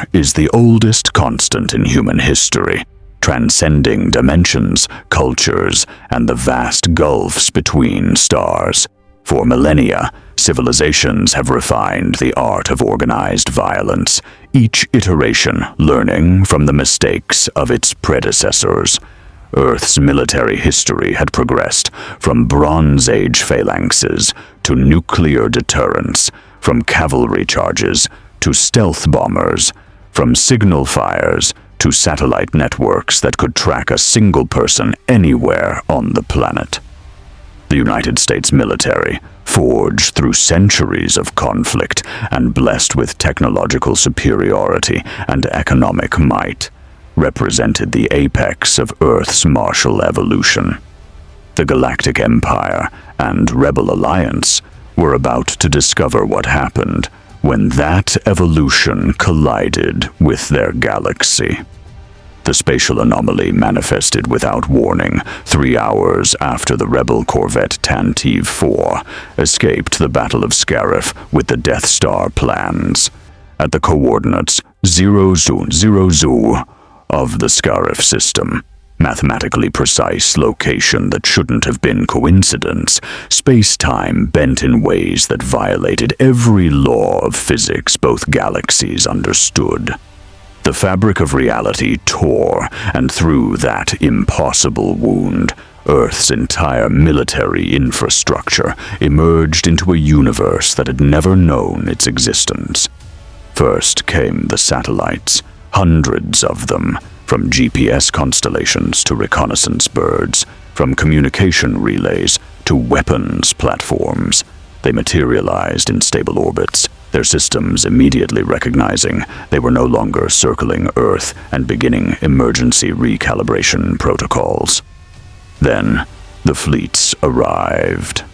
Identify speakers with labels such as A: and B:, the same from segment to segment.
A: War is the oldest constant in human history, transcending dimensions, cultures, and the vast gulfs between stars. For millennia, civilizations have refined the art of organized violence, each iteration learning from the mistakes of its predecessors. Earth's military history had progressed from Bronze Age phalanxes to nuclear deterrence, from cavalry charges to stealth bombers, from signal fires to satellite networks that could track a single person anywhere on the planet. The United States military, forged through centuries of conflict and blessed with technological superiority and economic might, represented the apex of Earth's martial evolution. The Galactic Empire and Rebel Alliance were about to discover what happened when that evolution collided with their galaxy. The spatial anomaly manifested without warning 3 hours after the rebel corvette Tantive 4 escaped the Battle of Scarif with the Death Star plans. At the coordinates 000 of the Scarif system, mathematically precise location that shouldn't have been coincidence, space-time bent in ways that violated every law of physics both galaxies understood. The fabric of reality tore, and through that impossible wound, Earth's entire military infrastructure emerged into a universe that had never known its existence. First came the satellites, hundreds of them, from GPS constellations to reconnaissance birds, from communication relays to weapons platforms. They materialized in stable orbits, their systems immediately recognizing they were no longer circling Earth and beginning emergency recalibration protocols. Then, the fleets arrived.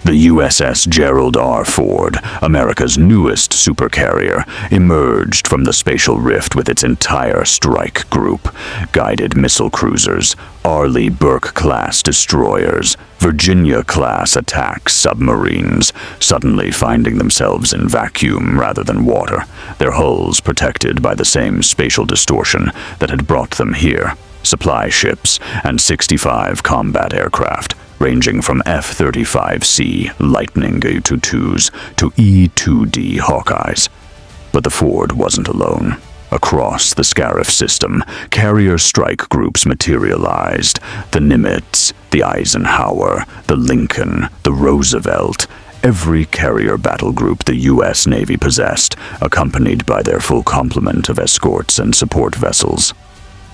A: The USS Gerald R. Ford, America's newest supercarrier, emerged from the spatial rift with its entire strike group: guided missile cruisers, Arleigh Burke-class destroyers, Virginia-class attack submarines, suddenly finding themselves in vacuum rather than water, their hulls protected by the same spatial distortion that had brought them here: supply ships and 65 combat aircraft, ranging from F-35C Lightning E-2s to E-2D Hawkeyes. But the Ford wasn't alone. Across the Scarif system, carrier strike groups materialized: the Nimitz, the Eisenhower, the Lincoln, the Roosevelt, every carrier battle group the U.S. Navy possessed, accompanied by their full complement of escorts and support vessels.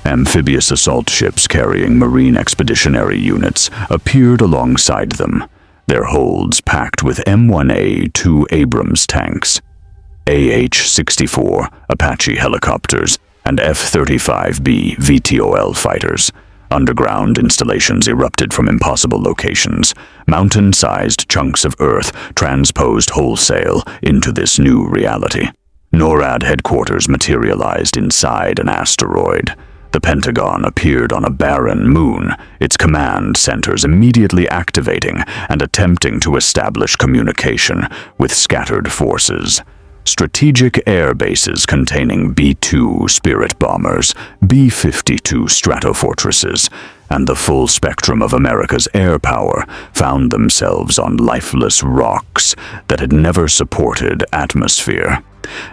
A: Amphibious assault ships carrying Marine Expeditionary Units appeared alongside them, their holds packed with M1A2 Abrams tanks, AH-64 Apache helicopters, and F-35B VTOL fighters. Underground installations erupted from impossible locations, mountain-sized chunks of Earth transposed wholesale into this new reality. NORAD headquarters materialized inside an asteroid. The Pentagon appeared on a barren moon, its command centers immediately activating and attempting to establish communication with scattered forces. Strategic air bases containing B-2 Spirit bombers, B-52 Stratofortresses, and the full spectrum of America's air power found themselves on lifeless rocks that had never supported atmosphere,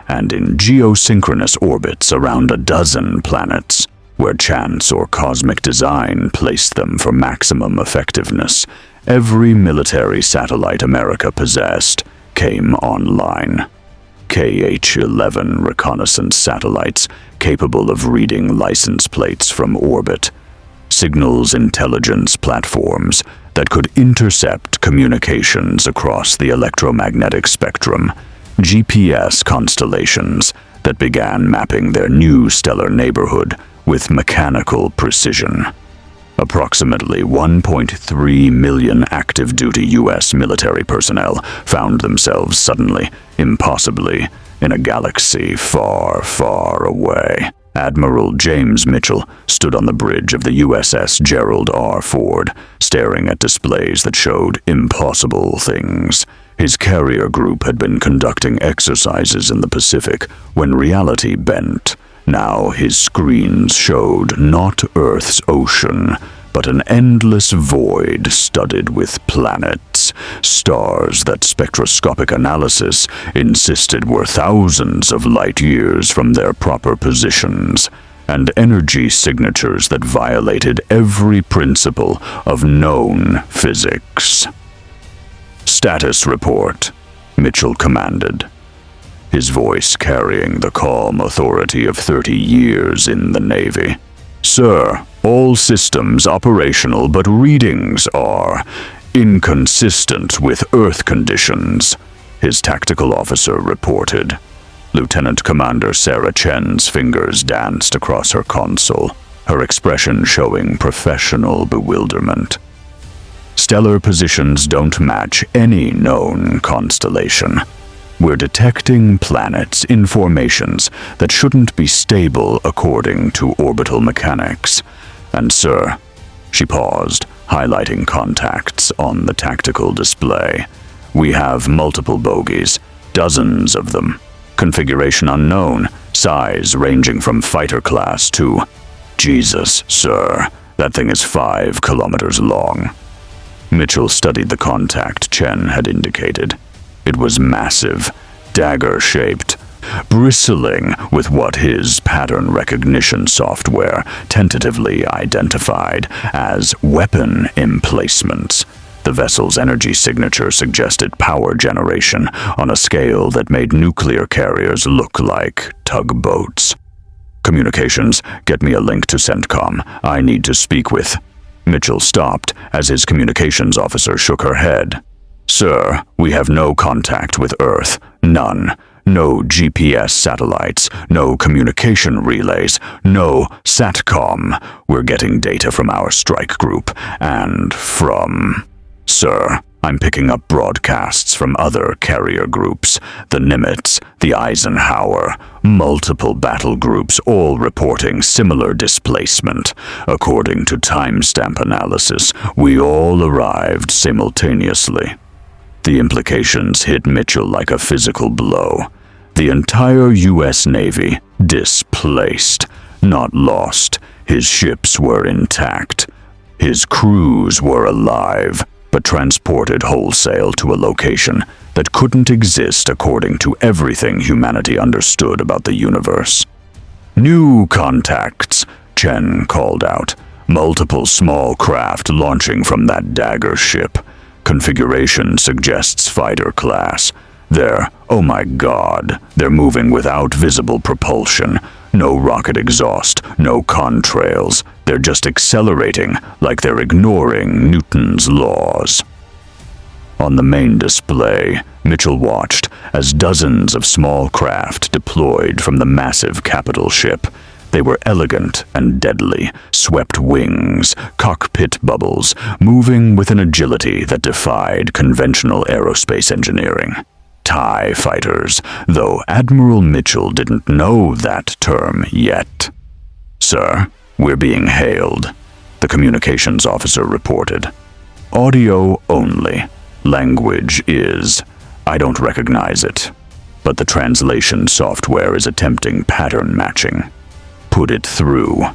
A: and in geosynchronous orbits around a dozen planets, where chance or cosmic design placed them for maximum effectiveness. Every military satellite America possessed came online. KH-11 reconnaissance satellites capable of reading license plates from orbit, signals intelligence platforms that could intercept communications across the electromagnetic spectrum, GPS constellations that began mapping their new stellar neighborhood with mechanical precision. Approximately 1.3 million active-duty U.S. military personnel found themselves suddenly, impossibly, in a galaxy far, far away. Admiral James Mitchell stood on the bridge of the USS Gerald R. Ford, staring at displays that showed impossible things. His carrier group had been conducting exercises in the Pacific when reality bent. Now his screens showed not Earth's ocean, but an endless void studded with planets, stars that spectroscopic analysis insisted were thousands of light years from their proper positions, and energy signatures that violated every principle of known physics. "Status report," Mitchell commanded, his voice carrying the calm authority of 30 years in the Navy. "Sir, all systems operational, but readings are inconsistent with Earth conditions," his tactical officer reported. Lieutenant Commander Sarah Chen's fingers danced across her console, her expression showing professional bewilderment. "Stellar positions don't match any known constellation. We're detecting planets in formations that shouldn't be stable according to orbital mechanics. And sir," she paused, highlighting contacts on the tactical display, "we have multiple bogies, dozens of them. Configuration unknown, size ranging from fighter class to... Jesus, sir, that thing is 5 kilometers long." Mitchell studied the contact Chen had indicated. It was massive, dagger-shaped, bristling with what his pattern recognition software tentatively identified as weapon emplacements. The vessel's energy signature suggested power generation on a scale that made nuclear carriers look like tugboats. "Communications, get me a link to CENTCOM. I need to speak with..." Mitchell stopped as his communications officer shook her head. "Sir, we have no contact with Earth. None. No GPS satellites, no communication relays, no SATCOM. We're getting data from our strike group and from... Sir, I'm picking up broadcasts from other carrier groups, the Nimitz, the Eisenhower, multiple battle groups all reporting similar displacement. According to timestamp analysis, we all arrived simultaneously." The implications hit Mitchell like a physical blow. The entire U.S. Navy displaced, not lost. His ships were intact. His crews were alive, but transported wholesale to a location that couldn't exist according to everything humanity understood about the universe. "New contacts," Chen called out. "Multiple small craft launching from that dagger ship. Configuration suggests fighter class. Oh my God, they're moving without visible propulsion. No rocket exhaust, no contrails. They're just accelerating like they're ignoring Newton's laws." On the main display, Mitchell watched as dozens of small craft deployed from the massive capital ship. They were elegant and deadly, swept wings, cockpit bubbles, moving with an agility that defied conventional aerospace engineering. TIE fighters, though Admiral Mitchell didn't know that term yet. "Sir, we're being hailed," the communications officer reported. "Audio only. Language is... I don't recognize it. But the translation software is attempting pattern matching." "Put it through,"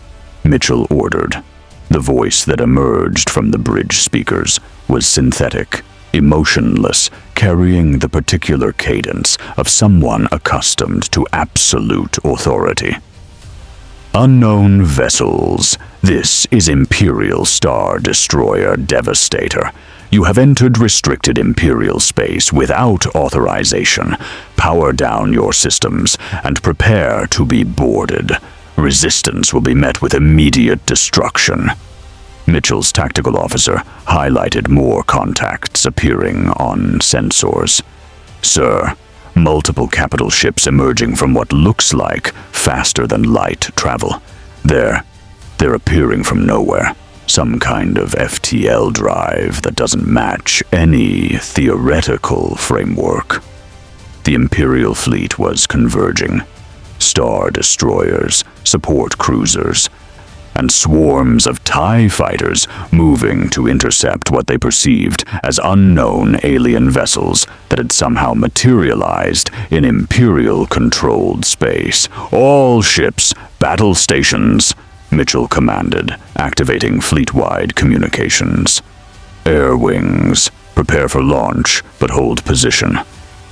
A: Mitchell ordered. The voice that emerged from the bridge speakers was synthetic, emotionless, carrying the particular cadence of someone accustomed to absolute authority. "Unknown vessels. This is Imperial Star Destroyer Devastator. You have entered restricted Imperial space without authorization. Power down your systems and prepare to be boarded. Resistance will be met with immediate destruction." Mitchell's tactical officer highlighted more contacts appearing on sensors. "Sir, multiple capital ships emerging from what looks like faster-than-light travel. They're appearing from nowhere. Some kind of FTL drive that doesn't match any theoretical framework." The Imperial fleet was converging. Star destroyers, support cruisers, and swarms of TIE fighters moving to intercept what they perceived as unknown alien vessels that had somehow materialized in Imperial-controlled space. "All ships, battle stations," Mitchell commanded, activating fleet-wide communications. "Air wings, prepare for launch, but hold position.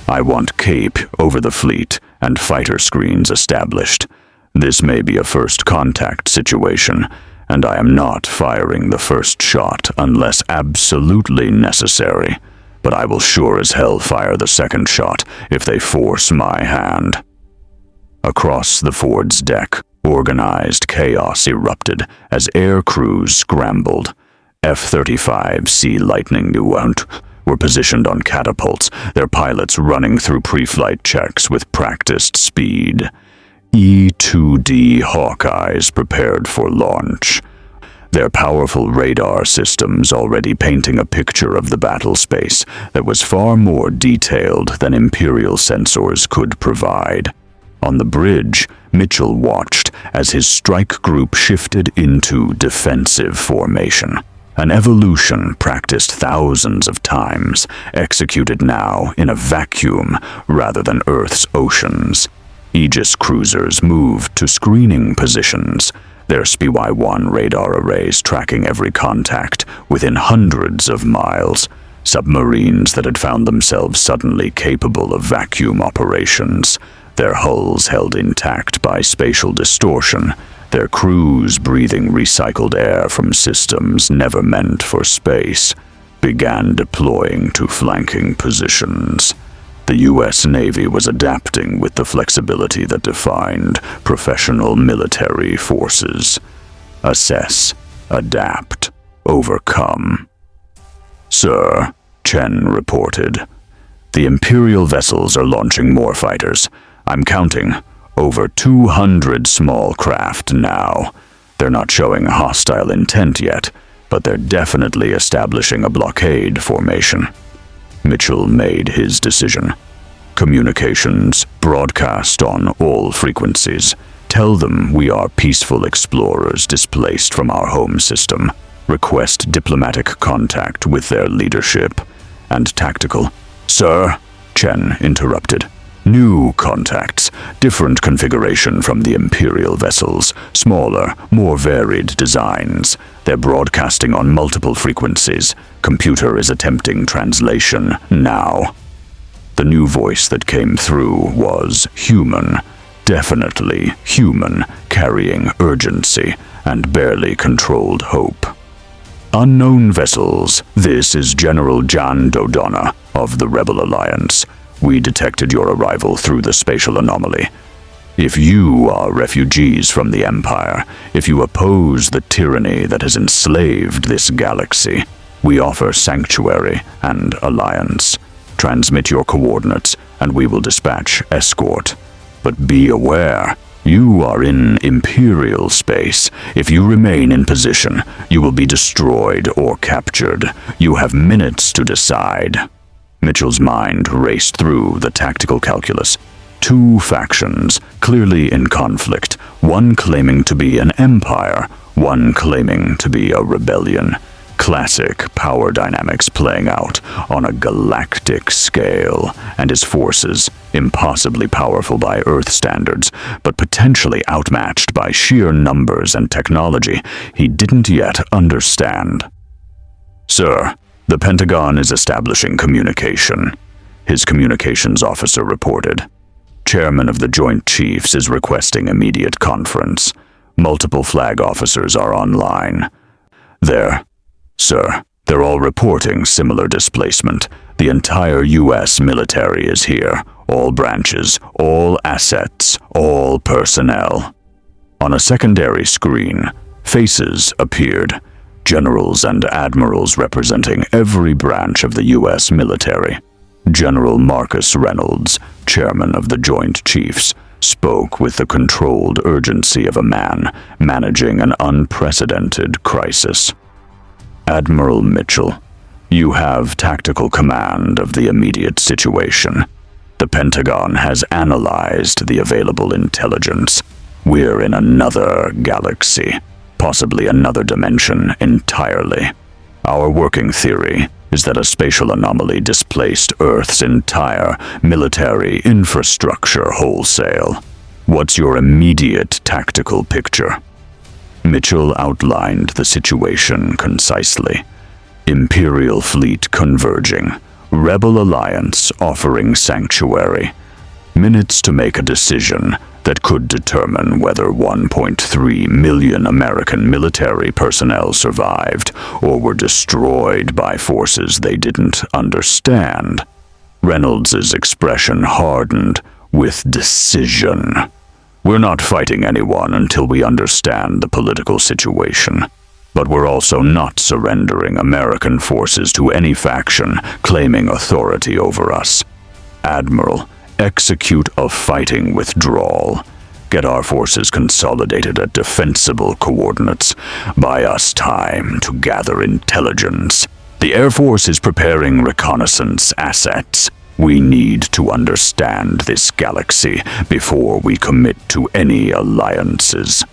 A: I want CAPE over the fleet and fighter screens established. This may be a first contact situation, and I am not firing the first shot unless absolutely necessary, but I will sure as hell fire the second shot if they force my hand." Across the Ford's deck, organized chaos erupted as air crews scrambled. F-35C Lightning were positioned on catapults, their pilots running through pre-flight checks with practiced speed. E-2D Hawkeyes prepared for launch, their powerful radar systems already painting a picture of the battle space that was far more detailed than Imperial sensors could provide. On the bridge, Mitchell watched as his strike group shifted into defensive formation, an evolution practiced thousands of times, executed now in a vacuum rather than Earth's oceans. Aegis cruisers moved to screening positions, their SPY-1 radar arrays tracking every contact within hundreds of miles. Submarines that had found themselves suddenly capable of vacuum operations, their hulls held intact by spatial distortion, their crews breathing recycled air from systems never meant for space, began deploying to flanking positions. The U.S. Navy was adapting with the flexibility that defined professional military forces. Assess, adapt, overcome. "Sir," Chen reported, "the Imperial vessels are launching more fighters. I'm counting. Over 200 small craft now. They're not showing hostile intent yet, but they're definitely establishing a blockade formation." Mitchell made his decision. "Communications, broadcast on all frequencies. Tell them we are peaceful explorers displaced from our home system. Request diplomatic contact with their leadership. And tactical." "Sir," Chen interrupted. "New contacts, different configuration from the Imperial vessels, smaller, more varied designs. They're broadcasting on multiple frequencies. Computer is attempting translation now." The new voice that came through was human, definitely human, carrying urgency and barely controlled hope. "Unknown vessels, this is General Jan Dodonna of the Rebel Alliance. We detected your arrival through the spatial anomaly. If you are refugees from the Empire, if you oppose the tyranny that has enslaved this galaxy, we offer sanctuary and alliance. Transmit your coordinates, and we will dispatch escort. But be aware, you are in Imperial space. If you remain in position, you will be destroyed or captured. You have minutes to decide." Mitchell's mind raced through the tactical calculus. Two factions, clearly in conflict, one claiming to be an empire, one claiming to be a rebellion. Classic power dynamics playing out on a galactic scale, and his forces, impossibly powerful by Earth standards, but potentially outmatched by sheer numbers and technology he didn't yet understand. "Sir, the Pentagon is establishing communication," his communications officer reported. "Chairman of the Joint Chiefs is requesting immediate conference. Multiple flag officers are online. They're all reporting similar displacement. The entire U.S. military is here. All branches, all assets, all personnel." On a secondary screen, faces appeared. Generals and admirals representing every branch of the U.S. military. General Marcus Reynolds, chairman of the Joint Chiefs, spoke with the controlled urgency of a man managing an unprecedented crisis. "Admiral Mitchell, you have tactical command of the immediate situation. The Pentagon has analyzed the available intelligence. We're in another galaxy. possibly another dimension entirely. Our working theory is that a spatial anomaly displaced Earth's entire military infrastructure wholesale. What's your immediate tactical picture? Mitchell outlined the situation concisely. Imperial fleet converging. Rebel alliance offering sanctuary. Minutes to make a decision that could determine whether 1.3 million American military personnel survived or were destroyed by forces they didn't understand. Reynolds's expression hardened with decision. We're not fighting anyone until we understand the political situation. But we're also not surrendering American forces to any faction claiming authority over us. Admiral, execute a fighting withdrawal. Get our forces consolidated at defensible coordinates. Buy us time to gather intelligence. The Air Force is preparing reconnaissance assets. We need to understand this galaxy before we commit to any alliances.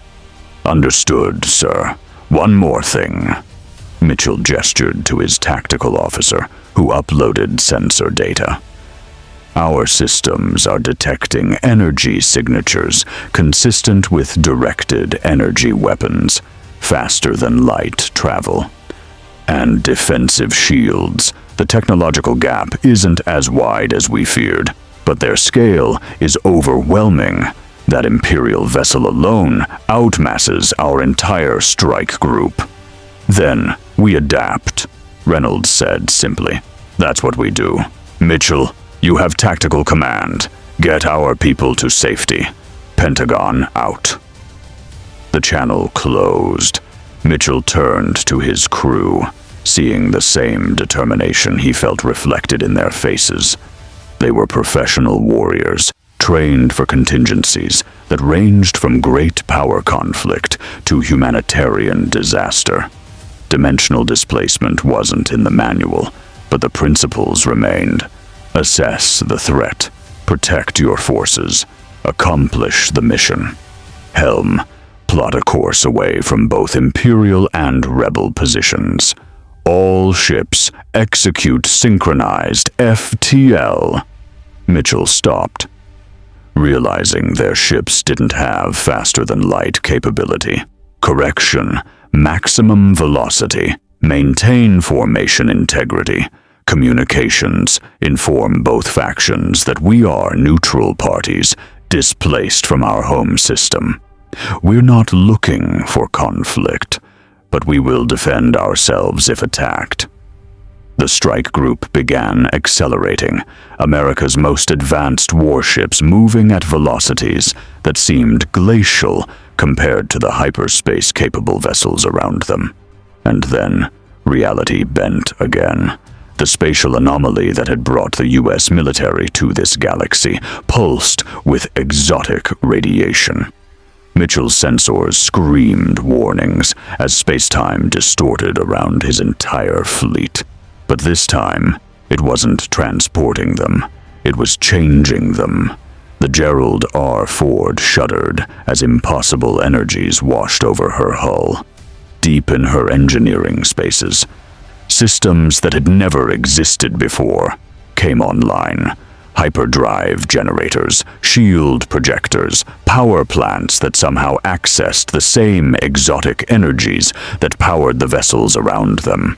A: Understood, sir. One more thing. Mitchell gestured to his tactical officer, who uploaded sensor data. Our systems are detecting energy signatures consistent with directed energy weapons, faster-than-light travel. And defensive shields. The technological gap isn't as wide as we feared, but their scale is overwhelming. That Imperial vessel alone outmasses our entire strike group. Then we adapt, Reynolds said simply. That's what we do. Mitchell, you have tactical command. Get our people to safety. Pentagon out. The channel closed. Mitchell turned to his crew, seeing the same determination he felt reflected in their faces. They were professional warriors, trained for contingencies that ranged from great power conflict to humanitarian disaster. Dimensional displacement wasn't in the manual, but the principles remained. Assess the threat, protect your forces, accomplish the mission. Helm, plot a course away from both Imperial and Rebel positions. All ships execute synchronized FTL. Mitchell stopped, realizing their ships didn't have faster-than-light capability. Correction, maximum velocity, maintain formation integrity. Communications, inform both factions that we are neutral parties, displaced from our home system. We're not looking for conflict, but we will defend ourselves if attacked. The strike group began accelerating, America's most advanced warships moving at velocities that seemed glacial compared to the hyperspace-capable vessels around them. And then, reality bent again. The spatial anomaly that had brought the U.S. military to this galaxy pulsed with exotic radiation. Mitchell's sensors screamed warnings as space-time distorted around his entire fleet. But this time, it wasn't transporting them. It was changing them. The Gerald R. Ford shuddered as impossible energies washed over her hull. Deep in her engineering spaces, systems that had never existed before came online. Hyperdrive generators, shield projectors, power plants that somehow accessed the same exotic energies that powered the vessels around them.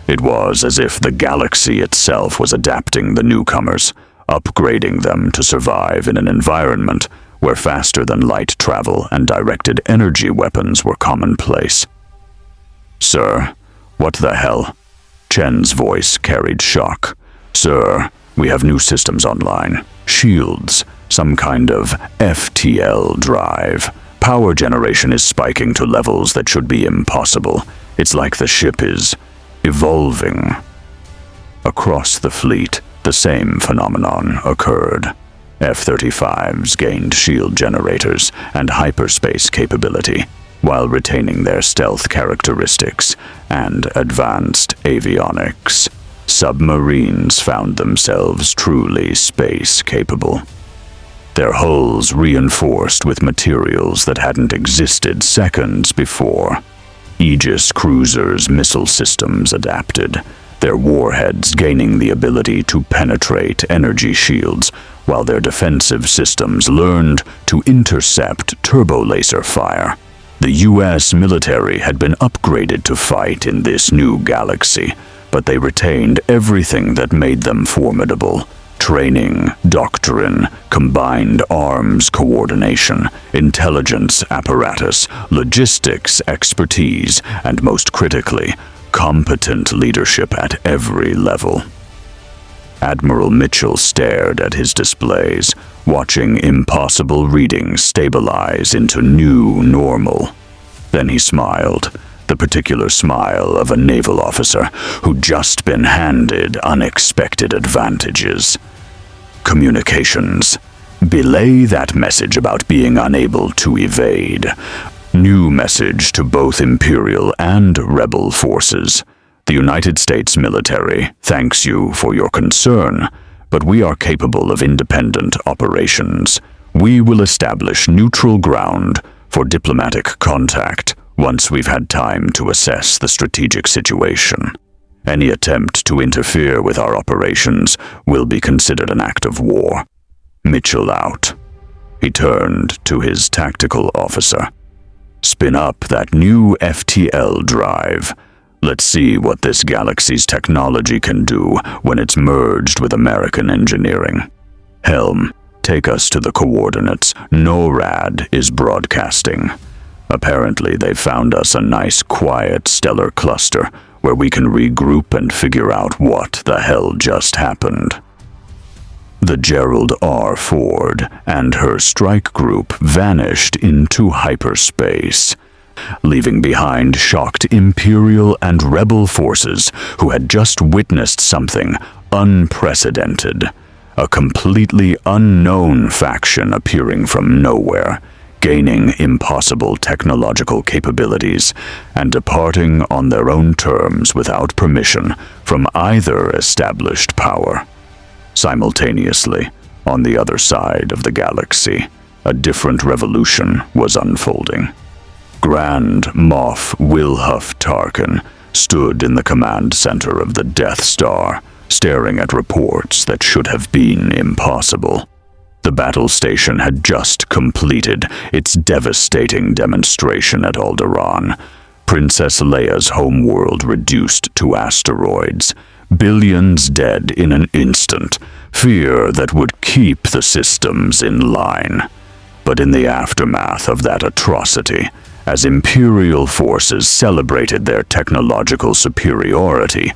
A: It was as if the galaxy itself was adapting the newcomers, upgrading them to survive in an environment where faster-than-light travel and directed energy weapons were commonplace. "Sir, what the hell?" Chen's voice carried shock. "Sir, we have new systems online. Shields, some kind of FTL drive. Power generation is spiking to levels that should be impossible. It's like the ship is evolving." Across the fleet, the same phenomenon occurred. F-35s gained shield generators and hyperspace capability, while retaining their stealth characteristics and advanced avionics. Submarines found themselves truly space-capable. Their hulls reinforced with materials that hadn't existed seconds before. Aegis cruisers' missile systems adapted, their warheads gaining the ability to penetrate energy shields, while their defensive systems learned to intercept turbo-laser fire. The U.S. military had been upgraded to fight in this new galaxy, but they retained everything that made them formidable: training, doctrine, combined arms coordination, intelligence apparatus, logistics expertise, and most critically, competent leadership at every level. Admiral Mitchell stared at his displays, watching impossible readings stabilize into new normal. Then he smiled, the particular smile of a naval officer who'd just been handed unexpected advantages. Communications. Belay that message about being unable to evade. New message to both Imperial and Rebel forces. The United States military thanks you for your concern, but we are capable of independent operations. We will establish neutral ground for diplomatic contact once we've had time to assess the strategic situation. Any attempt to interfere with our operations will be considered an act of war. Mitchell out. He turned to his tactical officer. Spin up that new FTL drive. Let's see what this galaxy's technology can do when it's merged with American engineering. Helm, take us to the coordinates NORAD is broadcasting. Apparently they've found us a nice quiet stellar cluster where we can regroup and figure out what the hell just happened. The Gerald R. Ford and her strike group vanished into hyperspace, leaving behind shocked Imperial and Rebel forces who had just witnessed something unprecedented. A completely unknown faction appearing from nowhere, gaining impossible technological capabilities, and departing on their own terms without permission from either established power. Simultaneously, on the other side of the galaxy, a different revolution was unfolding. Grand Moff Wilhuff Tarkin stood in the command center of the Death Star, staring at reports that should have been impossible. The battle station had just completed its devastating demonstration at Alderaan. Princess Leia's homeworld reduced to asteroids, billions dead in an instant, fear that would keep the systems in line. But in the aftermath of that atrocity, as Imperial forces celebrated their technological superiority,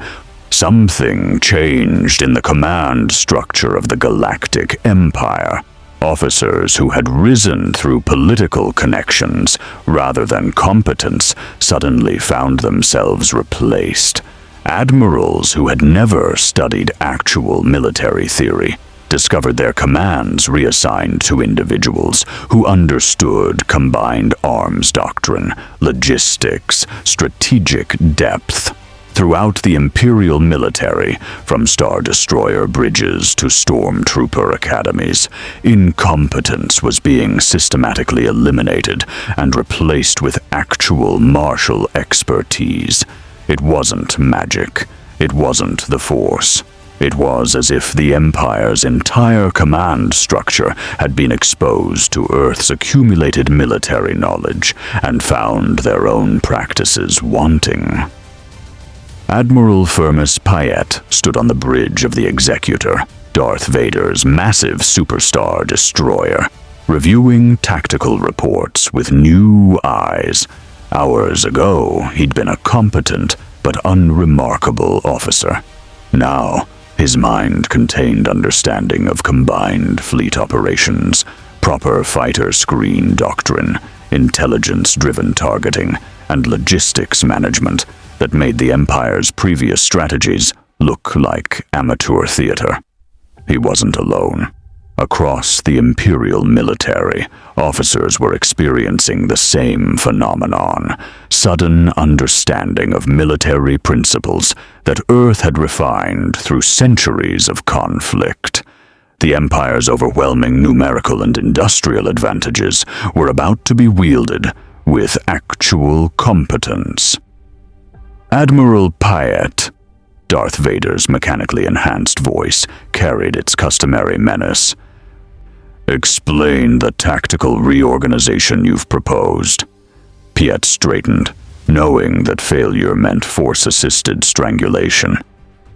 A: something changed in the command structure of the Galactic Empire. Officers who had risen through political connections rather than competence suddenly found themselves replaced. Admirals who had never studied actual military theory discovered their commands reassigned to individuals who understood combined arms doctrine, logistics, strategic depth. Throughout the Imperial military, from Star Destroyer bridges to Stormtrooper academies, incompetence was being systematically eliminated and replaced with actual martial expertise. It wasn't magic. It wasn't the Force. It was as if the Empire's entire command structure had been exposed to Earth's accumulated military knowledge and found their own practices wanting. Admiral Firmus Payet stood on the bridge of the Executor, Darth Vader's massive superstar destroyer, reviewing tactical reports with new eyes. Hours ago, he'd been a competent but unremarkable officer. Now, his mind contained understanding of combined fleet operations, proper fighter screen doctrine, intelligence-driven targeting, and logistics management that made the Empire's previous strategies look like amateur theater. He wasn't alone. Across the Imperial military, officers were experiencing the same phenomenon, sudden understanding of military principles that Earth had refined through centuries of conflict. The Empire's overwhelming numerical and industrial advantages were about to be wielded with actual competence. Admiral Pyatt, Darth Vader's mechanically enhanced voice carried its customary menace. Explain the tactical reorganization you've proposed. Pyatt straightened, knowing that failure meant force-assisted strangulation,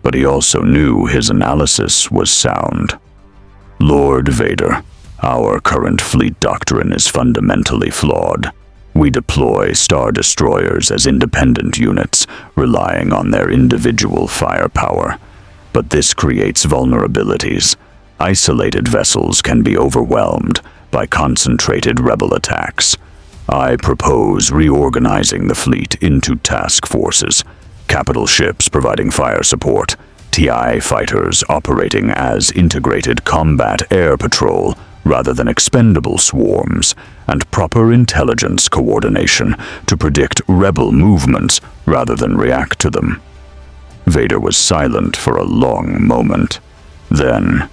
A: but he also knew his analysis was sound. Lord Vader, our current fleet doctrine is fundamentally flawed. We deploy Star Destroyers as independent units, relying on their individual firepower. But this creates vulnerabilities. Isolated vessels can be overwhelmed by concentrated rebel attacks. I propose reorganizing the fleet into task forces, capital ships providing fire support, TI fighters operating as integrated combat air patrol rather than expendable swarms, and proper intelligence coordination to predict rebel movements rather than react to them. Vader was silent for a long moment. Then,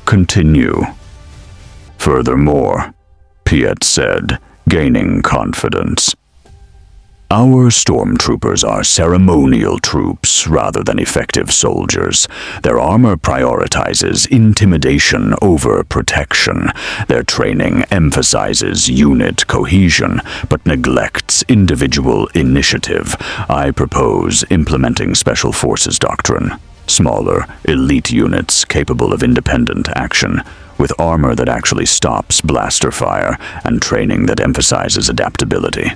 A: continue. Furthermore, Pyatt said, gaining confidence, our stormtroopers are ceremonial troops rather than effective soldiers. Their armor prioritizes intimidation over protection. Their training emphasizes unit cohesion, but neglects individual initiative. I propose implementing Special Forces doctrine. Smaller, elite units capable of independent action, with armor that actually stops blaster fire and training that emphasizes adaptability.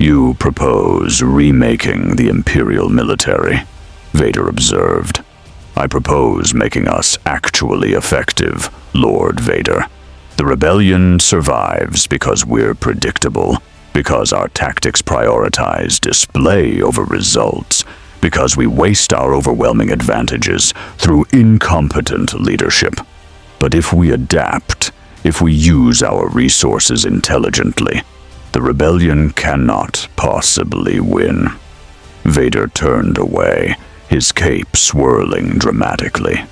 A: You propose remaking the Imperial military, Vader observed. I propose making us actually effective, Lord Vader. The rebellion survives because we're predictable, because our tactics prioritize display over results, because we waste our overwhelming advantages through incompetent leadership. But if we adapt, if we use our resources intelligently, the rebellion cannot possibly win. Vader turned away, his cape swirling dramatically.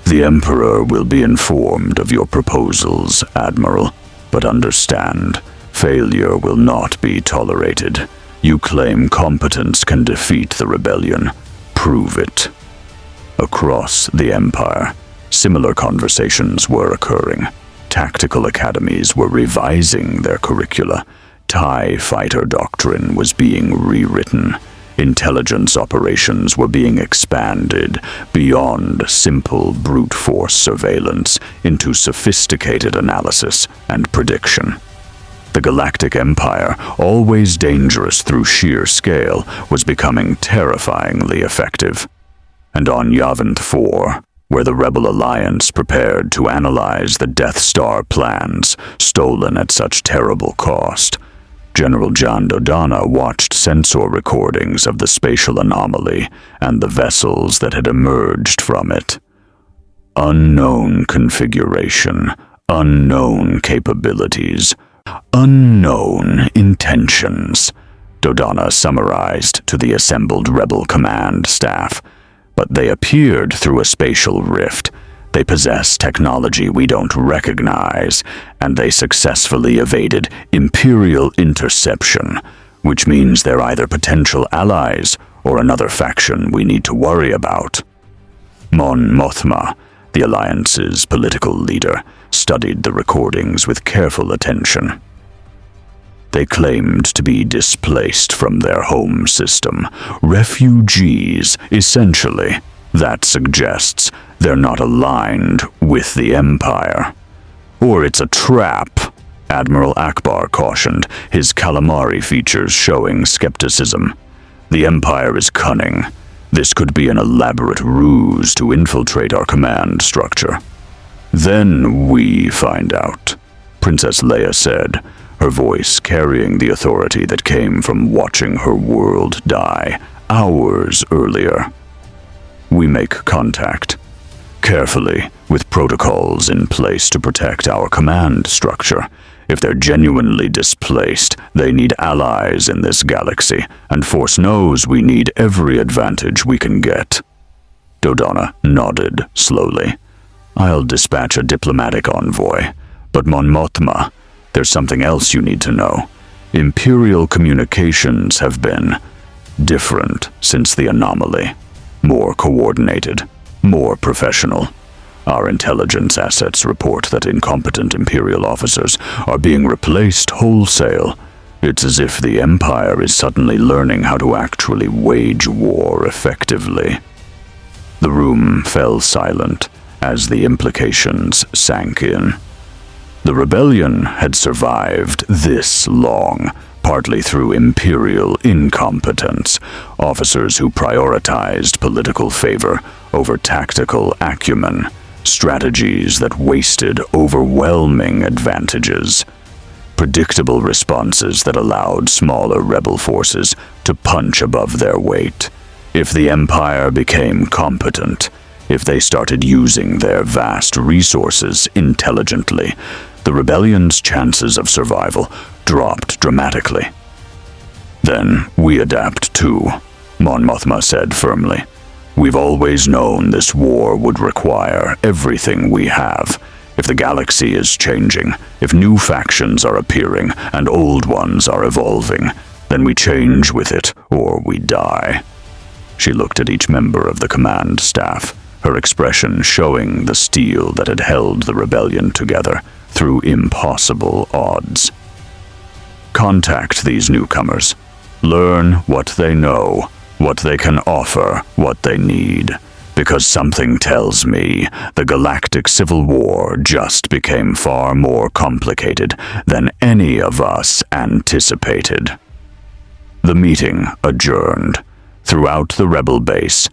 A: The Emperor will be informed of your proposals, Admiral, but understand, failure will not be tolerated. You claim competence can defeat the rebellion. Prove it. Across the Empire, similar conversations were occurring. Tactical academies were revising their curricula. TIE fighter doctrine was being rewritten. Intelligence operations were being expanded beyond simple brute force surveillance into sophisticated analysis and prediction. The Galactic Empire, always dangerous through sheer scale, was becoming terrifyingly effective. And on Yavin 4, where the Rebel Alliance prepared to analyze the Death Star plans stolen at such terrible cost, General John Dodonna watched sensor recordings of the spatial anomaly and the vessels that had emerged from it. Unknown configuration, unknown capabilities, unknown intentions, Dodonna summarized to the assembled Rebel command staff. But they appeared through a spatial rift. They possess technology we don't recognize, and they successfully evaded Imperial interception, which means they're either potential allies or another faction we need to worry about. Mon Mothma, the Alliance's political leader, studied the recordings with careful attention. They claimed to be displaced from their home system, refugees, essentially. That suggests they're not aligned with the Empire. Or it's a trap, Admiral Akbar cautioned, his calamari features showing skepticism. The Empire is cunning. This could be an elaborate ruse to infiltrate our command structure. Then we find out, Princess Leia said, her voice carrying the authority that came from watching her world die hours earlier. We make contact, carefully, with protocols in place to protect our command structure. If they're genuinely displaced, they need allies in this galaxy, and Force knows we need every advantage we can get. Dodonna nodded slowly. I'll dispatch a diplomatic envoy, but Mon Mothma, There's something else you need to know. Imperial communications have been different since the anomaly. More coordinated, more professional. Our intelligence assets report that incompetent Imperial officers are being replaced wholesale. It's as if the Empire is suddenly learning how to actually wage war effectively. The room fell silent as the implications sank in. The rebellion had survived this long, partly through Imperial incompetence, officers who prioritized political favor over tactical acumen, strategies that wasted overwhelming advantages, predictable responses that allowed smaller rebel forces to punch above their weight. If the Empire became competent, if they started using their vast resources intelligently, the rebellion's chances of survival dropped dramatically. Then we adapt too, Mon Mothma said firmly. We've always known this war would require everything we have. If the galaxy is changing, if new factions are appearing and old ones are evolving, then we change with it or we die. She looked at each member of the command staff, her expression showing the steel that had held the rebellion together through impossible odds. Contact these newcomers. Learn what they know, what they can offer, what they need. Because something tells me the Galactic Civil War just became far more complicated than any of us anticipated. The meeting adjourned. Throughout the rebel base,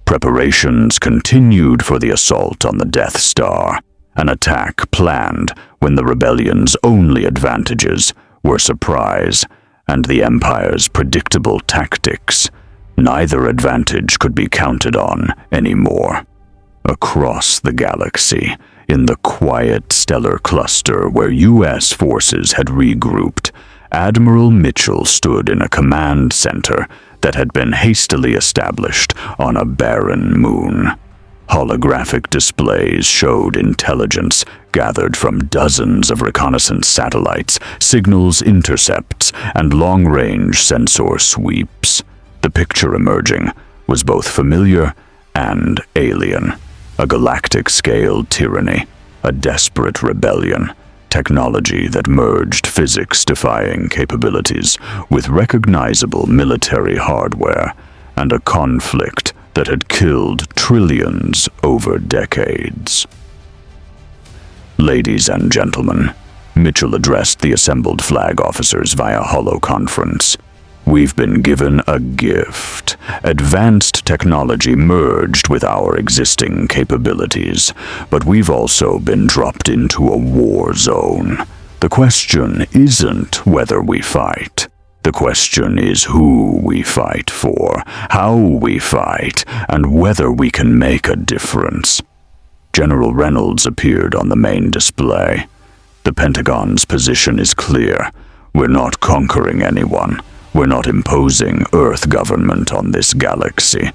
A: preparations continued for the assault on the Death Star, an attack planned when the rebellion's only advantages were surprise and the Empire's predictable tactics. Neither advantage could be counted on anymore. Across the galaxy, in the quiet stellar cluster where U.S. forces had regrouped, Admiral Mitchell stood in a command center that had been hastily established on a barren moon. Holographic displays showed intelligence gathered from dozens of reconnaissance satellites, signals intercepts, and long-range sensor sweeps. The picture emerging was both familiar and alien. A galactic-scale tyranny, a desperate rebellion, technology that merged physics-defying capabilities with recognizable military hardware, and a conflict that had killed trillions over decades. Ladies and gentlemen, Mitchell addressed the assembled flag officers via holoconference. We've been given a gift. Advanced technology merged with our existing capabilities, but we've also been dropped into a war zone. The question isn't whether we fight. The question is who we fight for, how we fight, and whether we can make a difference. General Reynolds appeared on the main display. The Pentagon's position is clear. We're not conquering anyone. We're not imposing Earth government on this galaxy.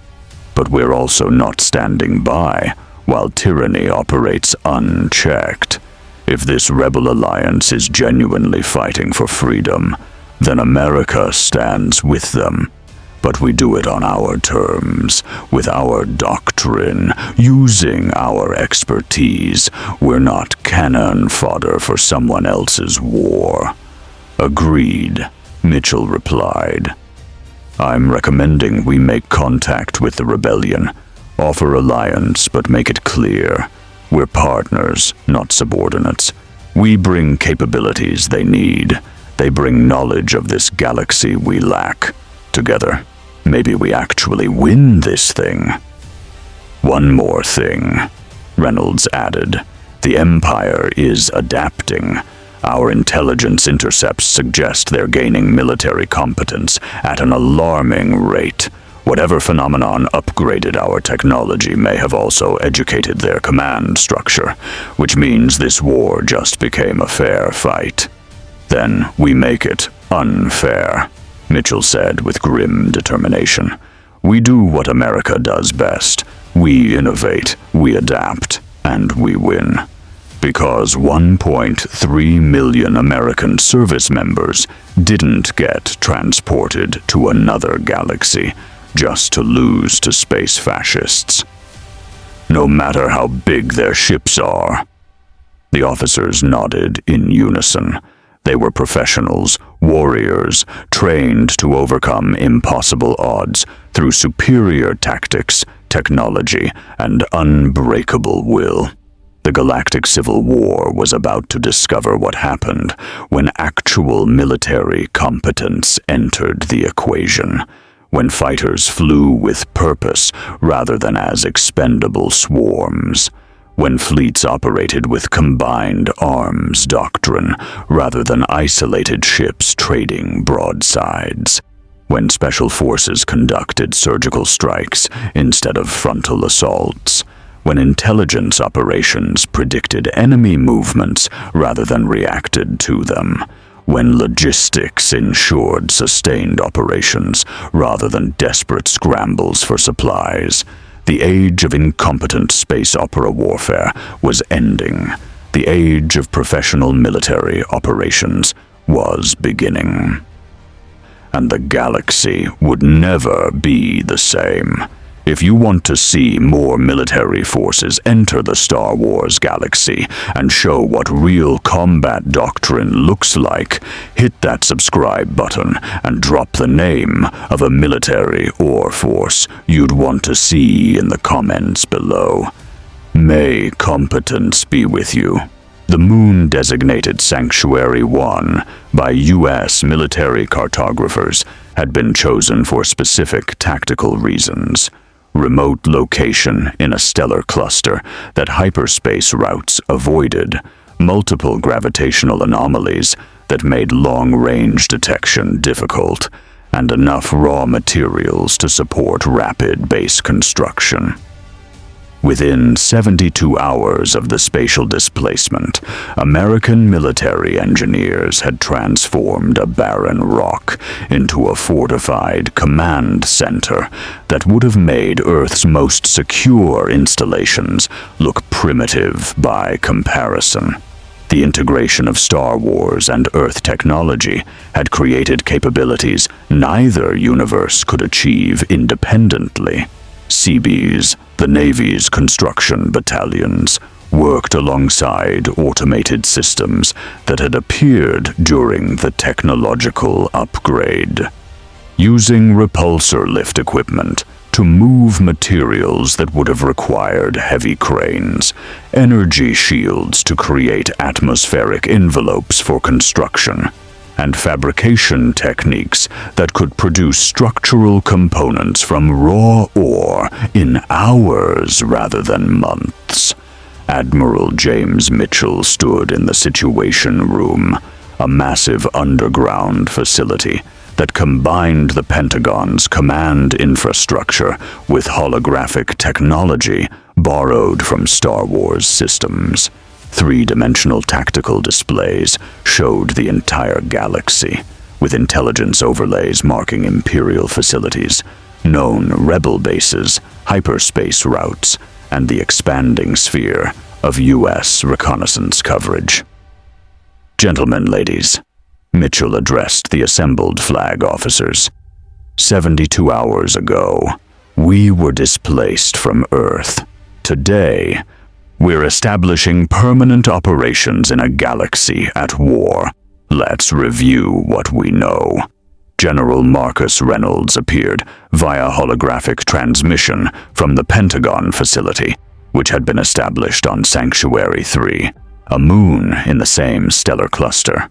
A: But we're also not standing by while tyranny operates unchecked. If this rebel alliance is genuinely fighting for freedom, then America stands with them. But we do it on our terms, with our doctrine, using our expertise. We're not cannon fodder for someone else's war. Agreed, Mitchell replied. I'm recommending we make contact with the rebellion, offer alliance, but make it clear. We're partners, not subordinates. We bring capabilities they need. They bring knowledge of this galaxy we lack. Together, maybe we actually win this thing. One more thing, Reynolds added. The Empire is adapting. Our intelligence intercepts suggest they're gaining military competence at an alarming rate. Whatever phenomenon upgraded our technology may have also educated their command structure, which means this war just became a fair fight. Then we make it unfair, Mitchell said with grim determination. We do what America does best. We innovate, we adapt, and we win. because 1.3 million American service members didn't get transported to another galaxy just to lose to space fascists. No matter how big their ships are. The officers nodded in unison. They were professionals, warriors, trained to overcome impossible odds through superior tactics, technology, and unbreakable will. The Galactic Civil War was about to discover what happened when actual military competence entered the equation, when fighters flew with purpose rather than as expendable swarms, when fleets operated with combined arms doctrine rather than isolated ships trading broadsides, when special forces conducted surgical strikes instead of frontal assaults, when intelligence operations predicted enemy movements rather than reacted to them, when logistics ensured sustained operations rather than desperate scrambles for supplies. The age of incompetent space opera warfare was ending. The age of professional military operations was beginning. And the galaxy would never be the same. If you want to see more military forces enter the Star Wars galaxy and show what real combat doctrine looks like, hit that subscribe button and drop the name of a military or force you'd want to see in the comments below. May competence be with you. The moon-designated Sanctuary 1 by U.S. military cartographers had been chosen for specific tactical reasons. Remote location in a stellar cluster that hyperspace routes avoided, multiple gravitational anomalies that made long-range detection difficult, and enough raw materials to support rapid base construction. Within 72 hours of the spatial displacement, American military engineers had transformed a barren rock into a fortified command center that would have made Earth's most secure installations look primitive by comparison. The integration of Star Wars and Earth technology had created capabilities neither universe could achieve independently. Seabees, the Navy's construction battalions, worked alongside automated systems that had appeared during the technological upgrade, using repulsor lift equipment to move materials that would have required heavy cranes, energy shields to create atmospheric envelopes for construction, and fabrication techniques that could produce structural components from raw ore in hours rather than months. Admiral James Mitchell stood in the Situation Room, a massive underground facility that combined the Pentagon's command infrastructure with holographic technology borrowed from Star Wars systems. Three-dimensional tactical displays showed the entire galaxy, with intelligence overlays marking Imperial facilities, known rebel bases, hyperspace routes, and the expanding sphere of U.S. reconnaissance coverage. Gentlemen, ladies, Mitchell addressed the assembled flag officers. 72 hours ago, we were displaced from Earth. Today, we're establishing permanent operations in a galaxy at war. Let's review what we know. General Marcus Reynolds appeared via holographic transmission from the Pentagon facility, which had been established on Sanctuary 3, a moon in the same stellar cluster.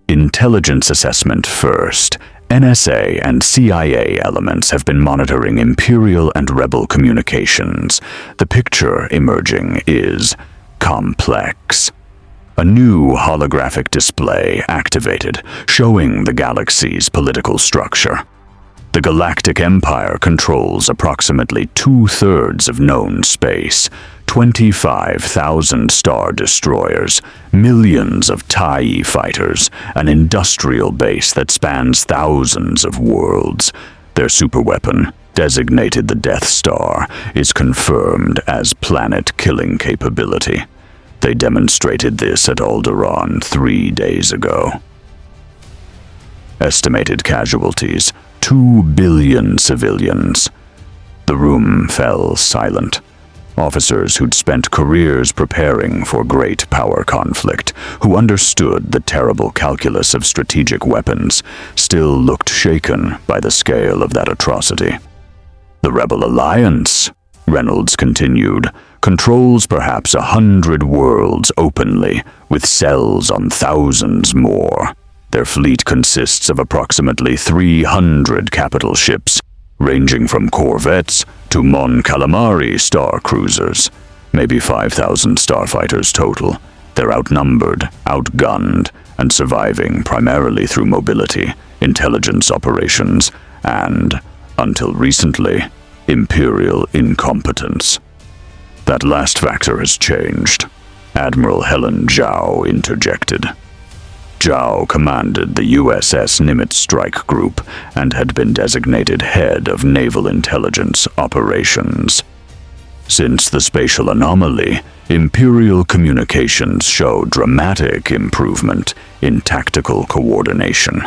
A: Intelligence assessment first. NSA and CIA elements have been monitoring Imperial and Rebel communications. The picture emerging is complex. A new holographic display activated, showing the galaxy's political structure. The Galactic Empire controls approximately 2/3 of known space, 25,000 star destroyers, millions of TIE fighters, an industrial base that spans thousands of worlds. Their superweapon, designated the Death Star, is confirmed as planet-killing capability. They demonstrated this at Alderaan 3 days ago. Estimated casualties, 2 billion civilians. The room fell silent. Officers who'd spent careers preparing for great power conflict, who understood the terrible calculus of strategic weapons, still looked shaken by the scale of that atrocity. The Rebel Alliance, Reynolds continued, controls perhaps 100 worlds openly, with cells on thousands more. Their fleet consists of approximately 300 capital ships, ranging from corvettes to Mon Calamari star cruisers, maybe 5,000 starfighters total. They're outnumbered, outgunned, and surviving primarily through mobility, intelligence operations, and, until recently, Imperial incompetence. That last factor has changed. Admiral Helen Zhao interjected. Zhao commanded the USS Nimitz Strike Group and had been designated head of Naval Intelligence Operations. Since the spatial anomaly, Imperial communications show dramatic improvement in tactical coordination.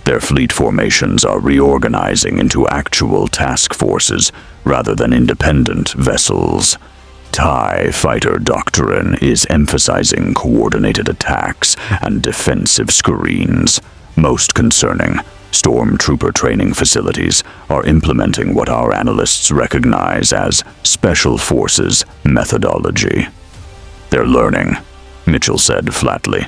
A: Their fleet formations are reorganizing into actual task forces rather than independent vessels. TIE fighter doctrine is emphasizing coordinated attacks and defensive screens. Most concerning, stormtrooper training facilities are implementing what our analysts recognize as Special Forces methodology. They're learning, Mitchell said flatly.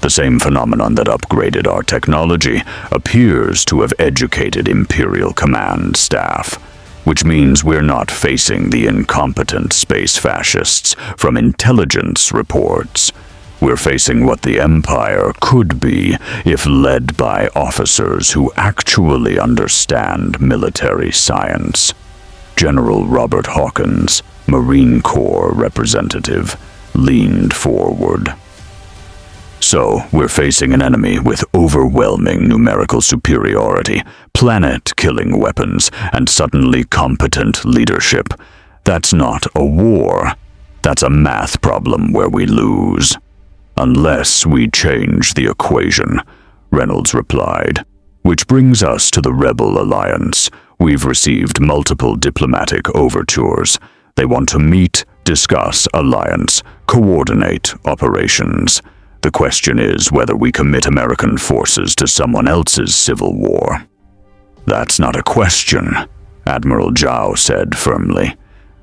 A: The same phenomenon that upgraded our technology appears to have educated Imperial command staff, which means we're not facing the incompetent space fascists from intelligence reports. We're facing what the Empire could be if led by officers who actually understand military science. General Robert Hawkins, Marine Corps representative, leaned forward. So, we're facing an enemy with overwhelming numerical superiority, planet-killing weapons, and suddenly competent leadership. That's not a war. That's a math problem where we lose. Unless we change the equation, Reynolds replied. Which brings us to the Rebel Alliance. We've received multiple diplomatic overtures. They want to meet, discuss alliance, coordinate operations. The question is whether we commit American forces to someone else's civil war. That's not a question, Admiral Zhao said firmly.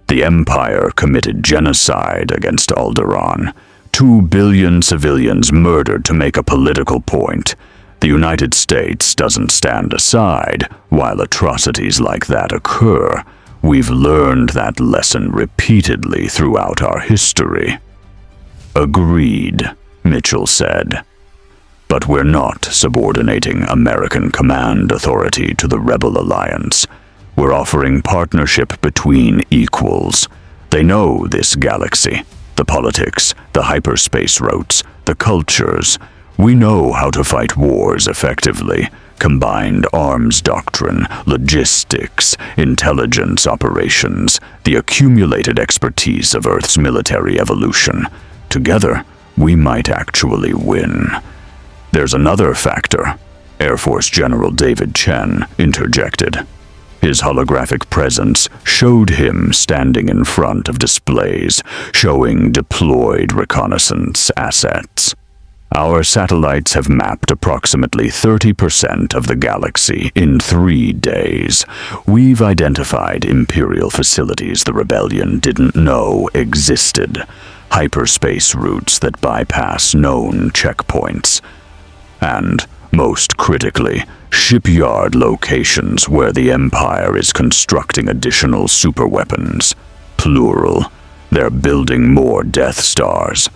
A: The Empire committed genocide against Alderaan. 2 billion civilians murdered to make a political point. The United States doesn't stand aside while atrocities like that occur. We've learned that lesson repeatedly throughout our history. Agreed, Mitchell said. But we're not subordinating American command authority to the Rebel Alliance. We're offering partnership between equals. They know this galaxy, the politics, the hyperspace routes, the cultures. We know how to fight wars effectively. Combined arms doctrine, logistics, intelligence operations, the accumulated expertise of Earth's military evolution. Together, we might actually win. There's another factor, Air Force General David Chen interjected. His holographic presence showed him standing in front of displays showing deployed reconnaissance assets. Our satellites have mapped approximately 30% of the galaxy in 3 days. We've identified Imperial facilities the Rebellion didn't know existed. Hyperspace routes that bypass known checkpoints. And, most critically, shipyard locations where the Empire is constructing additional superweapons. Plural. They're building more Death Stars.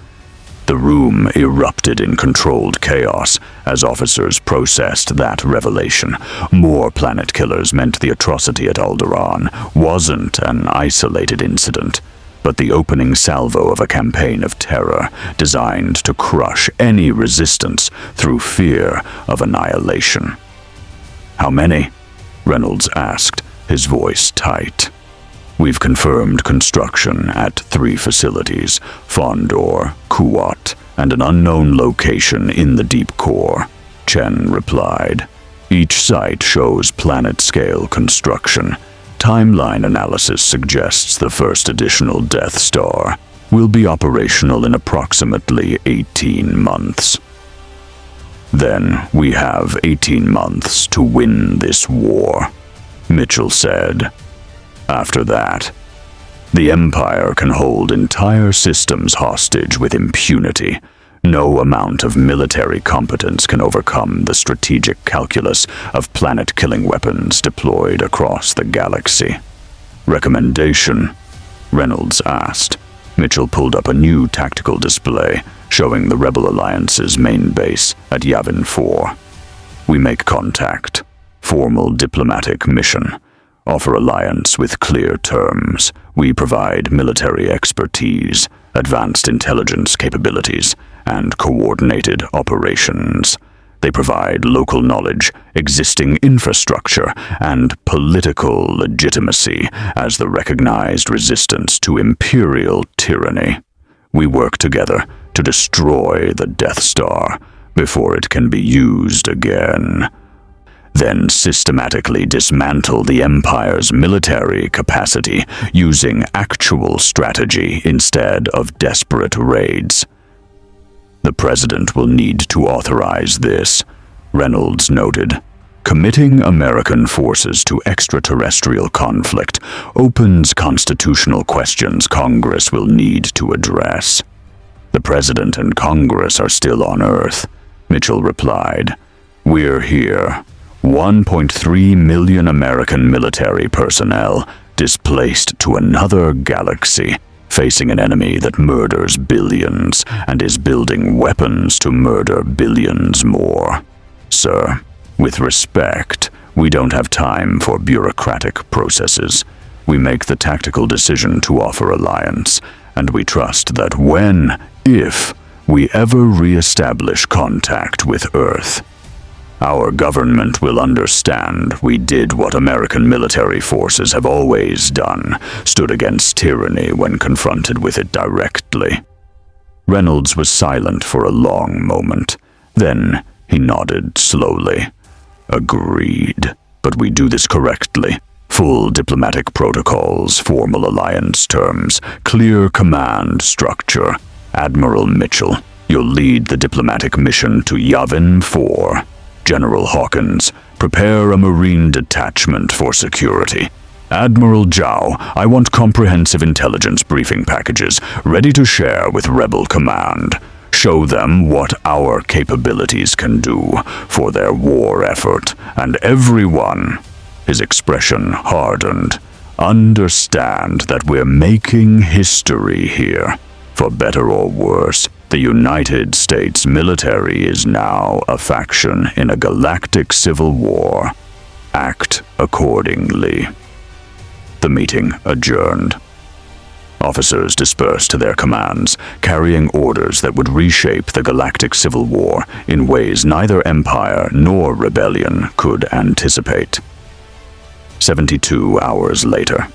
A: The room erupted in controlled chaos as officers processed that revelation. More planet killers meant the atrocity at Alderaan wasn't an isolated incident, but the opening salvo of a campaign of terror designed to crush any resistance through fear of annihilation. How many? Reynolds asked, his voice tight. We've confirmed construction at 3 facilities, Fondor, Kuwat, and an unknown location in the deep core. Chen replied. Each site shows planet-scale construction. Timeline analysis suggests the first additional Death Star will be operational in approximately 18 months. Then we have 18 months to win this war, Mitchell said. After that, the Empire can hold entire systems hostage with impunity. No amount of military competence can overcome the strategic calculus of planet-killing weapons deployed across the galaxy. Recommendation? Reynolds asked. Mitchell pulled up a new tactical display showing the Rebel Alliance's main base at Yavin 4. We make contact. Formal diplomatic mission. Offer alliance with clear terms. We provide military expertise, advanced intelligence capabilities, and coordinated operations. They provide local knowledge, existing infrastructure, and political legitimacy as the recognized resistance to imperial tyranny. We work together to destroy the Death Star before it can be used again. Then systematically dismantle the Empire's military capacity using actual strategy instead of desperate raids. The President will need to authorize this, Reynolds noted. Committing American forces to extraterrestrial conflict opens constitutional questions Congress will need to address. The President and Congress are still on Earth, Mitchell replied. We're here. 1.3 million American military personnel displaced to another galaxy, facing an enemy that murders billions and is building weapons to murder billions more. Sir, with respect, we don't have time for bureaucratic processes. We make the tactical decision to offer alliance, and we trust that if we ever re-establish contact with Earth, our government will understand we did what American military forces have always done, stood against tyranny when confronted with it directly. Reynolds was silent for a long moment. Then he nodded slowly. Agreed. But we do this correctly. Full diplomatic protocols, formal alliance terms, clear command structure. Admiral Mitchell, you'll lead the diplomatic mission to Yavin 4. General Hawkins, prepare a Marine detachment for security. Admiral Zhao, I want comprehensive intelligence briefing packages ready to share with Rebel Command. Show them what our capabilities can do for their war effort, and everyone, his expression hardened, understand that we're making history here. For better or worse, the United States military is now a faction in a galactic civil war. Act accordingly. The meeting adjourned. Officers dispersed to their commands, carrying orders that would reshape the galactic civil war in ways neither Empire nor Rebellion could anticipate. 72 hours later,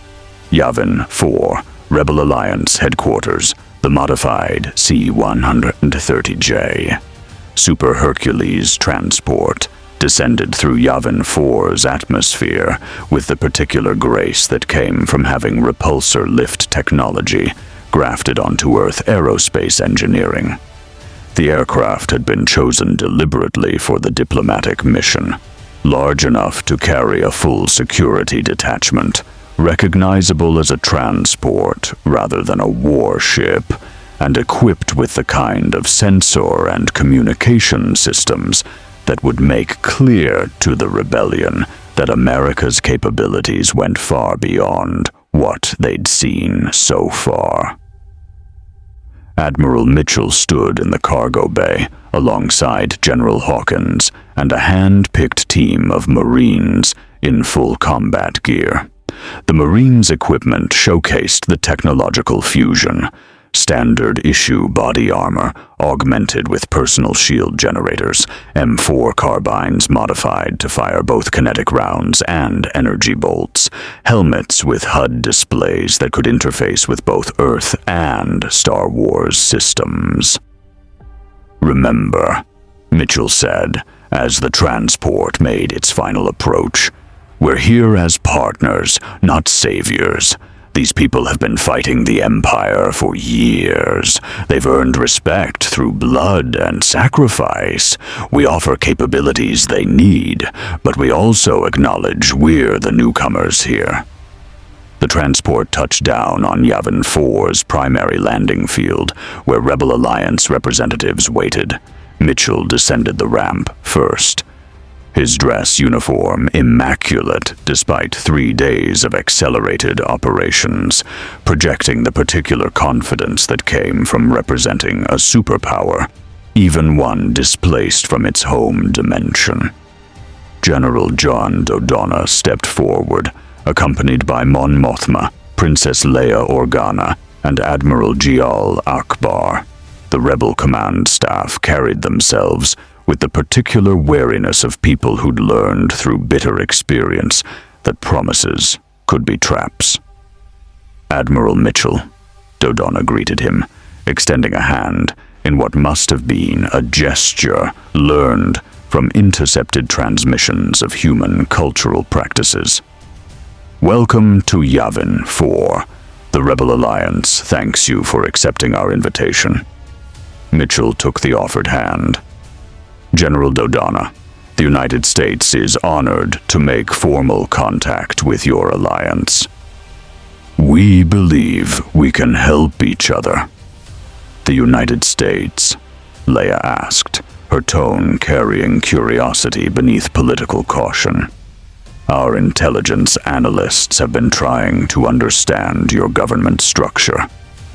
A: Yavin 4, Rebel Alliance headquarters, the modified C-130J. Super Hercules transport descended through Yavin 4's atmosphere with the particular grace that came from having repulsor lift technology grafted onto Earth aerospace engineering. The aircraft had been chosen deliberately for the diplomatic mission, large enough to carry a full security detachment, recognizable as a transport rather than a warship, and equipped with the kind of sensor and communication systems that would make clear to the Rebellion that America's capabilities went far beyond what they'd seen so far. Admiral Mitchell stood in the cargo bay alongside General Hawkins and a hand-picked team of Marines in full combat gear. The Marines' equipment showcased the technological fusion, standard issue body armor augmented with personal shield generators, M4 carbines modified to fire both kinetic rounds and energy bolts, helmets with HUD displays that could interface with both Earth and Star Wars systems. "Remember," Mitchell said, as the transport made its final approach, "we're here as partners, not saviors. These people have been fighting the Empire for years. They've earned respect through blood and sacrifice. We offer capabilities they need, but we also acknowledge we're the newcomers here." The transport touched down on Yavin 4's primary landing field, where Rebel Alliance representatives waited. Mitchell descended the ramp first. His dress uniform immaculate despite 3 days of accelerated operations, projecting the particular confidence that came from representing a superpower, even one displaced from its home dimension. General John Dodonna stepped forward, accompanied by Mon Mothma, Princess Leia Organa, and Admiral Jial Akbar. The Rebel command staff carried themselves with the particular wariness of people who'd learned through bitter experience that promises could be traps. "Admiral Mitchell," Dodonna greeted him, extending a hand in what must have been a gesture learned from intercepted transmissions of human cultural practices. "Welcome to Yavin 4. The Rebel Alliance thanks you for accepting our invitation." Mitchell took the offered hand. "General Dodonna, the United States is honored to make formal contact with your alliance. We believe we can help each other." "The United States?" Leia asked, her tone carrying curiosity beneath political caution. "Our intelligence analysts have been trying to understand your government structure.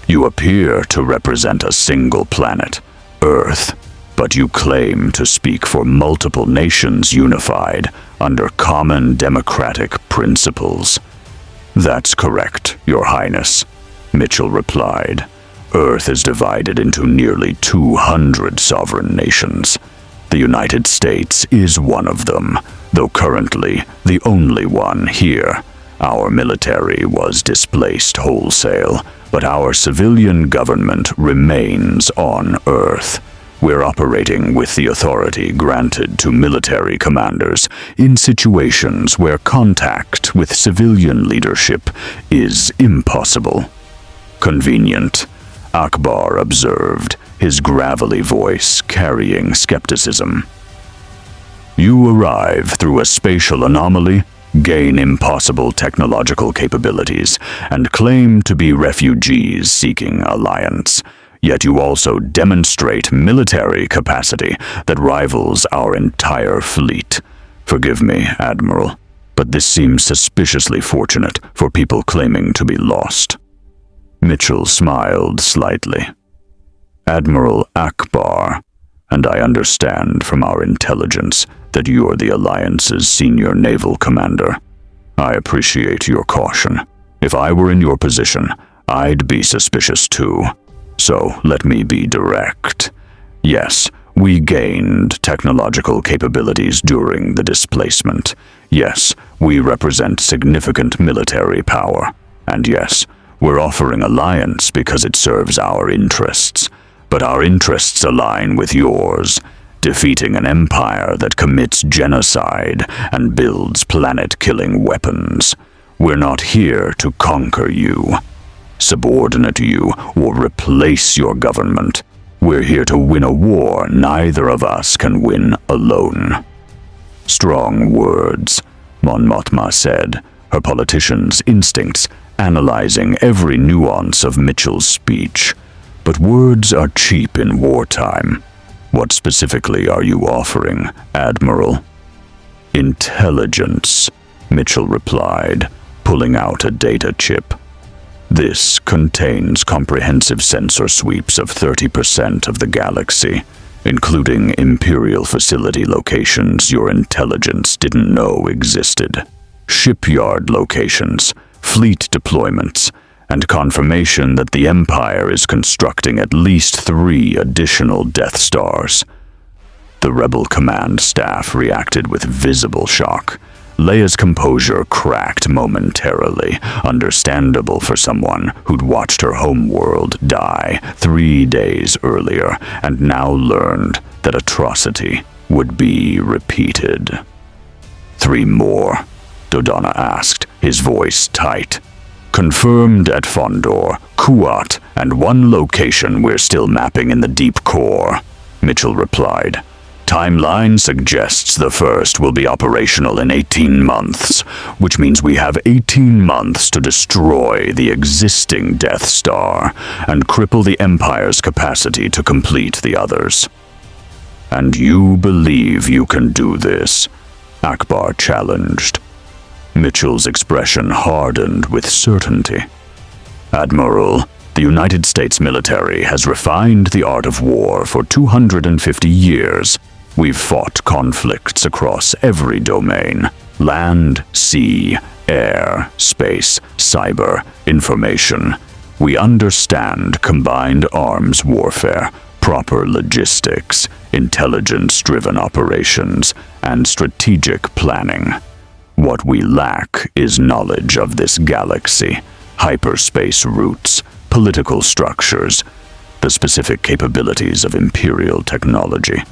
A: You appear to represent a single planet, Earth, but you claim to speak for multiple nations unified under common democratic principles." "That's correct, Your Highness," Mitchell replied. "Earth is divided into nearly 200 sovereign nations. The United States is one of them, though currently the only one here. Our military was displaced wholesale, but our civilian government remains on Earth. We're operating with the authority granted to military commanders in situations where contact with civilian leadership is impossible." "Convenient," Akbar observed, his gravelly voice carrying skepticism. "You arrive through a spatial anomaly, gain impossible technological capabilities, and claim to be refugees seeking alliance. Yet you also demonstrate military capacity that rivals our entire fleet. Forgive me, Admiral, but this seems suspiciously fortunate for people claiming to be lost." Mitchell smiled slightly. "Admiral Akbar, and I understand from our intelligence that you're the Alliance's senior naval commander. I appreciate your caution. If I were in your position, I'd be suspicious too. So let me be direct. Yes, we gained technological capabilities during the displacement. Yes, we represent significant military power. And yes, we're offering alliance because it serves our interests. But our interests align with yours, defeating an empire that commits genocide and builds planet-killing weapons. We're not here to conquer you, subordinate you, or replace your government. We're here to win a war neither of us can win alone." "Strong words," Mon Mothma said, her politician's instincts analyzing every nuance of Mitchell's speech. "But words are cheap in wartime. What specifically are you offering, Admiral?" "Intelligence," Mitchell replied, pulling out a data chip. "This contains comprehensive sensor sweeps of 30% of the galaxy, including Imperial facility locations your intelligence didn't know existed, shipyard locations, fleet deployments, and confirmation that the Empire is constructing at least 3 additional Death Stars. The Rebel command staff reacted with visible shock. Leia's composure cracked momentarily, understandable for someone who'd watched her homeworld die 3 days earlier and now learned that atrocity would be repeated. 3 more? Dodonna asked, his voice tight. Confirmed at Fondor, Kuat, and 1 location we're still mapping in the deep core, Mitchell replied. Timeline suggests the first will be operational in 18 months, which means we have 18 months to destroy the existing Death Star and cripple the Empire's capacity to complete the others. And you believe you can do this? Akbar challenged. Mitchell's expression hardened with certainty. Admiral, the United States military has refined the art of war for 250 years. We've fought conflicts across every domain: land, sea, air, space, cyber, information. We understand combined arms warfare, proper logistics, intelligence-driven operations, and strategic planning. What we lack is knowledge of this galaxy, hyperspace routes, political structures, the specific capabilities of Imperial technology.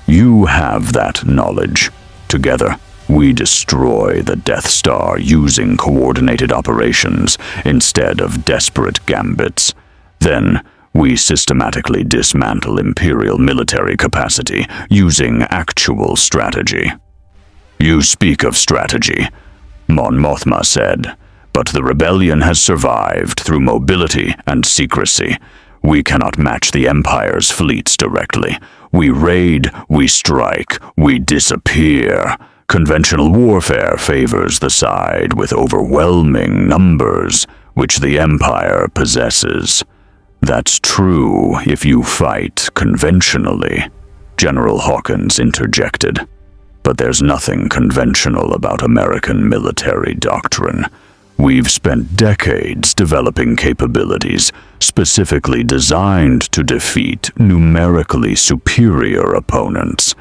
A: You have that knowledge. Together, we destroy the Death Star using coordinated operations instead of desperate gambits. Then, we systematically dismantle Imperial military capacity using actual strategy. You speak of strategy, Mon Mothma said, but the rebellion has survived through mobility and secrecy. We cannot match the Empire's fleets directly. We raid, we strike, we disappear. Conventional warfare favors the side with overwhelming numbers, which the Empire possesses. That's true if you fight conventionally, General Hawkins interjected. But there's nothing conventional about American military doctrine. We've spent decades developing capabilities specifically designed to defeat numerically superior opponents.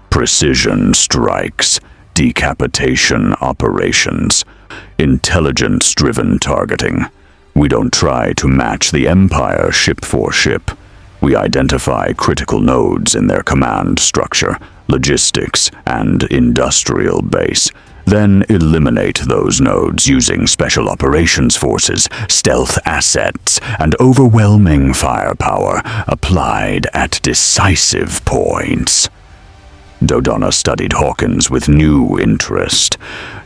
A: Precision strikes, decapitation operations, intelligence-driven targeting. We don't try to match the Empire ship for ship. We identify critical nodes in their command structure, logistics, and industrial base, then eliminate those nodes using special operations forces, stealth assets, and overwhelming firepower applied at decisive points. Dodonna studied Hawkins with new interest.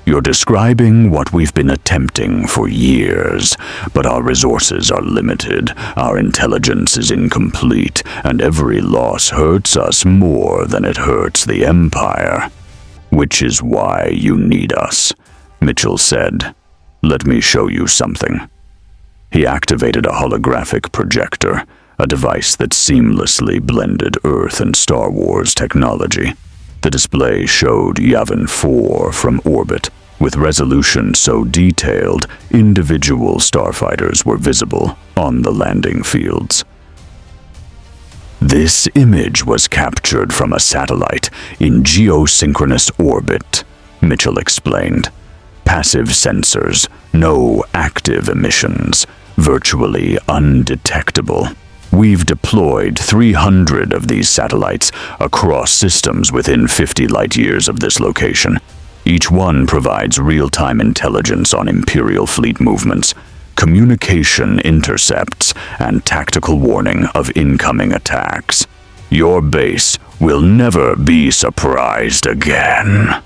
A: You're describing what we've been attempting for years, but our resources are limited, our intelligence is incomplete, and every loss hurts us more than it hurts the Empire. Which is why you need us, Mitchell said. Let me show you something. He activated a holographic projector, a device that seamlessly blended Earth and Star Wars technology. The display showed Yavin 4 from orbit, with resolution so detailed, individual starfighters were visible on the landing fields. This image was captured from a satellite in geosynchronous orbit, Mitchell explained. Passive sensors, no active emissions, virtually undetectable. We've deployed 300 of these satellites across systems within 50 light-years of this location. Each one provides real-time intelligence on Imperial fleet movements, communication intercepts, and tactical warning of incoming attacks. Your base will never be surprised again.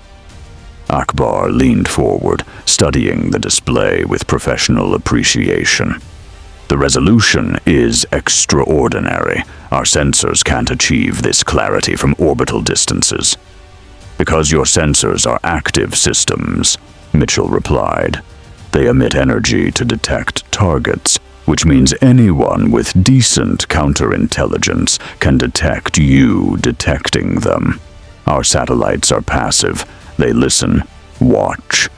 A: Akbar leaned forward, studying the display with professional appreciation. The resolution is extraordinary. Our sensors can't achieve this clarity from orbital distances. Because your sensors are active systems, Mitchell replied. They emit energy to detect targets, which means anyone with decent counterintelligence can detect you detecting them. Our satellites are passive. They listen, watch,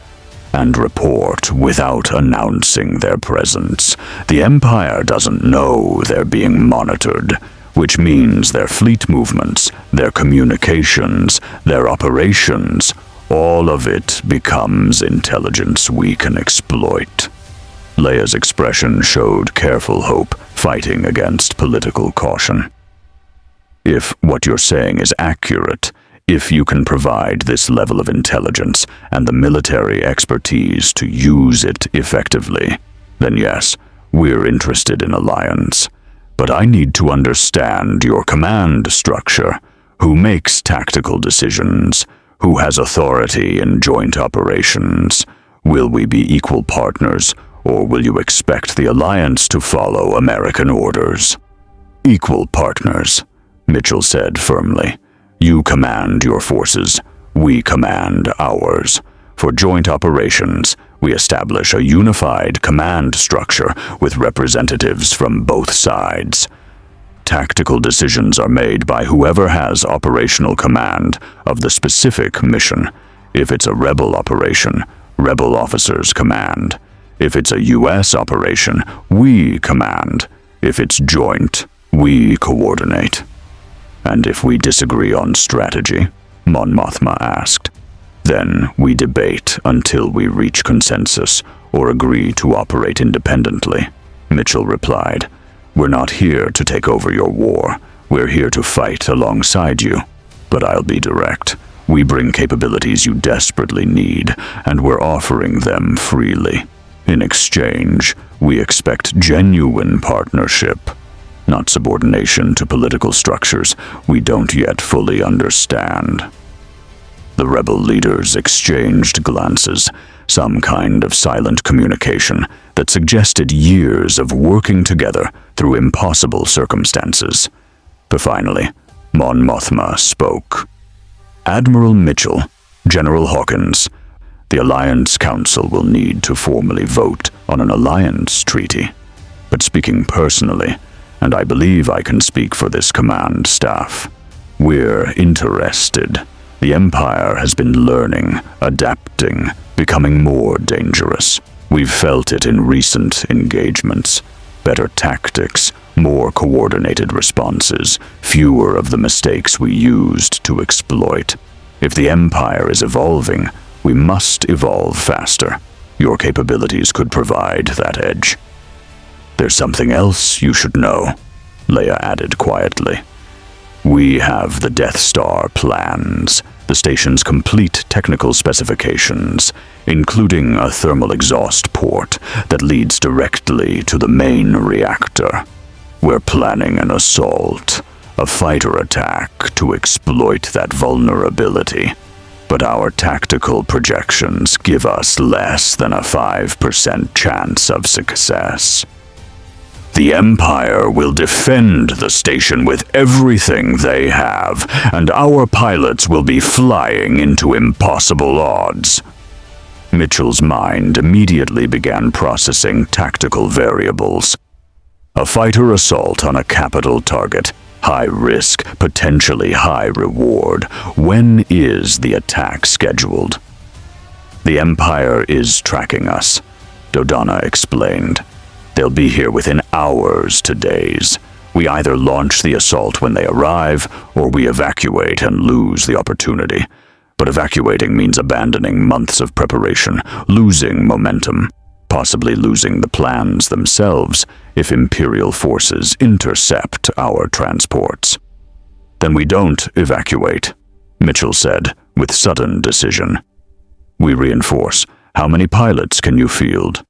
A: and report without announcing their presence. The Empire doesn't know they're being monitored, which means their fleet movements, their communications, their operations, all of it becomes intelligence we can exploit. Leia's expression showed careful hope, fighting against political caution. If what you're saying is accurate, if you can provide this level of intelligence and the military expertise to use it effectively, then yes, we're interested in alliance. But I need to understand your command structure. Who makes tactical decisions? Who has authority in joint operations? Will we be equal partners, or will you expect the alliance to follow American orders? Equal partners, Mitchell said firmly. You command your forces, we command ours. For joint operations, we establish a unified command structure with representatives from both sides. Tactical decisions are made by whoever has operational command of the specific mission. If it's a rebel operation, rebel officers command. If it's a U.S. operation, we command. If it's joint, we coordinate. And if we disagree on strategy, Mon Mothma asked, then we debate until we reach consensus or agree to operate independently, Mitchell replied. We're not here to take over your war. We're here to fight alongside you. But I'll be direct. We bring capabilities you desperately need, and we're offering them freely. In exchange, we expect genuine partnership, not subordination to political structures we don't yet fully understand. The rebel leaders exchanged glances, some kind of silent communication that suggested years of working together through impossible circumstances. But finally, Mon Mothma spoke. Admiral Mitchell, General Hawkins, the Alliance Council will need to formally vote on an alliance treaty. But speaking personally, and I believe I can speak for this command staff, we're interested. The Empire has been learning, adapting, becoming more dangerous. We've felt it in recent engagements. Better tactics, more coordinated responses, fewer of the mistakes we used to exploit. If the Empire is evolving, we must evolve faster. Your capabilities could provide that edge. There's something else you should know, Leia added quietly. We have the Death Star plans, the station's complete technical specifications, including a thermal exhaust port that leads directly to the main reactor. We're planning an assault, a fighter attack to exploit that vulnerability. But our tactical projections give us less than a 5% chance of success. The Empire will defend the station with everything they have, and our pilots will be flying into impossible odds. Mitchell's mind immediately began processing tactical variables. A fighter assault on a capital target, high risk, potentially high reward. When is the attack scheduled? The Empire is tracking us, Dodonna explained. They'll be here within hours to days. We either launch the assault when they arrive, or we evacuate and lose the opportunity. But evacuating means abandoning months of preparation, losing momentum, possibly losing the plans themselves if Imperial forces intercept our transports. Then we don't evacuate, Mitchell said with sudden decision. We reinforce. How many pilots can you field?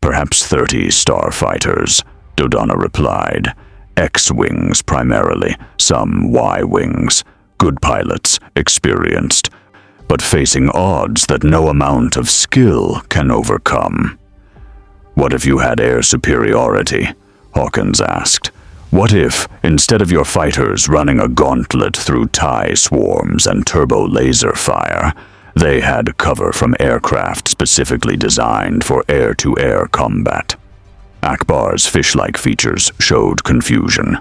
A: Perhaps 30 starfighters, Dodonna replied. X-wings primarily, some Y-wings. Good pilots, experienced, but facing odds that no amount of skill can overcome. What if you had air superiority? Hawkins asked. What if, instead of your fighters running a gauntlet through TIE swarms and turbo laser fire, they had cover from aircraft specifically designed for air-to-air combat? Akbar's fish-like features showed confusion.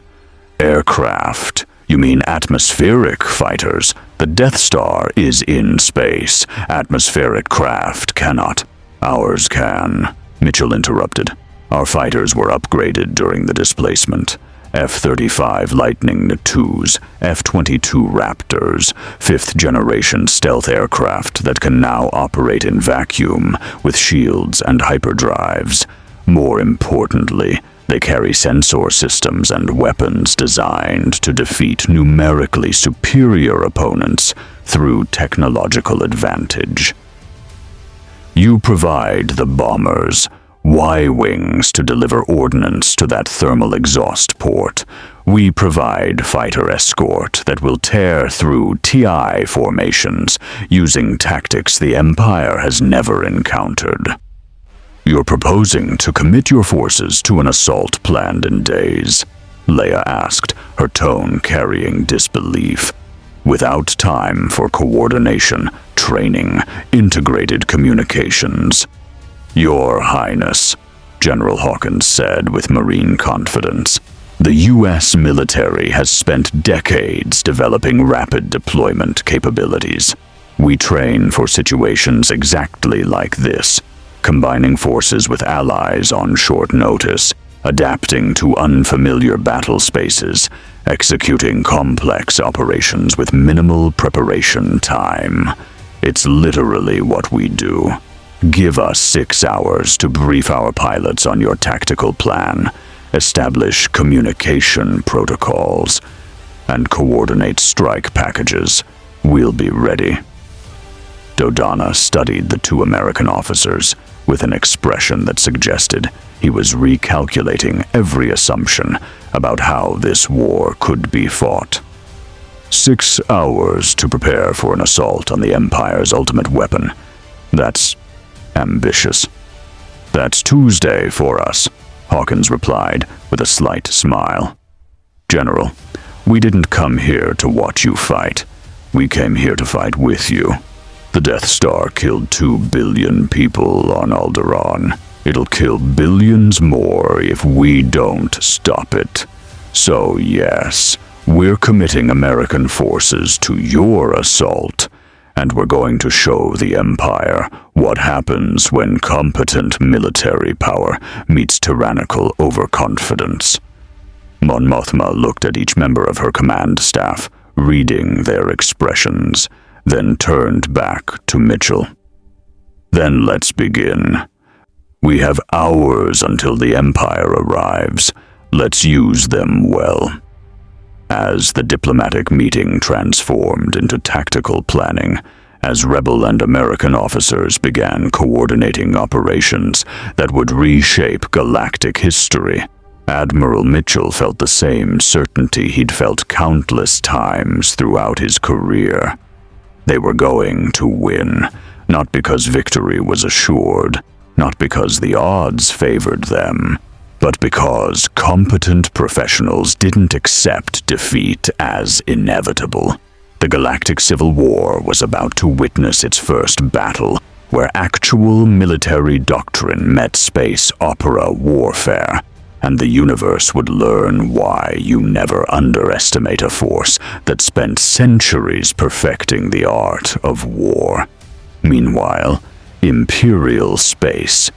A: Aircraft, You mean atmospheric fighters? The Death Star is in space. Atmospheric craft cannot. Ours can, Mitchell interrupted. Our fighters were upgraded during the displacement. F-35 Lightning IIs, F-22 Raptors, fifth-generation stealth aircraft that can now operate in vacuum with shields and hyperdrives. More importantly, they carry sensor systems and weapons designed to defeat numerically superior opponents through technological advantage. You provide the bombers, Y-wings to deliver ordnance to that thermal exhaust port. We provide fighter escort that will tear through TI formations using tactics the Empire has never encountered. You're proposing to commit your forces to an assault planned in days? Leia asked, her tone carrying disbelief. Without time for coordination, training, integrated communications. Your Highness, General Hawkins said with marine confidence, the U.S. military has spent decades developing rapid deployment capabilities. We train for situations exactly like this, combining forces with allies on short notice, adapting to unfamiliar battle spaces, executing complex operations with minimal preparation time. It's literally what we do. Give us 6 hours to brief our pilots on your tactical plan, establish communication protocols, and coordinate strike packages. We'll be ready. Dodonna studied the 2 American officers with an expression that suggested he was recalculating every assumption about how this war could be fought. 6 hours to prepare for an assault on the Empire's ultimate weapon. That's ambitious. That's Tuesday for us, Hawkins replied with a slight smile. General, we didn't come here to watch you fight. We came here to fight with you. The Death Star killed 2 billion people on Alderaan. It'll kill billions more if we don't stop it. So yes, we're committing American forces to your assault, and we're going to show the Empire what happens when competent military power meets tyrannical overconfidence. Mon Mothma looked at each member of her command staff, reading their expressions, then turned back to Mitchell. Then let's begin. We have hours until the Empire arrives. Let's use them well. As the diplomatic meeting transformed into tactical planning, as Rebel and American officers began coordinating operations that would reshape galactic history, Admiral Mitchell felt the same certainty he'd felt countless times throughout his career. They were going to win, not because victory was assured, not because the odds favored them, but because competent professionals didn't accept defeat as inevitable. The Galactic Civil War was about to witness its first battle, where actual military doctrine met space opera warfare, and the universe would learn why you never underestimate a force that spent centuries perfecting the art of war. Meanwhile, Imperial space.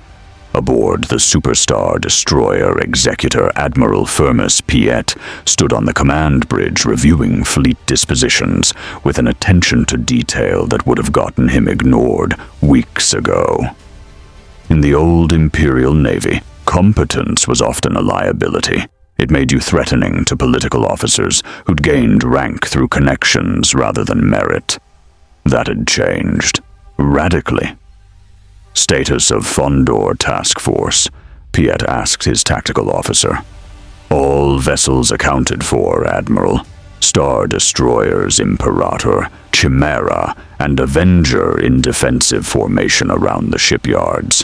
A: Aboard the superstar destroyer executor Admiral Firmus Piet stood on the command bridge reviewing fleet dispositions with an attention to detail that would have gotten him ignored weeks ago. In the old Imperial Navy, competence was often a liability. It made you threatening to political officers who'd gained rank through connections rather than merit. That had changed, radically. Status of Fondor Task Force, Piet asked his tactical officer. All vessels accounted for, Admiral. Star Destroyers Imperator, Chimera, and Avenger in defensive formation around the shipyards.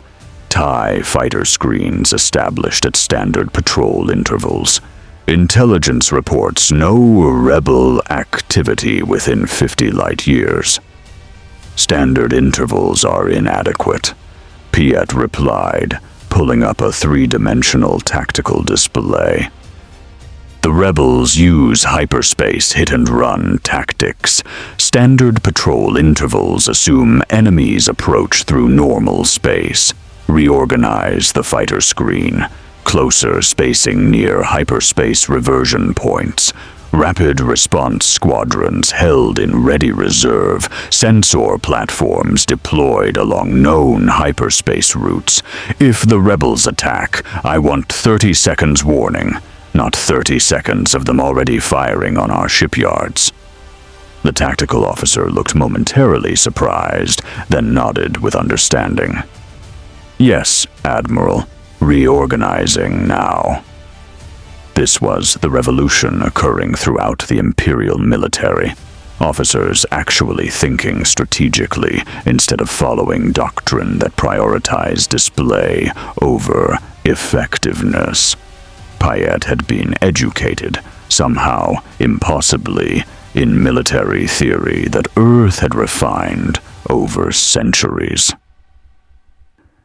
A: TIE fighter screens established at standard patrol intervals. Intelligence reports no rebel activity within 50 light years. Standard intervals are inadequate, Piet replied, pulling up a 3-dimensional tactical display. The rebels use hyperspace hit-and-run tactics. Standard patrol intervals assume enemies approach through normal space. Reorganize the fighter screen. Closer spacing near hyperspace reversion points. Rapid response squadrons held in ready reserve. Sensor platforms deployed along known hyperspace routes. If the rebels attack, I want 30 seconds warning. Not 30 seconds of them already firing on our shipyards. The tactical officer looked momentarily surprised, then nodded with understanding. Yes, Admiral. Reorganizing now. This was the revolution occurring throughout the Imperial military. Officers actually thinking strategically instead of following doctrine that prioritized display over effectiveness. Piet had been educated, somehow, impossibly, in military theory that Earth had refined over centuries.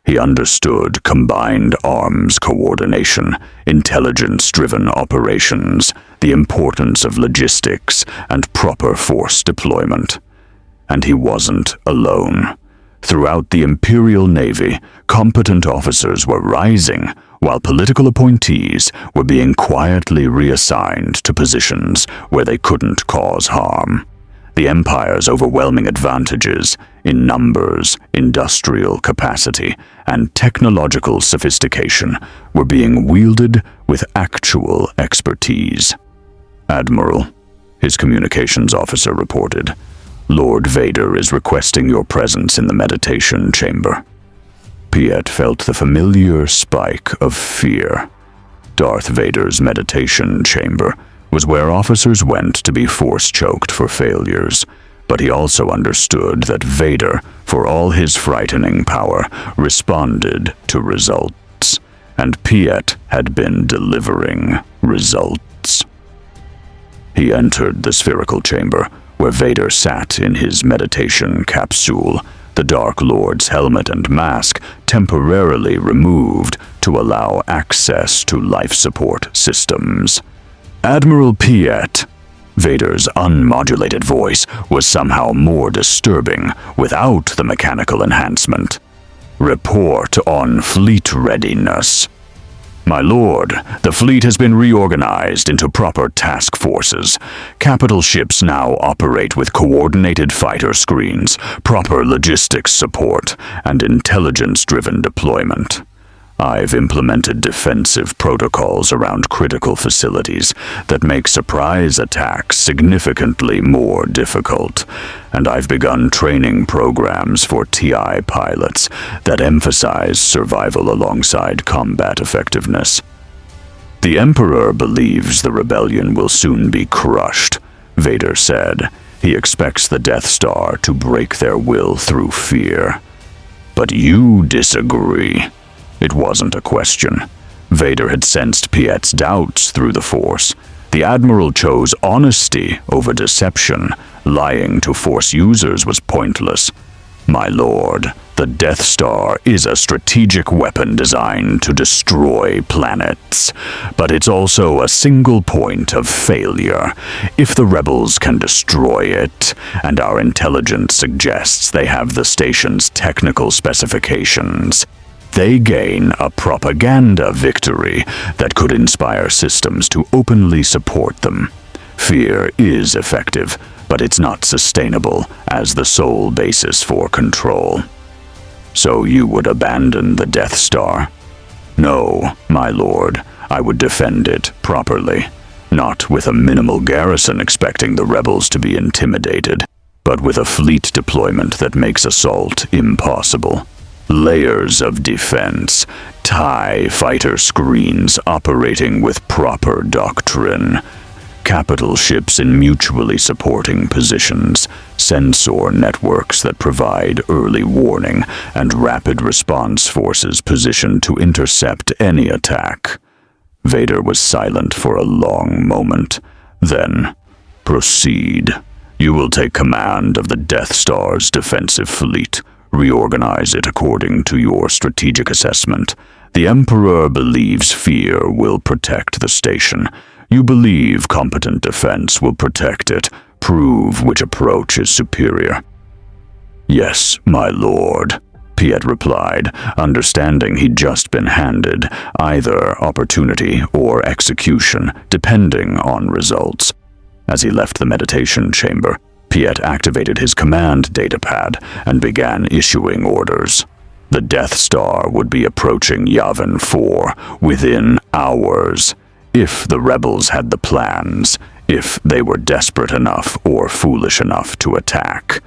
A: He understood combined arms coordination, intelligence-driven operations, the importance of logistics, and proper force deployment. And he wasn't alone. Throughout the Imperial Navy, competent officers were rising, while political appointees were being quietly reassigned to positions where they couldn't cause harm. The Empire's overwhelming advantages in numbers, industrial capacity, and technological sophistication were being wielded with actual expertise. Admiral, his communications officer reported, Lord Vader is requesting your presence in the meditation chamber. Piet felt the familiar spike of fear. Darth Vader's meditation chamber was where officers went to be force-choked for failures, but he also understood that Vader, for all his frightening power, responded to results, and Piet had been delivering results. He entered the spherical chamber, where Vader sat in his meditation capsule, the Dark Lord's helmet and mask temporarily removed to allow access to life support systems. Admiral Piet. Vader's unmodulated voice was somehow more disturbing without the mechanical enhancement. Report on fleet readiness. My lord, the fleet has been reorganized into proper task forces. Capital ships now operate with coordinated fighter screens, proper logistics support, and intelligence-driven deployment. I've implemented defensive protocols around critical facilities that make surprise attacks significantly more difficult, and I've begun training programs for TI pilots that emphasize survival alongside combat effectiveness. The Emperor believes the rebellion will soon be crushed, Vader said. He expects the Death Star to break their will through fear. But you disagree. It wasn't a question. Vader had sensed Piet's doubts through the Force. The Admiral chose honesty over deception. Lying to Force users was pointless. My lord, the Death Star is a strategic weapon designed to destroy planets, but it's also a single point of failure. If the rebels can destroy it, and our intelligence suggests they have the station's technical specifications, they gain a propaganda victory that could inspire systems to openly support them. Fear is effective, but it's not sustainable as the sole basis for control. So you would abandon the Death Star? No, my lord, I would defend it properly. Not with a minimal garrison expecting the rebels to be intimidated, but with a fleet deployment that makes assault impossible. Layers of defense, TIE fighter screens operating with proper doctrine, capital ships in mutually supporting positions, sensor networks that provide early warning, and rapid response forces positioned to intercept any attack. Vader was silent for a long moment. Then, proceed. You will take command of the Death Star's defensive fleet. Reorganize it according to your strategic assessment. The Emperor believes fear will protect the station. You believe competent defense will protect it, prove which approach is superior. Yes, my lord, Piet replied, understanding he'd just been handed either opportunity or execution, depending on results. As he left the meditation chamber, Piet activated his command datapad and began issuing orders. The Death Star would be approaching Yavin 4 within hours, if the rebels had the plans, if they were desperate enough or foolish enough to attack.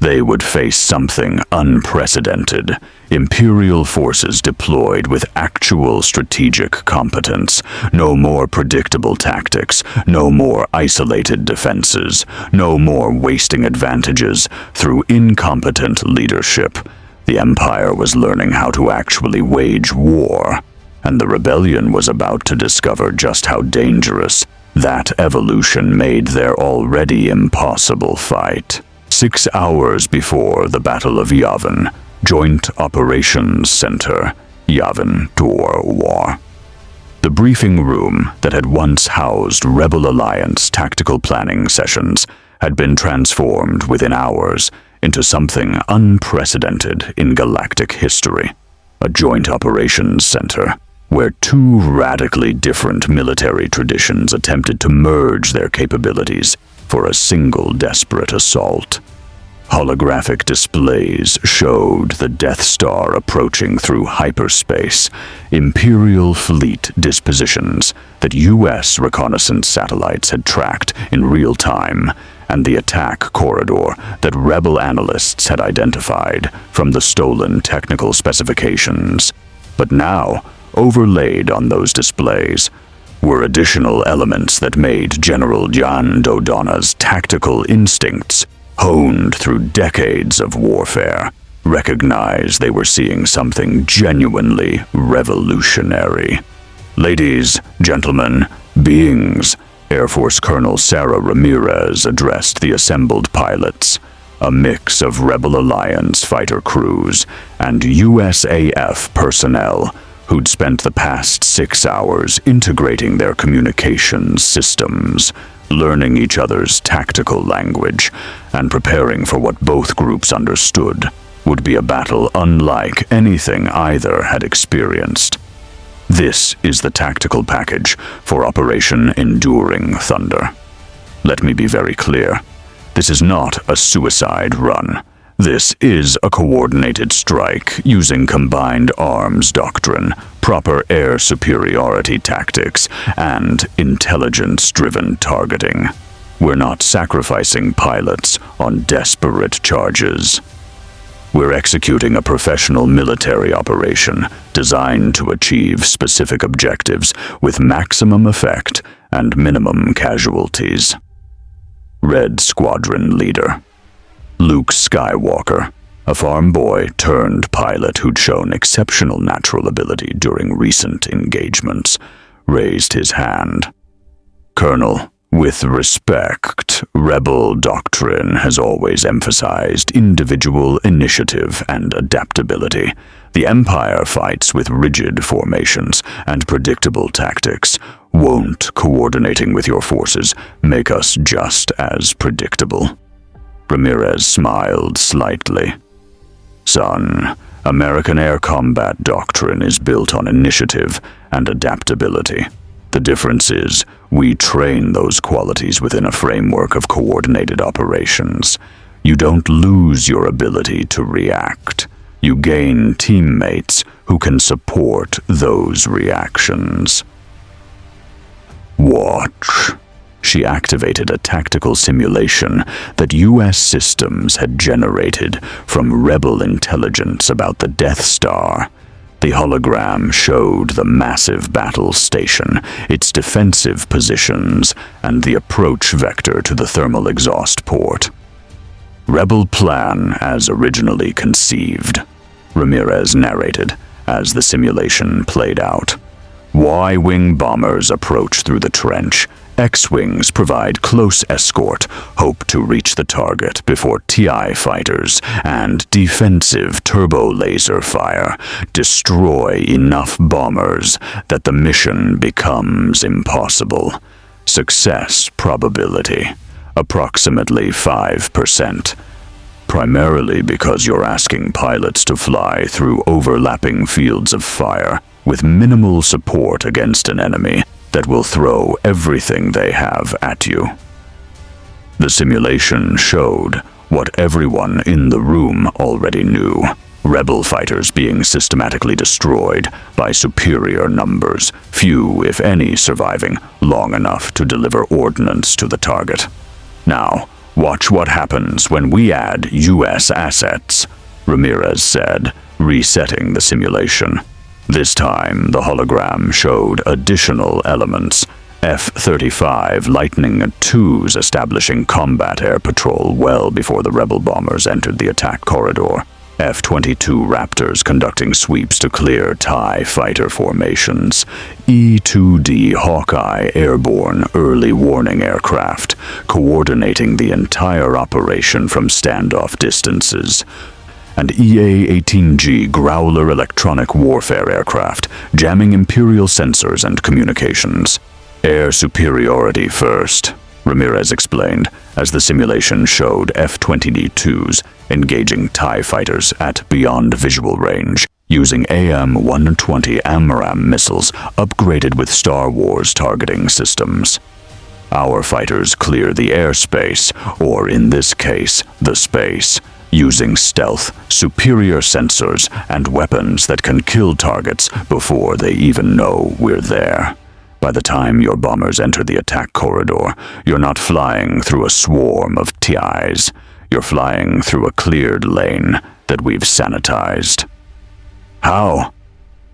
A: They would face something unprecedented, Imperial forces deployed with actual strategic competence, no more predictable tactics, no more isolated defenses, no more wasting advantages through incompetent leadership. The Empire was learning how to actually wage war, and the rebellion was about to discover just how dangerous that evolution made their already impossible fight. 6 hours before the Battle of Yavin, Joint Operations Center, Yavin Door War. The briefing room that had once housed Rebel Alliance tactical planning sessions had been transformed within hours into something unprecedented in galactic history. A Joint Operations Center where two radically different military traditions attempted to merge their capabilities for a single desperate assault. Holographic displays showed the Death Star approaching through hyperspace, Imperial fleet dispositions that U.S. reconnaissance satellites had tracked in real time, and the attack corridor that Rebel analysts had identified from the stolen technical specifications. But now, overlaid on those displays, were additional elements that made General Jan Dodonna's tactical instincts, honed through decades of warfare, recognize they were seeing something genuinely revolutionary. Ladies, gentlemen, beings, Air Force Colonel Sarah Ramirez addressed the assembled pilots, a mix of Rebel Alliance fighter crews and USAF personnel who'd spent the past 6 hours integrating their communications systems, learning each other's tactical language, and preparing for what both groups understood would be a battle unlike anything either had experienced. This is the tactical package for Operation Enduring Thunder. Let me be very clear. This is not a suicide run. This is a coordinated strike using combined arms doctrine, proper air superiority tactics, and intelligence-driven targeting. We're not sacrificing pilots on desperate charges. We're executing a professional military operation designed to achieve specific objectives with maximum effect and minimum casualties. Red Squadron Leader Luke Skywalker, a farm boy turned pilot who'd shown exceptional natural ability during recent engagements, raised his hand. Colonel, with respect, Rebel doctrine has always emphasized individual initiative and adaptability. The Empire fights with rigid formations and predictable tactics. Won't coordinating with your forces make us just as predictable? Ramirez smiled slightly. Son, American air combat doctrine is built on initiative and adaptability. The difference is, we train those qualities within a framework of coordinated operations. You don't lose your ability to react. You gain teammates who can support those reactions. Watch. She activated a tactical simulation that U.S. systems had generated from Rebel intelligence about the Death Star. The hologram showed the massive battle station, its defensive positions, and the approach vector to the thermal exhaust port. Rebel plan as originally conceived, Ramirez narrated as the simulation played out. Y-wing bombers approach through the trench, X-Wings provide close escort, hope to reach the target before TI fighters and defensive turbo-laser fire destroy enough bombers that the mission becomes impossible. Success probability, approximately 5%. Primarily because you're asking pilots to fly through overlapping fields of fire with minimal support against an enemy that will throw everything they have at you. The simulation showed what everyone in the room already knew: Rebel fighters being systematically destroyed by superior numbers, few, if any, surviving long enough to deliver ordnance to the target. Now, watch what happens when we add U.S. assets, Ramirez said, resetting the simulation. This time, the hologram showed additional elements: F-35 Lightning IIs establishing combat air patrol well before the Rebel bombers entered the attack corridor, F-22 Raptors conducting sweeps to clear TIE fighter formations, E-2D Hawkeye airborne early warning aircraft coordinating the entire operation from standoff distances, and EA-18G Growler electronic warfare aircraft jamming Imperial sensors and communications. Air superiority first, Ramirez explained, as the simulation showed F-22s engaging TIE fighters at beyond visual range, using AM-120 AMRAAM missiles upgraded with Star Wars targeting systems. Our fighters clear the airspace, or in this case, the space, using stealth, superior sensors, and weapons that can kill targets before they even know we're there. By the time your bombers enter the attack corridor, you're not flying through a swarm of TIs. You're flying through a cleared lane that we've sanitized. How?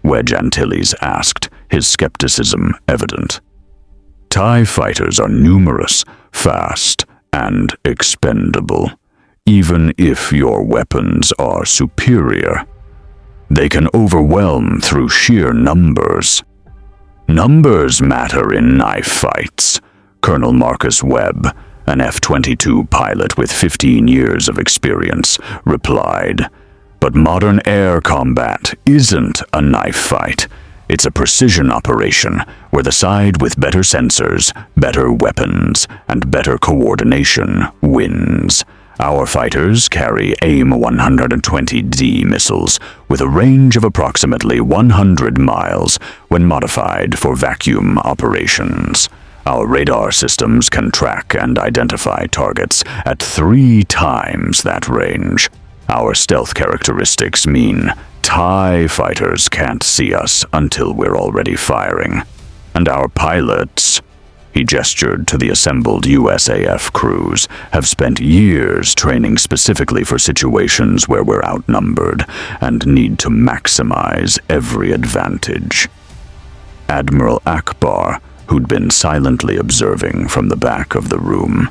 A: Wedge Antilles asked, his skepticism evident. TIE fighters are numerous, fast, and expendable, even if your weapons are superior. They can overwhelm through sheer numbers. Numbers matter in knife fights, Colonel Marcus Webb, an F-22 pilot with 15 years of experience, replied. But modern air combat isn't a knife fight. It's a precision operation where the side with better sensors, better weapons, and better coordination wins. Our fighters carry AIM-120D missiles with a range of approximately 100 miles when modified for vacuum operations. Our radar systems can track and identify targets at 3 times that range. Our stealth characteristics mean TIE fighters can't see us until we're already firing. And our pilots, he gestured to the assembled USAF crews, have spent years training specifically for situations where we're outnumbered and need to maximize every advantage. Admiral Akbar, who'd been silently observing from the back of the room,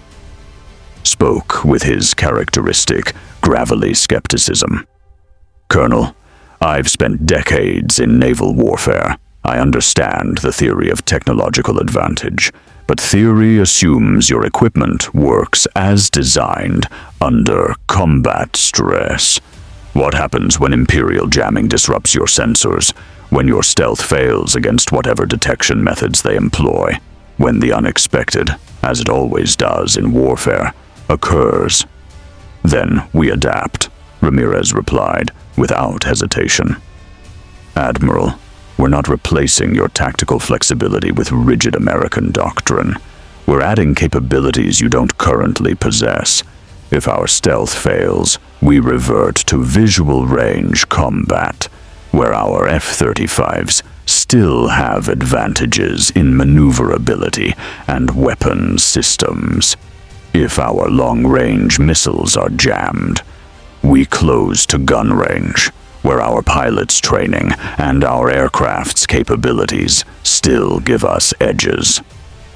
A: spoke with his characteristic gravelly skepticism. Colonel, I've spent decades in naval warfare. I understand the theory of technological advantage, but theory assumes your equipment works as designed under combat stress. What happens when Imperial jamming disrupts your sensors? When your stealth fails against whatever detection methods they employ? When the unexpected, as it always does in warfare, occurs? Then we adapt, Ramirez replied, without hesitation. Admiral, we're not replacing your tactical flexibility with rigid American doctrine. We're adding capabilities you don't currently possess. If our stealth fails, we revert to visual range combat, where our F-35s still have advantages in maneuverability and weapon systems. If our long-range missiles are jammed, we close to gun range, where our pilots' training and our aircraft's capabilities still give us edges.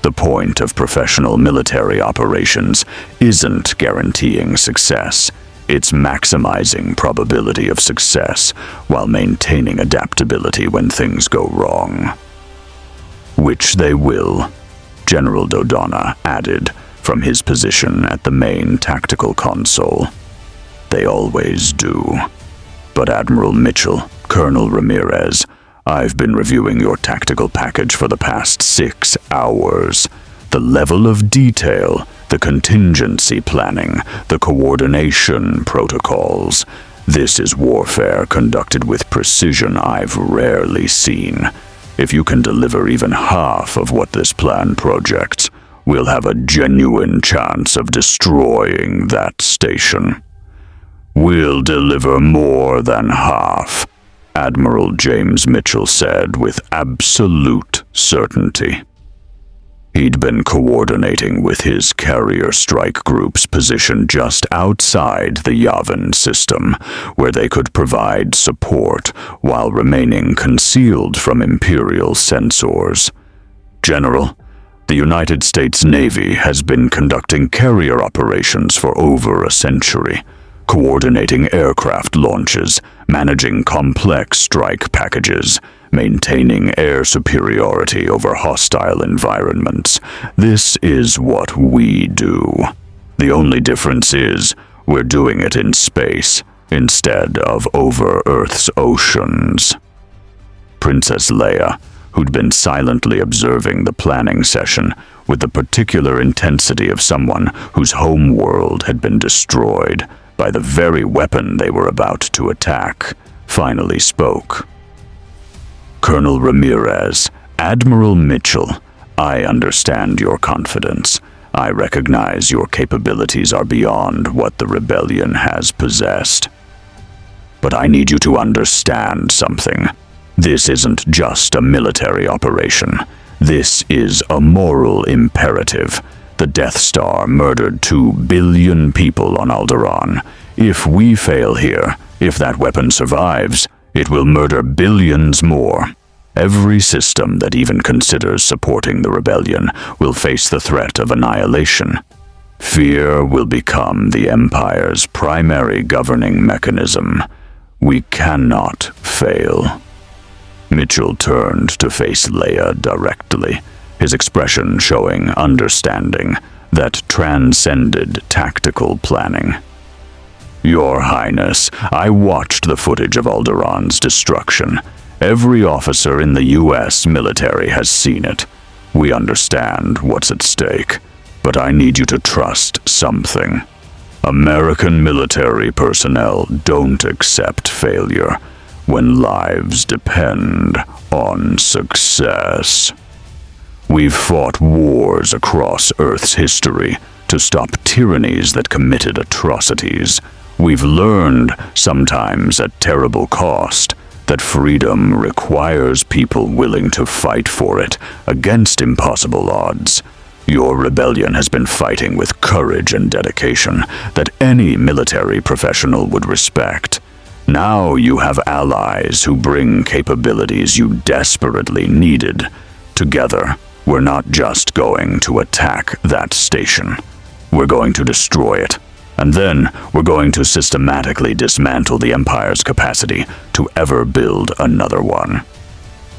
A: The point of professional military operations isn't guaranteeing success. It's maximizing probability of success while maintaining adaptability when things go wrong. Which they will. General Dodonna added from his position at the main tactical console. They always do. But Admiral Mitchell, Colonel Ramirez, I've been reviewing your tactical package for the past 6 hours. The level of detail, the contingency planning, the coordination protocols. This is warfare conducted with precision I've rarely seen. If you can deliver even half of what this plan projects, we'll have a genuine chance of destroying that station. We'll deliver more than half, Admiral James Mitchell said with absolute certainty. He'd been coordinating with his carrier strike groups positioned just outside the Yavin system, where they could provide support while remaining concealed from Imperial sensors. General, the United States Navy has been conducting carrier operations for over a century, coordinating aircraft launches, managing complex strike packages, maintaining air superiority over hostile environments. This is what we do. The only difference is we're doing it in space instead of over Earth's oceans. Princess Leia, who'd been silently observing the planning session with the particular intensity of someone whose home world had been destroyed by the very weapon they were about to attack, finally spoke. Colonel Ramirez, Admiral Mitchell, I understand your confidence. I recognize your capabilities are beyond what the rebellion has possessed. But I need you to understand something. This isn't just a military operation. This is a moral imperative. The Death Star murdered 2 billion people on Alderaan. If we fail here, if that weapon survives, it will murder billions more. Every system that even considers supporting the rebellion will face the threat of annihilation. Fear will become the Empire's primary governing mechanism. We cannot fail. Mitchell turned to face Leia directly, his expression showing understanding that transcended tactical planning. Your Highness, I watched the footage of Alderaan's destruction. Every officer in the U.S. military has seen it. We understand what's at stake, but I need you to trust something. American military personnel don't accept failure when lives depend on success. We've fought wars across Earth's history to stop tyrannies that committed atrocities. We've learned, sometimes at terrible cost, that freedom requires people willing to fight for it against impossible odds. Your rebellion has been fighting with courage and dedication that any military professional would respect. Now you have allies who bring capabilities you desperately needed. Together, we're not just going to attack that station. We're going to destroy it. And then we're going to systematically dismantle the Empire's capacity to ever build another one.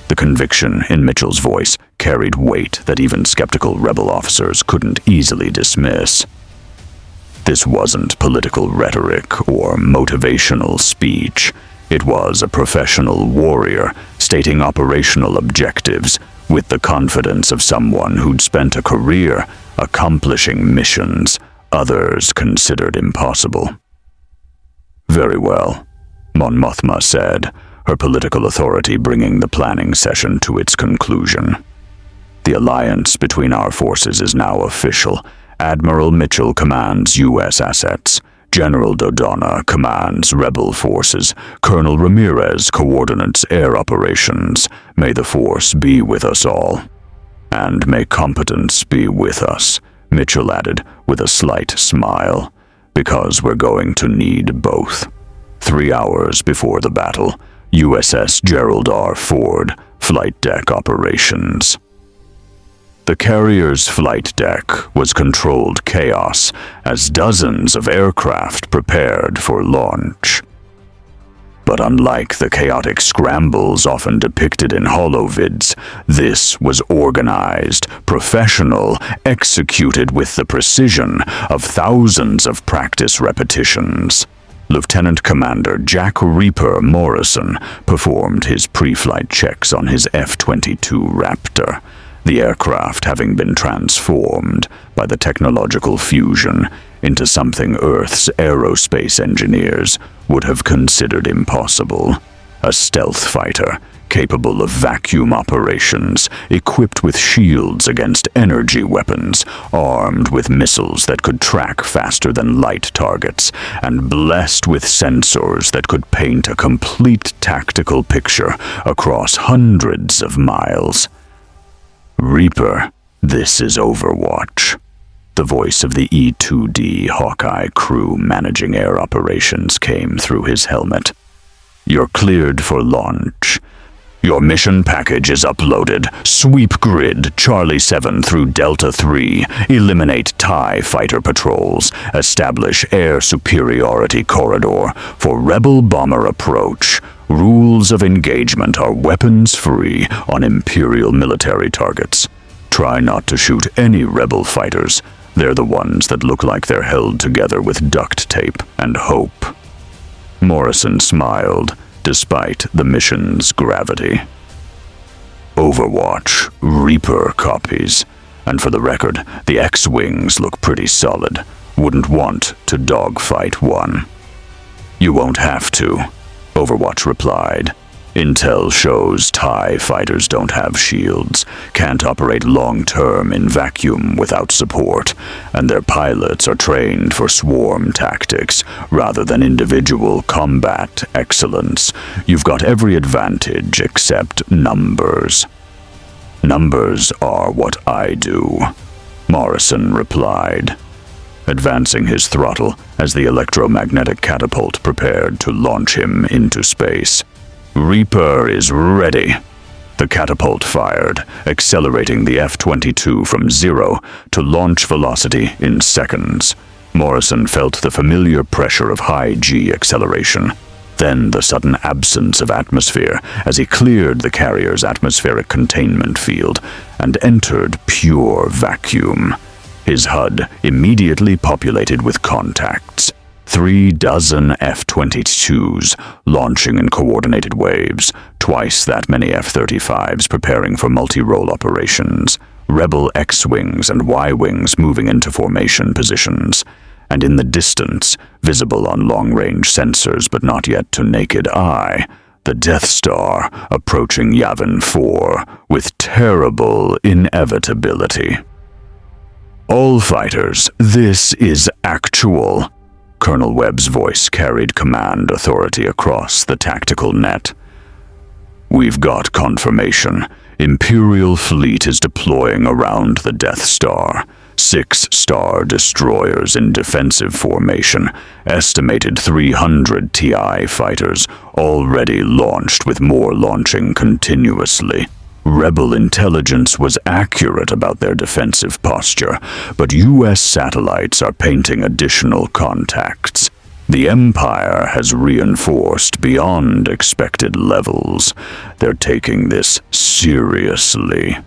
A: The conviction in Mitchell's voice carried weight that even skeptical rebel officers couldn't easily dismiss. This wasn't political rhetoric or motivational speech. It was a professional warrior stating operational objectives with the confidence of someone who'd spent a career accomplishing missions others considered impossible. Very well, Mon Mothma said, her political authority bringing the planning session to its conclusion. The alliance between our forces is now official. Admiral Mitchell commands U.S. assets. General Dodonna commands rebel forces. Colonel Ramirez coordinates air operations. May the Force be with us all. And may competence be with us, Mitchell added with a slight smile, because we're going to need both. 3 hours before the battle, USS Gerald R. Ford, flight deck operations. The carrier's flight deck was controlled chaos as dozens of aircraft prepared for launch. But unlike the chaotic scrambles often depicted in holovids, this was organized, professional, executed with the precision of thousands of practice repetitions. Lieutenant Commander Jack Reaper Morrison performed his pre-flight checks on his F-22 Raptor, the aircraft having been transformed by the technological fusion into something Earth's aerospace engineers would have considered impossible. A stealth fighter capable of vacuum operations, equipped with shields against energy weapons, armed with missiles that could track faster than light targets, and blessed with sensors that could paint a complete tactical picture across hundreds of miles. Reaper, this is Overwatch. The voice of the E-2D Hawkeye crew managing air operations came through his helmet. You're cleared for launch. Your mission package is uploaded. Sweep grid Charlie 7 through Delta 3. Eliminate TIE fighter patrols. Establish air superiority corridor for Rebel bomber approach. Rules of engagement are weapons-free on Imperial military targets. Try not to shoot any Rebel fighters. They're the ones that look like they're held together with duct tape and hope. Morrison smiled, despite the mission's gravity. Overwatch, Reaper copies. And for the record, the X-Wings look pretty solid. Wouldn't want to dogfight one. You won't have to, Overwatch replied. Intel shows TIE fighters don't have shields, can't operate long-term in vacuum without support, and their pilots are trained for swarm tactics rather than individual combat excellence. You've got every advantage except numbers. Numbers are what I do, Morrison replied, advancing his throttle as the electromagnetic catapult prepared to launch him into space. Reaper is ready. The catapult fired, accelerating the F-22 from 0 to launch velocity in seconds. Morrison felt the familiar pressure of high G acceleration, then the sudden absence of atmosphere as he cleared the carrier's atmospheric containment field and entered pure vacuum. His HUD immediately populated with contacts. 36 F-22s launching in coordinated waves, twice that many F-35s preparing for multi-role operations, Rebel X-Wings and Y-Wings moving into formation positions, and in the distance, visible on long-range sensors but not yet to naked eye, the Death Star approaching Yavin 4 with terrible inevitability. All fighters, this is actual. Colonel Webb's voice carried command authority across the tactical net. We've got confirmation. Imperial fleet is deploying around the Death Star. 6 Star destroyers in defensive formation. Estimated 300 TI fighters already launched with more launching continuously. Rebel intelligence was accurate about their defensive posture, but U.S. satellites are painting additional contacts. The Empire has reinforced beyond expected levels. They're taking this seriously.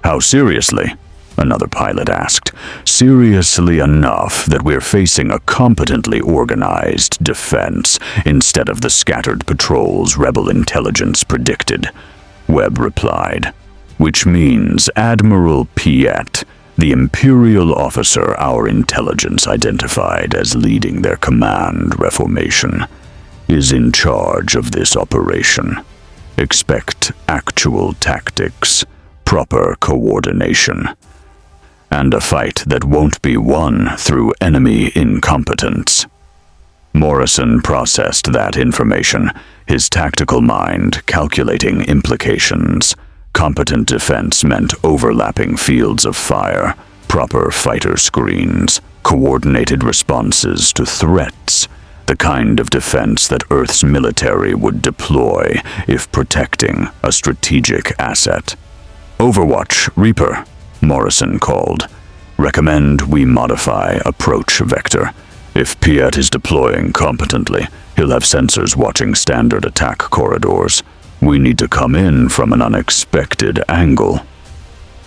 A: How seriously? Another pilot asked. Seriously enough that we're facing a competently organized defense instead of the scattered patrols Rebel intelligence predicted. Webb replied, which means Admiral Piet, the Imperial officer our intelligence identified as leading their command reformation, is in charge of this operation. Expect actual tactics, proper coordination, and a fight that won't be won through enemy incompetence. Morrison processed that information, his tactical mind calculating implications. Competent defense meant overlapping fields of fire, proper fighter screens, coordinated responses to threats, the kind of defense that Earth's military would deploy if protecting a strategic asset. Overwatch, Reaper, Morrison called. Recommend we modify approach vector. If Piet is deploying competently, he'll have sensors watching standard attack corridors. We need to come in from an unexpected angle.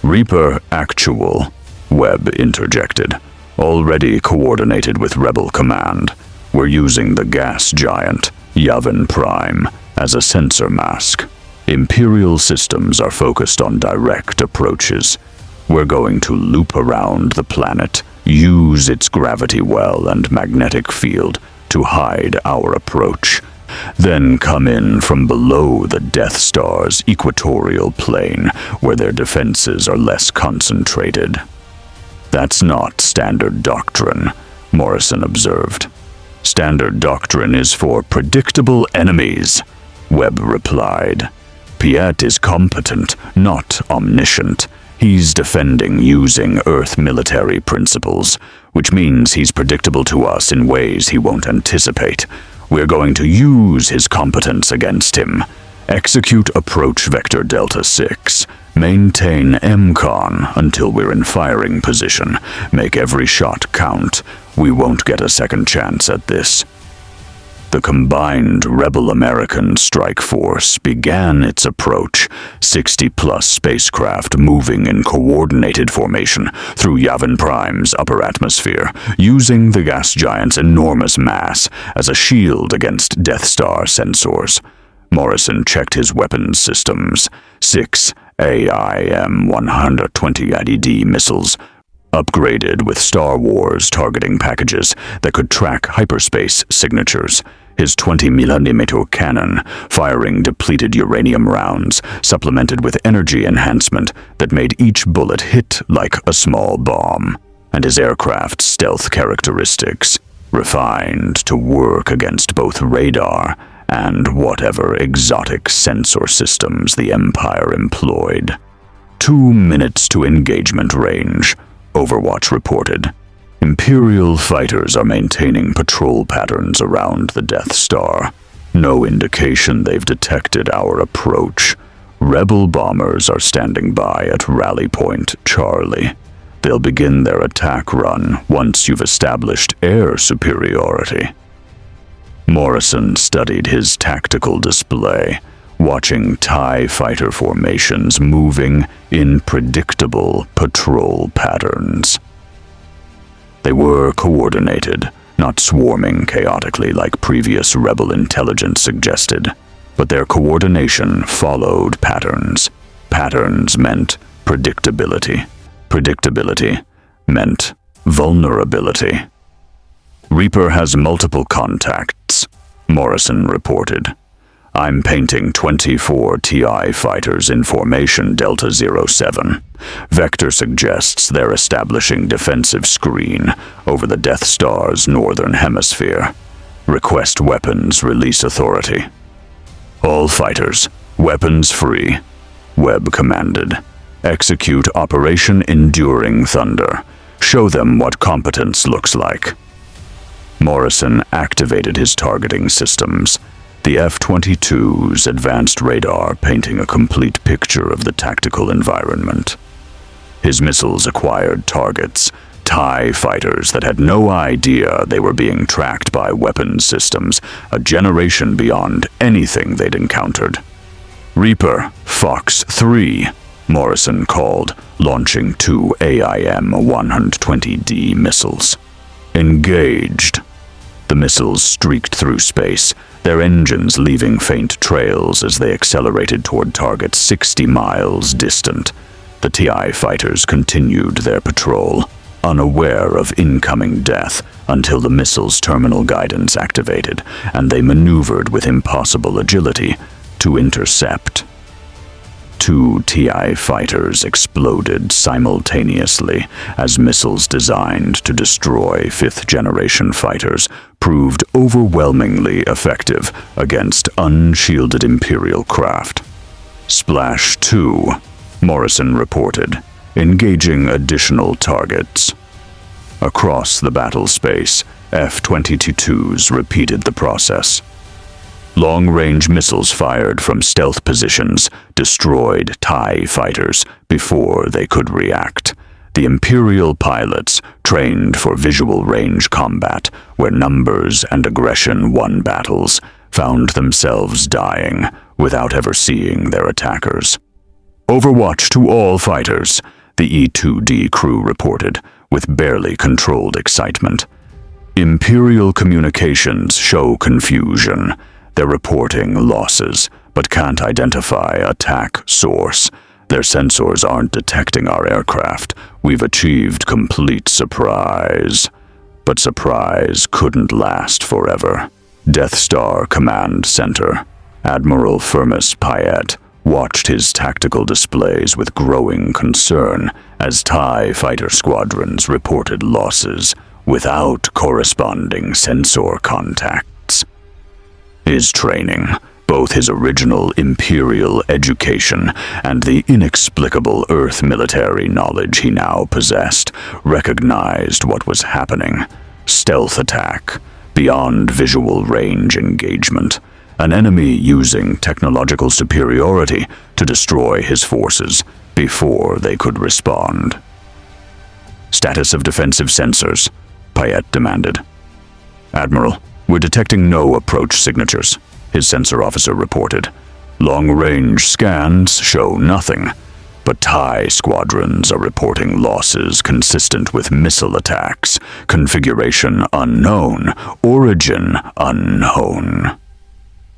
A: Reaper actual, Webb interjected. Already coordinated with Rebel Command. We're using the gas giant, Yavin Prime, as a sensor mask. Imperial systems are focused on direct approaches. We're going to loop around the planet, use its gravity well and magnetic field to hide our approach, then come in from below the Death Star's equatorial plane, where their defenses are less concentrated. That's not standard doctrine, Morrison observed. Standard doctrine is for predictable enemies, Webb replied. Piet is competent, not omniscient. He's defending using Earth military principles, which means he's predictable to us in ways he won't anticipate. We're going to use his competence against him. Execute approach vector Delta 6. Maintain MCON until we're in firing position. Make every shot count. We won't get a second chance at this. The combined Rebel-American strike force began its approach, 60-plus spacecraft moving in coordinated formation through Yavin Prime's upper atmosphere, using the gas giant's enormous mass as a shield against Death Star sensors. Morrison checked his weapons systems. 6 AIM-120 IDD missiles, upgraded with Star Wars targeting packages that could track hyperspace signatures. His 20mm cannon, firing depleted uranium rounds, supplemented with energy enhancement that made each bullet hit like a small bomb. And his aircraft's stealth characteristics, refined to work against both radar and whatever exotic sensor systems the Empire employed. 2 minutes to engagement range, Overwatch reported. Imperial fighters are maintaining patrol patterns around the Death Star. No indication they've detected our approach. Rebel bombers are standing by at Rally Point Charlie. They'll begin their attack run once you've established air superiority. Morrison studied his tactical display, watching TIE fighter formations moving in predictable patrol patterns. They were coordinated, not swarming chaotically like previous Rebel intelligence suggested, but their coordination followed patterns. Patterns meant predictability. Predictability meant vulnerability. Reaper has multiple contacts, Morrison reported. I'm painting 24 TI fighters in formation Delta 07. Vector suggests they're establishing defensive screen over the Death Star's northern hemisphere. Request weapons release authority. All fighters, weapons free, Webb commanded. Execute Operation Enduring Thunder. Show them what competence looks like. Morrison activated his targeting systems. The F-22's advanced radar painting a complete picture of the tactical environment. His missiles acquired targets, TIE fighters that had no idea they were being tracked by weapons systems a generation beyond anything they'd encountered. Reaper, Fox 3, Morrison called, launching 2 AIM-120D missiles. Engaged. The missiles streaked through space, their engines leaving faint trails as they accelerated toward targets 60 miles distant. The TI fighters continued their patrol, unaware of incoming death until the missile's terminal guidance activated, and they maneuvered with impossible agility to intercept. 2 TI fighters exploded simultaneously as missiles designed to destroy 5th-generation fighters proved overwhelmingly effective against unshielded Imperial craft. Splash 2, Morrison reported, engaging additional targets. Across the battle space, F-22s repeated the process. Long-range missiles fired from stealth positions destroyed TIE fighters before they could react. the Imperial pilots trained for visual range combat, where numbers and aggression won battles, found themselves dying without ever seeing their attackers. "Overwatch to all fighters," the E-2D crew reported, with barely controlled excitement. Imperial communications show confusion. They're reporting losses, but can't identify attack source. Their sensors aren't detecting our aircraft. We've achieved complete surprise. But surprise couldn't last forever. Death Star Command Center. Admiral Firmus Payet watched his tactical displays with growing concern as TIE fighter squadrons reported losses without corresponding sensor contacts. His training, both his original Imperial education and the inexplicable Earth military knowledge he now possessed, recognized what was happening. Stealth attack, beyond visual range engagement. An enemy using technological superiority to destroy his forces before they could respond. "Status of defensive sensors," Payet demanded. "Admiral, we're detecting no approach signatures," his sensor officer reported. "Long-range scans show nothing, but TIE squadrons are reporting losses consistent with missile attacks, configuration unknown, origin unknown."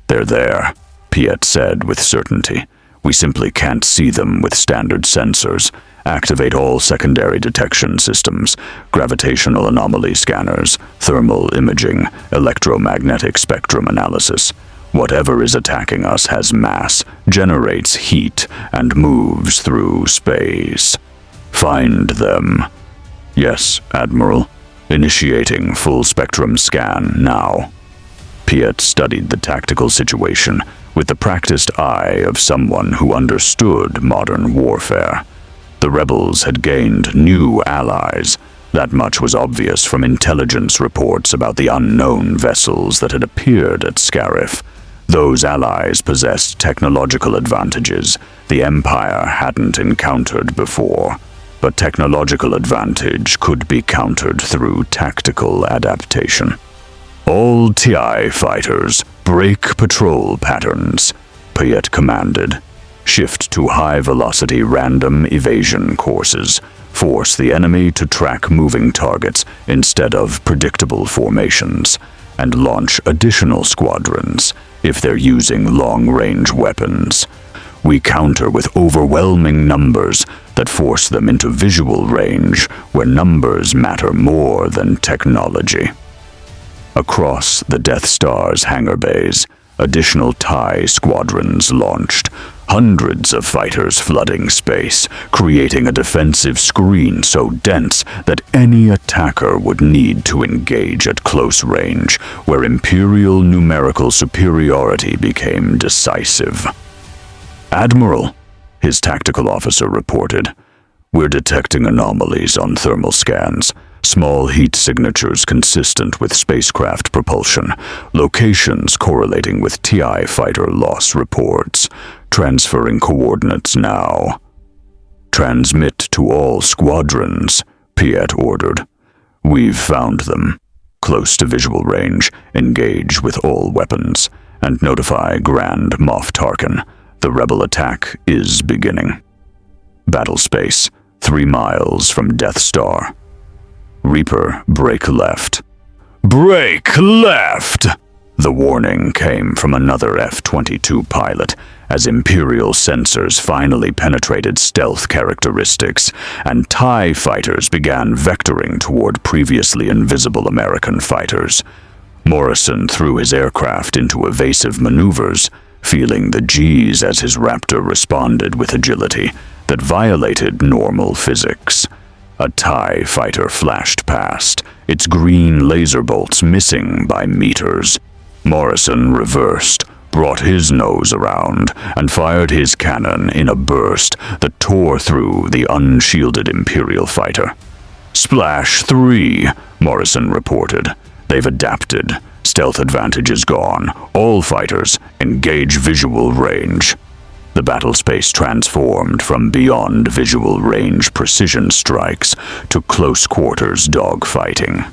A: "They're there," Payet said with certainty. "We simply can't see them with standard sensors. Activate all secondary detection systems, gravitational anomaly scanners, thermal imaging, electromagnetic spectrum analysis. Whatever is attacking us has mass, generates heat, and moves through space. Find them." "Yes, Admiral. Initiating full spectrum scan now." Payet studied the tactical situation with the practiced eye of someone who understood modern warfare. The rebels had gained new allies. That much was obvious from intelligence reports about the unknown vessels that had appeared at Scarif. Those allies possessed technological advantages the Empire hadn't encountered before. But technological advantage could be countered through tactical adaptation. "All TI fighters, break patrol patterns," Payet commanded. "Shift to high-velocity random evasion courses. Force the enemy to track moving targets instead of predictable formations. And launch additional squadrons if they're using long-range weapons. We counter with overwhelming numbers that force them into visual range where numbers matter more than technology." Across the Death Star's hangar bays, additional TIE squadrons launched, hundreds of fighters flooding space, creating a defensive screen so dense that any attacker would need to engage at close range, where Imperial numerical superiority became decisive. "Admiral," his tactical officer reported, "we're detecting anomalies on thermal scans. Small heat signatures consistent with spacecraft propulsion, locations correlating with TI fighter loss reports. Transferring coordinates now." "Transmit to all squadrons," Payet ordered. "We've found them. Close to visual range, engage with all weapons, and notify Grand Moff Tarkin. The rebel attack is beginning. Battle space, 3 miles from Death Star. Reaper, break left." "Break left!" The warning came from another F-22 pilot as Imperial sensors finally penetrated stealth characteristics and TIE fighters began vectoring toward previously invisible American fighters. Morrison threw his aircraft into evasive maneuvers, feeling the G's as his Raptor responded with agility that violated normal physics. A TIE fighter flashed past, its green laser bolts missing by meters. Morrison reversed, brought his nose around, and fired his cannon in a burst that tore through the unshielded Imperial fighter. "Splash 3, Morrison reported. "They've adapted. Stealth advantage is gone. All fighters, engage visual range." The battlespace transformed from beyond visual range precision strikes to close-quarters dogfighting.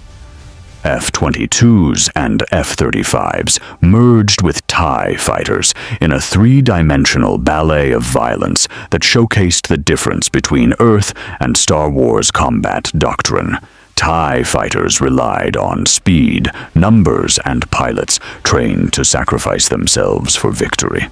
A: F-22s and F-35s merged with TIE fighters in a three-dimensional ballet of violence that showcased the difference between Earth and Star Wars combat doctrine. TIE fighters relied on speed, numbers, and pilots trained to sacrifice themselves for victory.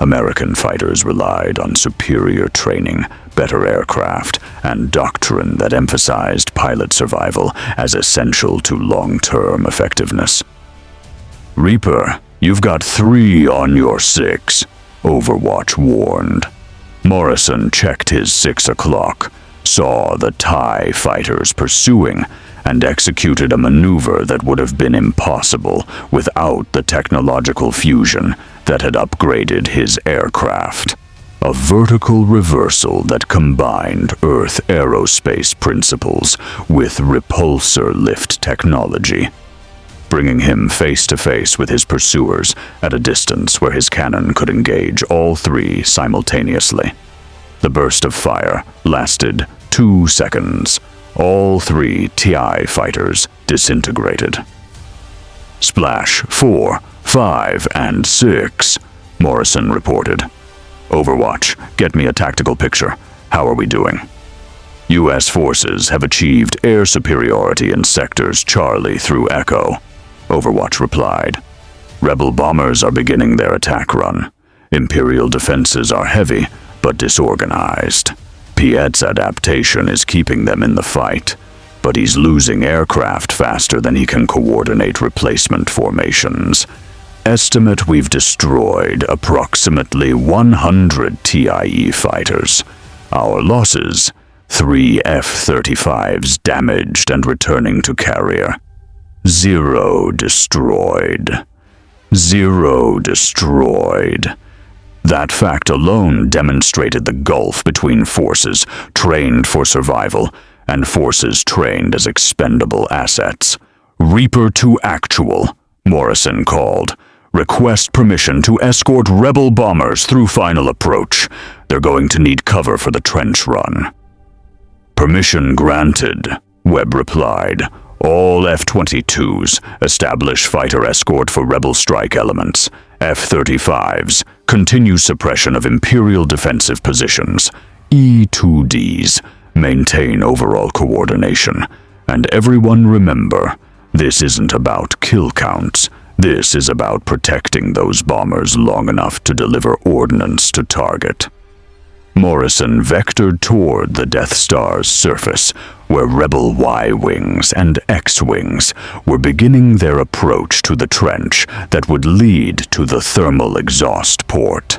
A: American fighters relied on superior training, better aircraft, and doctrine that emphasized pilot survival as essential to long-term effectiveness. "Reaper, you've got 3 on your 6, Overwatch warned. Morrison checked his 6 o'clock, saw the TIE fighters pursuing, and executed a maneuver that would have been impossible without the technological fusion that had upgraded his aircraft. A vertical reversal that combined Earth aerospace principles with repulsor lift technology, bringing him face-to-face with his pursuers at a distance where his cannon could engage all 3 simultaneously. The burst of fire lasted 2 seconds. All 3 TIE fighters disintegrated. "Splash 4, 5, and 6, Morrison reported. "Overwatch, get me a tactical picture. How are we doing?" "U.S. forces have achieved air superiority in sectors Charlie through Echo," Overwatch replied. "Rebel bombers are beginning their attack run. Imperial defenses are heavy, but disorganized. Piet's adaptation is keeping them in the fight, but he's losing aircraft faster than he can coordinate replacement formations. Estimate we've destroyed approximately 100 TIE fighters. Our losses, 3 F-35s damaged and returning to carrier. 0 destroyed. 0 destroyed." That fact alone demonstrated the gulf between forces trained for survival and forces trained as expendable assets. "Reaper to actual," Morrison called. "Request permission to escort rebel bombers through final approach. They're going to need cover for the trench run." "Permission granted," Webb replied. "All F-22s, establish fighter escort for rebel strike elements. F-35s, continue suppression of Imperial defensive positions. E-2Ds, maintain overall coordination. And everyone remember, this isn't about kill counts. This is about protecting those bombers long enough to deliver ordnance to target." Morrison vectored toward the Death Star's surface, where Rebel Y-Wings and X-Wings were beginning their approach to the trench that would lead to the thermal exhaust port.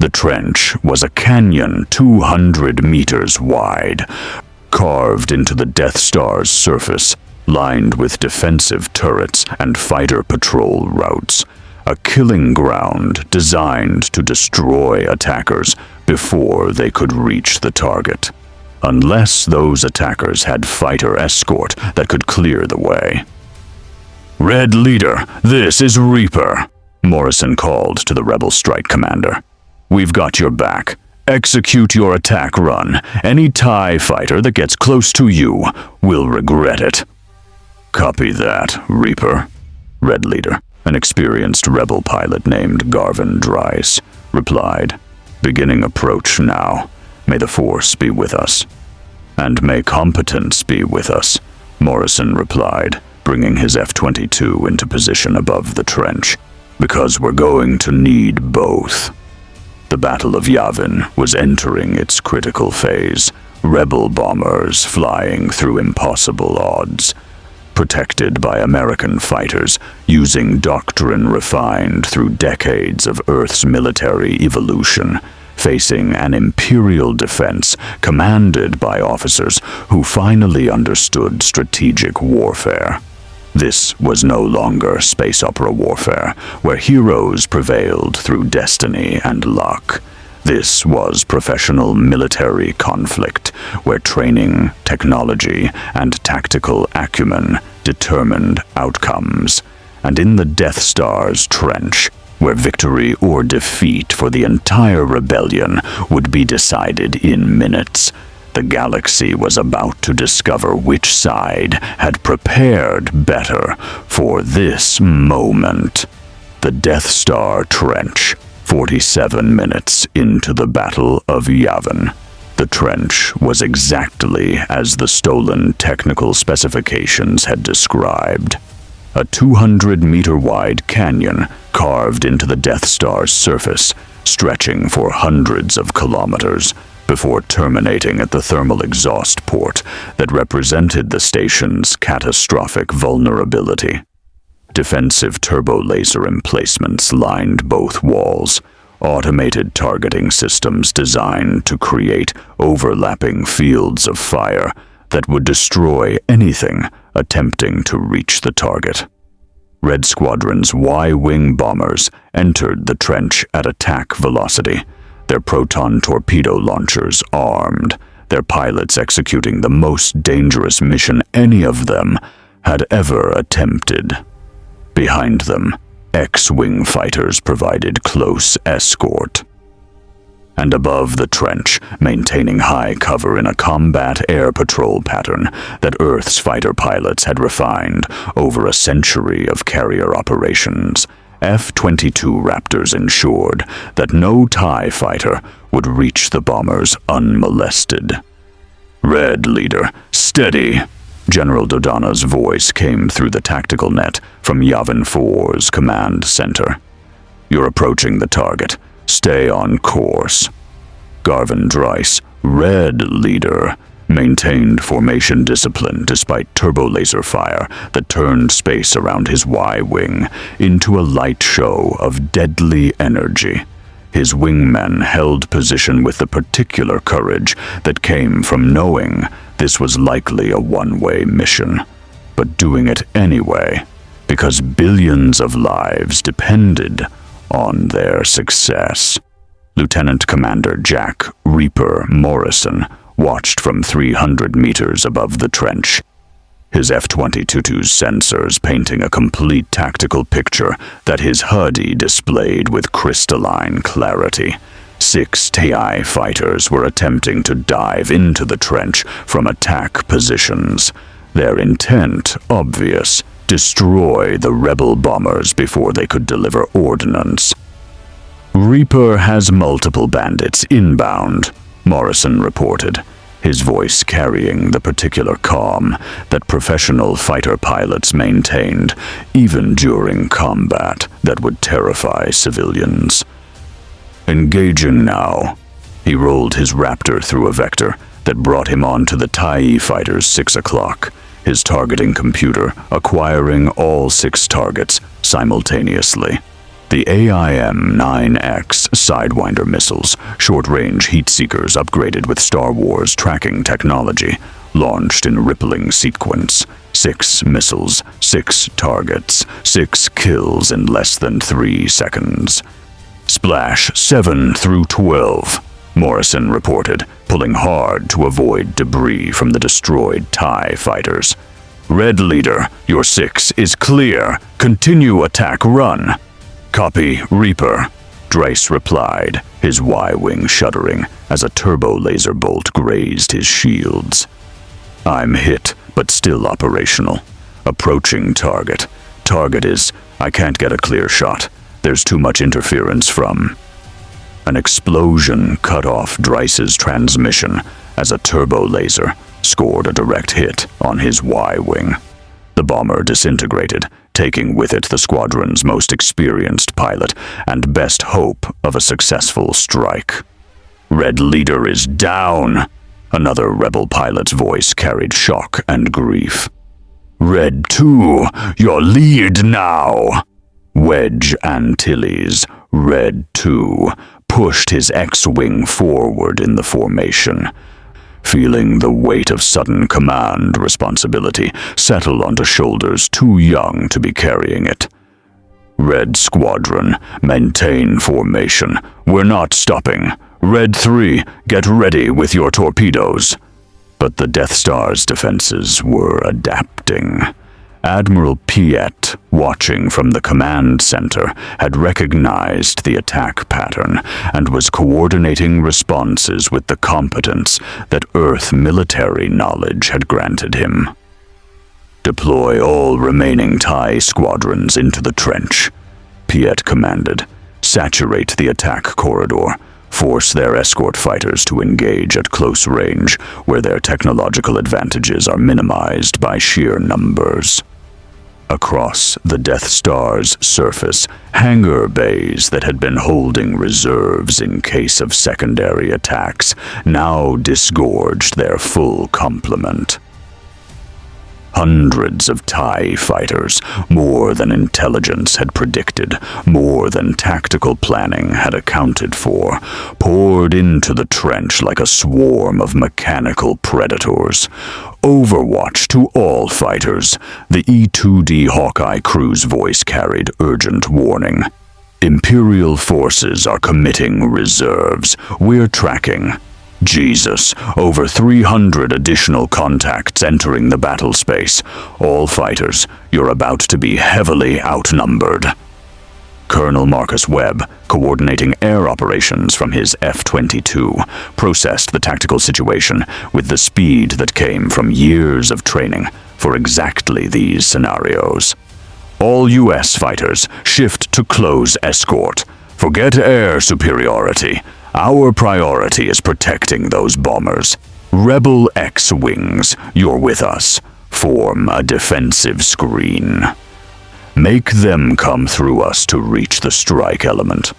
A: The trench was a canyon 200 meters wide, carved into the Death Star's surface, lined with defensive turrets and fighter patrol routes. A killing ground designed to destroy attackers before they could reach the target, unless those attackers had fighter escort that could clear the way. "Red Leader, this is Reaper," Morrison called to the Rebel Strike Commander. "We've got your back. Execute your attack run. Any TIE fighter that gets close to you will regret it." "Copy that, Reaper," Red Leader, an experienced rebel pilot named Garvin Dryce, replied. "Beginning approach now. May the Force be with us." "And may competence be with us," Morrison replied, bringing his F-22 into position above the trench. "Because we're going to need both." The Battle of Yavin was entering its critical phase, rebel bombers flying through impossible odds, protected by American fighters using doctrine refined through decades of Earth's military evolution, facing an imperial defense commanded by officers who finally understood strategic warfare. This was no longer space opera warfare, where heroes prevailed through destiny and luck. This was professional military conflict, where training, technology, and tactical acumen determined outcomes. And in the Death Star's trench, where victory or defeat for the entire rebellion would be decided in minutes. The galaxy was about to discover which side had prepared better for this moment. The Death Star Trench, 47 minutes into the Battle of Yavin. The trench was exactly as the stolen technical specifications had described. A 200-meter-wide canyon carved into the Death Star's surface, stretching for hundreds of kilometers, before terminating at the thermal exhaust port that represented the station's catastrophic vulnerability. Defensive turbo laser emplacements lined both walls, automated targeting systems designed to create overlapping fields of fire that would destroy anything attempting to reach the target. Red Squadron's Y-wing bombers entered the trench at attack velocity, their proton torpedo launchers armed, their pilots executing the most dangerous mission any of them had ever attempted. Behind them, X-wing fighters provided close escort. And above the trench, maintaining high cover in a combat air patrol pattern that Earth's fighter pilots had refined over a century of carrier operations, F-22 Raptors ensured that no TIE fighter would reach the bombers unmolested. "Red Leader, steady!" General Dodonna's voice came through the tactical net from Yavin 4's command center. "You're approaching the target. Stay on course." Garvin Dryce, Red Leader, maintained formation discipline despite turbo laser fire that turned space around his Y-wing into a light show of deadly energy. His wingmen held position with the particular courage that came from knowing this was likely a one-way mission, but doing it anyway because billions of lives depended on their success. Lieutenant Commander Jack Reaper Morrison watched from 300 meters above the trench, his F-22's sensors painting a complete tactical picture that his HUD displayed with crystalline clarity. 6 TIE fighters were attempting to dive into the trench from attack positions, their intent obvious: destroy the rebel bombers before they could deliver ordnance. "Reaper has multiple bandits inbound," Morrison reported, his voice carrying the particular calm that professional fighter pilots maintained even during combat that would terrify civilians. "Engaging now." He rolled his Raptor through a vector that brought him onto the TIE fighter's 6 o'clock, his targeting computer acquiring all 6 targets simultaneously. The AIM-9X Sidewinder missiles, short-range heat-seekers upgraded with Star Wars tracking technology, launched in rippling sequence. 6 missiles, 6 targets, 6 kills in less than 3 seconds. "Splash 7 through 12, Morrison reported, pulling hard to avoid debris from the destroyed TIE fighters. "Red Leader, your 6 is clear. Continue attack run." "Copy, Reaper," Dryce replied, his Y-wing shuddering as a turbo laser bolt grazed his shields. "I'm hit, but still operational. Approaching target. Target is, I can't get a clear shot. There's too much interference from..." An explosion cut off Dryce's transmission as a turbo laser scored a direct hit on his Y-wing. The bomber disintegrated, taking with it the squadron's most experienced pilot and best hope of a successful strike. "Red Leader is down," another rebel pilot's voice carried shock and grief. "Red 2, your lead now." Wedge Antilles, Red 2, pushed his X-wing forward in the formation, feeling the weight of sudden command responsibility settle onto shoulders too young to be carrying it. "Red Squadron, maintain formation. We're not stopping. Red 3, get ready with your torpedoes." But the Death Star's defenses were adapting. Admiral Piet, watching from the command center, had recognized the attack pattern and was coordinating responses with the competence that Earth military knowledge had granted him. "Deploy all remaining TIE squadrons into the trench," Piet commanded. "Saturate the attack corridor. Force their escort fighters to engage at close range, where their technological advantages are minimized by sheer numbers." Across the Death Star's surface, hangar bays that had been holding reserves in case of secondary attacks now disgorged their full complement. Hundreds of TIE fighters, more than intelligence had predicted, more than tactical planning had accounted for, poured into the trench like a swarm of mechanical predators. "Overwatch to all fighters," the E-2D Hawkeye crew's voice carried urgent warning. "Imperial forces are committing reserves. We're tracking. Jesus, over 300 additional contacts entering the battle space. All fighters, you're about to be heavily outnumbered." Colonel Marcus Webb, coordinating air operations from his F-22, processed the tactical situation with the speed that came from years of training for exactly these scenarios. "All U.S. fighters, shift to close escort. Forget air superiority. Our priority is protecting those bombers. Rebel X-Wings, you're with us. Form a defensive screen. Make them come through us to reach the strike element."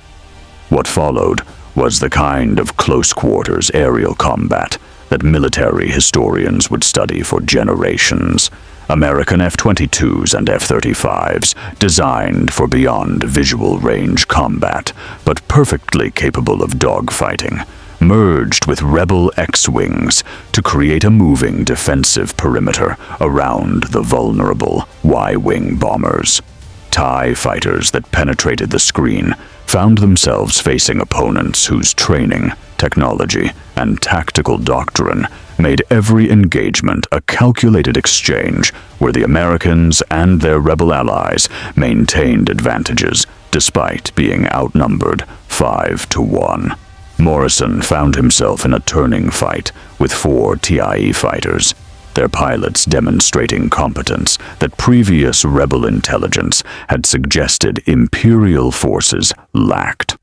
A: What followed was the kind of close-quarters aerial combat that military historians would study for generations. American F-22s and F-35s, designed for beyond visual range combat, but perfectly capable of dogfighting, merged with Rebel X-Wings to create a moving defensive perimeter around the vulnerable Y-wing bombers. TIE fighters that penetrated the screen found themselves facing opponents whose training, technology, and tactical doctrine made every engagement a calculated exchange where the Americans and their rebel allies maintained advantages despite being outnumbered 5-1. Morrison found himself in a turning fight with 4 TIE fighters, their pilots demonstrating competence that previous rebel intelligence had suggested Imperial forces lacked.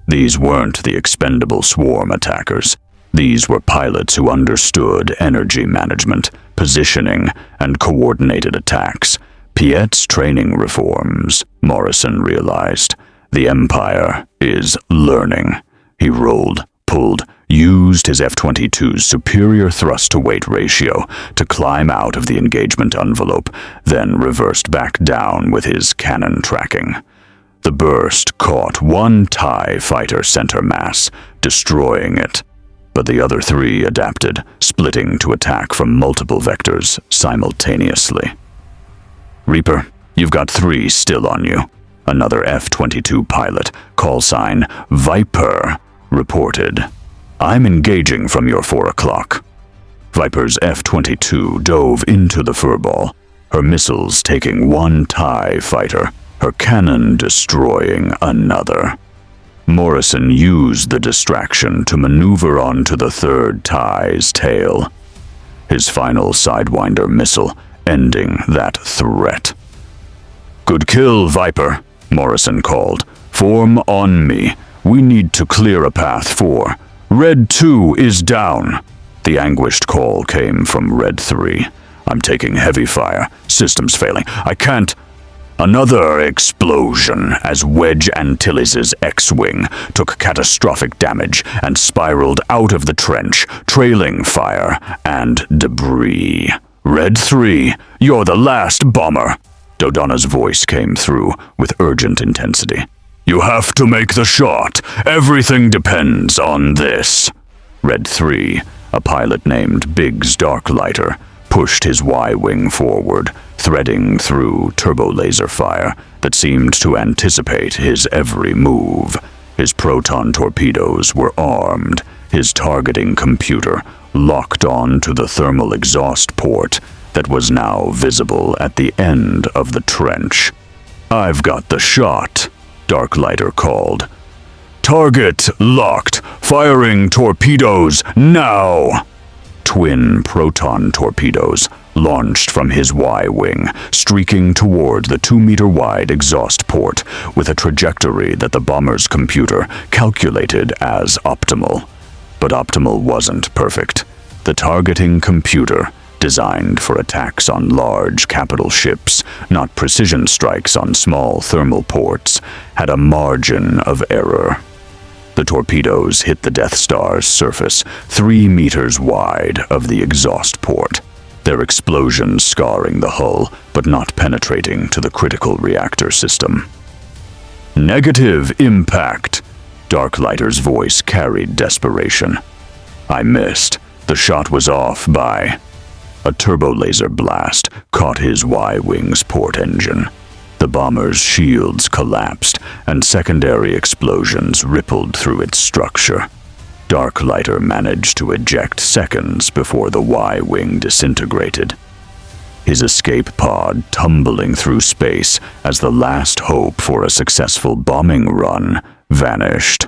A: These weren't the expendable swarm attackers. These were pilots who understood energy management, positioning, and coordinated attacks. Piet's training reforms, Morrison realized. The Empire is learning. He rolled, pulled, used his F-22's superior thrust-to-weight ratio to climb out of the engagement envelope, then reversed back down with his cannon tracking. The burst caught one TIE fighter center mass, destroying it. But the other 3 adapted, splitting to attack from multiple vectors simultaneously. "Reaper, you've got 3 still on you," another F-22 pilot, call sign Viper, reported. "I'm engaging from your 4 o'clock. Viper's F-22 dove into the furball, her missiles taking one TIE fighter, her cannon destroying another. Morrison used the distraction to maneuver onto the 3rd TIE's tail, his final Sidewinder missile ending that threat. "Good kill, Viper," Morrison called. "Form on me. We need to clear a path for. Red 2 is down." The anguished call came from Red 3. "I'm taking heavy fire. Systems failing. I can't." Another explosion as Wedge Antilles' X-Wing took catastrophic damage and spiraled out of the trench, trailing fire and debris. "Red 3, you're the last bomber." Dodonna's voice came through with urgent intensity. "You have to make the shot. Everything depends on this." Red 3, a pilot named Biggs Darklighter, pushed his Y-wing forward, threading through turbo laser fire that seemed to anticipate his every move. His proton torpedoes were armed, his targeting computer locked on to the thermal exhaust port that was now visible at the end of the trench. "I've got the shot," Darklighter called. "Target locked! Firing torpedoes now!" Twin proton torpedoes launched from his Y-wing, streaking toward the 2-meter-wide exhaust port with a trajectory that the bomber's computer calculated as optimal. But optimal wasn't perfect. The targeting computer, designed for attacks on large capital ships, not precision strikes on small thermal ports, had a margin of error. The torpedoes hit the Death Star's surface 3 meters wide of the exhaust port, their explosions scarring the hull but not penetrating to the critical reactor system. "Negative impact," Darklighter's voice carried desperation. "I missed. The shot was off by..." A turbo-laser blast caught his Y-wing's port engine. The bomber's shields collapsed, and secondary explosions rippled through its structure. Darklighter managed to eject seconds before the Y-wing disintegrated, his escape pod tumbling through space as the last hope for a successful bombing run vanished.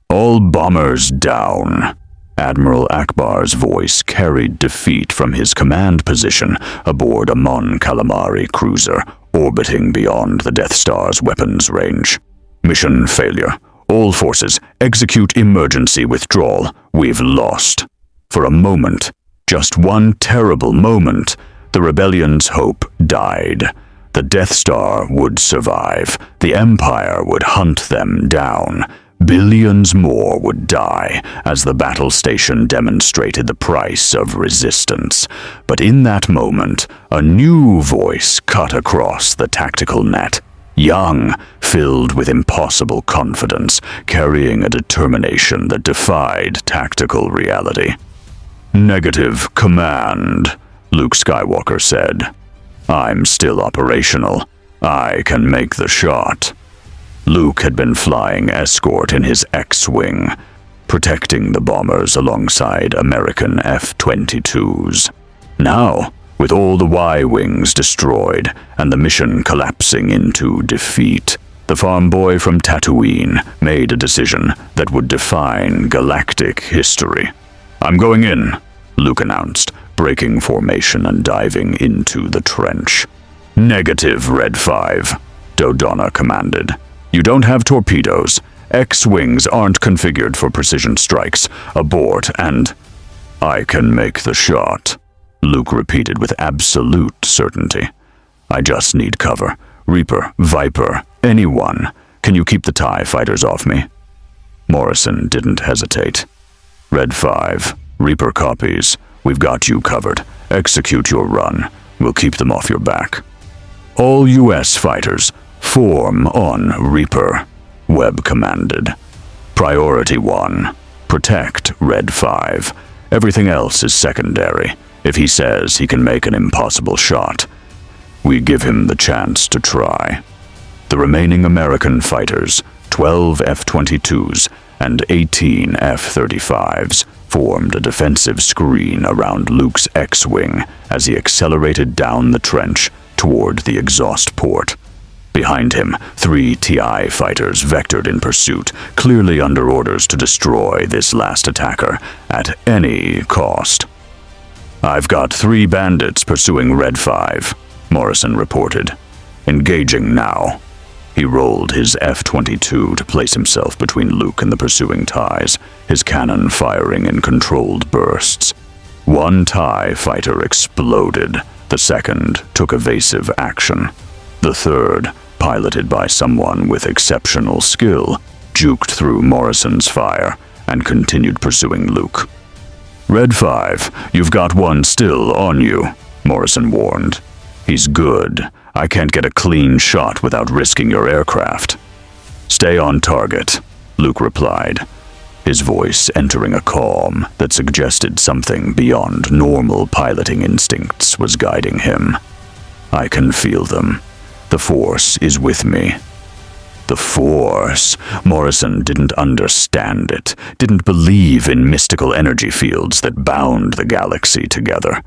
A: "All bombers down." Admiral Akbar's voice carried defeat from his command position aboard a Mon Calamari cruiser orbiting beyond the Death Star's weapons range. "Mission failure. All forces, execute emergency withdrawal. We've lost." For a moment, just one terrible moment, the rebellion's hope died. The Death Star would survive. The Empire would hunt them down. Billions more would die as the battle station demonstrated the price of resistance. But in that moment, a new voice cut across the tactical net. Young, filled with impossible confidence, carrying a determination that defied tactical reality. "Negative command," Luke Skywalker said. "I'm still operational. I can make the shot." Luke had been flying escort in his X-Wing, protecting the bombers alongside American F-22s. Now, with all the Y-Wings destroyed and the mission collapsing into defeat, the farm boy from Tatooine made a decision that would define galactic history. "I'm going in," Luke announced, breaking formation and diving into the trench. "Negative, Red 5, Dodonna commanded. "You don't have torpedoes. X-Wings aren't configured for precision strikes. Abort and..." "I can make the shot," Luke repeated with absolute certainty. "I just need cover. Reaper, Viper, anyone. Can you keep the TIE fighters off me?" Morrison didn't hesitate. "Red 5, Reaper copies. We've got you covered. Execute your run. We'll keep them off your back." "All U.S. fighters, form on Reaper," Webb commanded. "Priority 1, protect Red 5. Everything else is secondary. If he says he can make an impossible shot, we give him the chance to try." The remaining American fighters, 12 F-22s and 18 F-35s, formed a defensive screen around Luke's X-Wing as he accelerated down the trench toward the exhaust port. Behind him, 3 TI fighters vectored in pursuit, clearly under orders to destroy this last attacker at any cost. "I've got 3 bandits pursuing Red 5, Morrison reported. "Engaging now." He rolled his F-22 to place himself between Luke and the pursuing TIEs, his cannon firing in controlled bursts. One TIE fighter exploded. The second took evasive action. The third, piloted by someone with exceptional skill, juked through Morrison's fire and continued pursuing Luke. "Red 5, you've got one still on you," Morrison warned. "He's good. I can't get a clean shot without risking your aircraft." "Stay on target," Luke replied, his voice entering a calm that suggested something beyond normal piloting instincts was guiding him. "I can feel them. The Force is with me." The Force. Morrison didn't understand it, didn't believe in mystical energy fields that bound the galaxy together.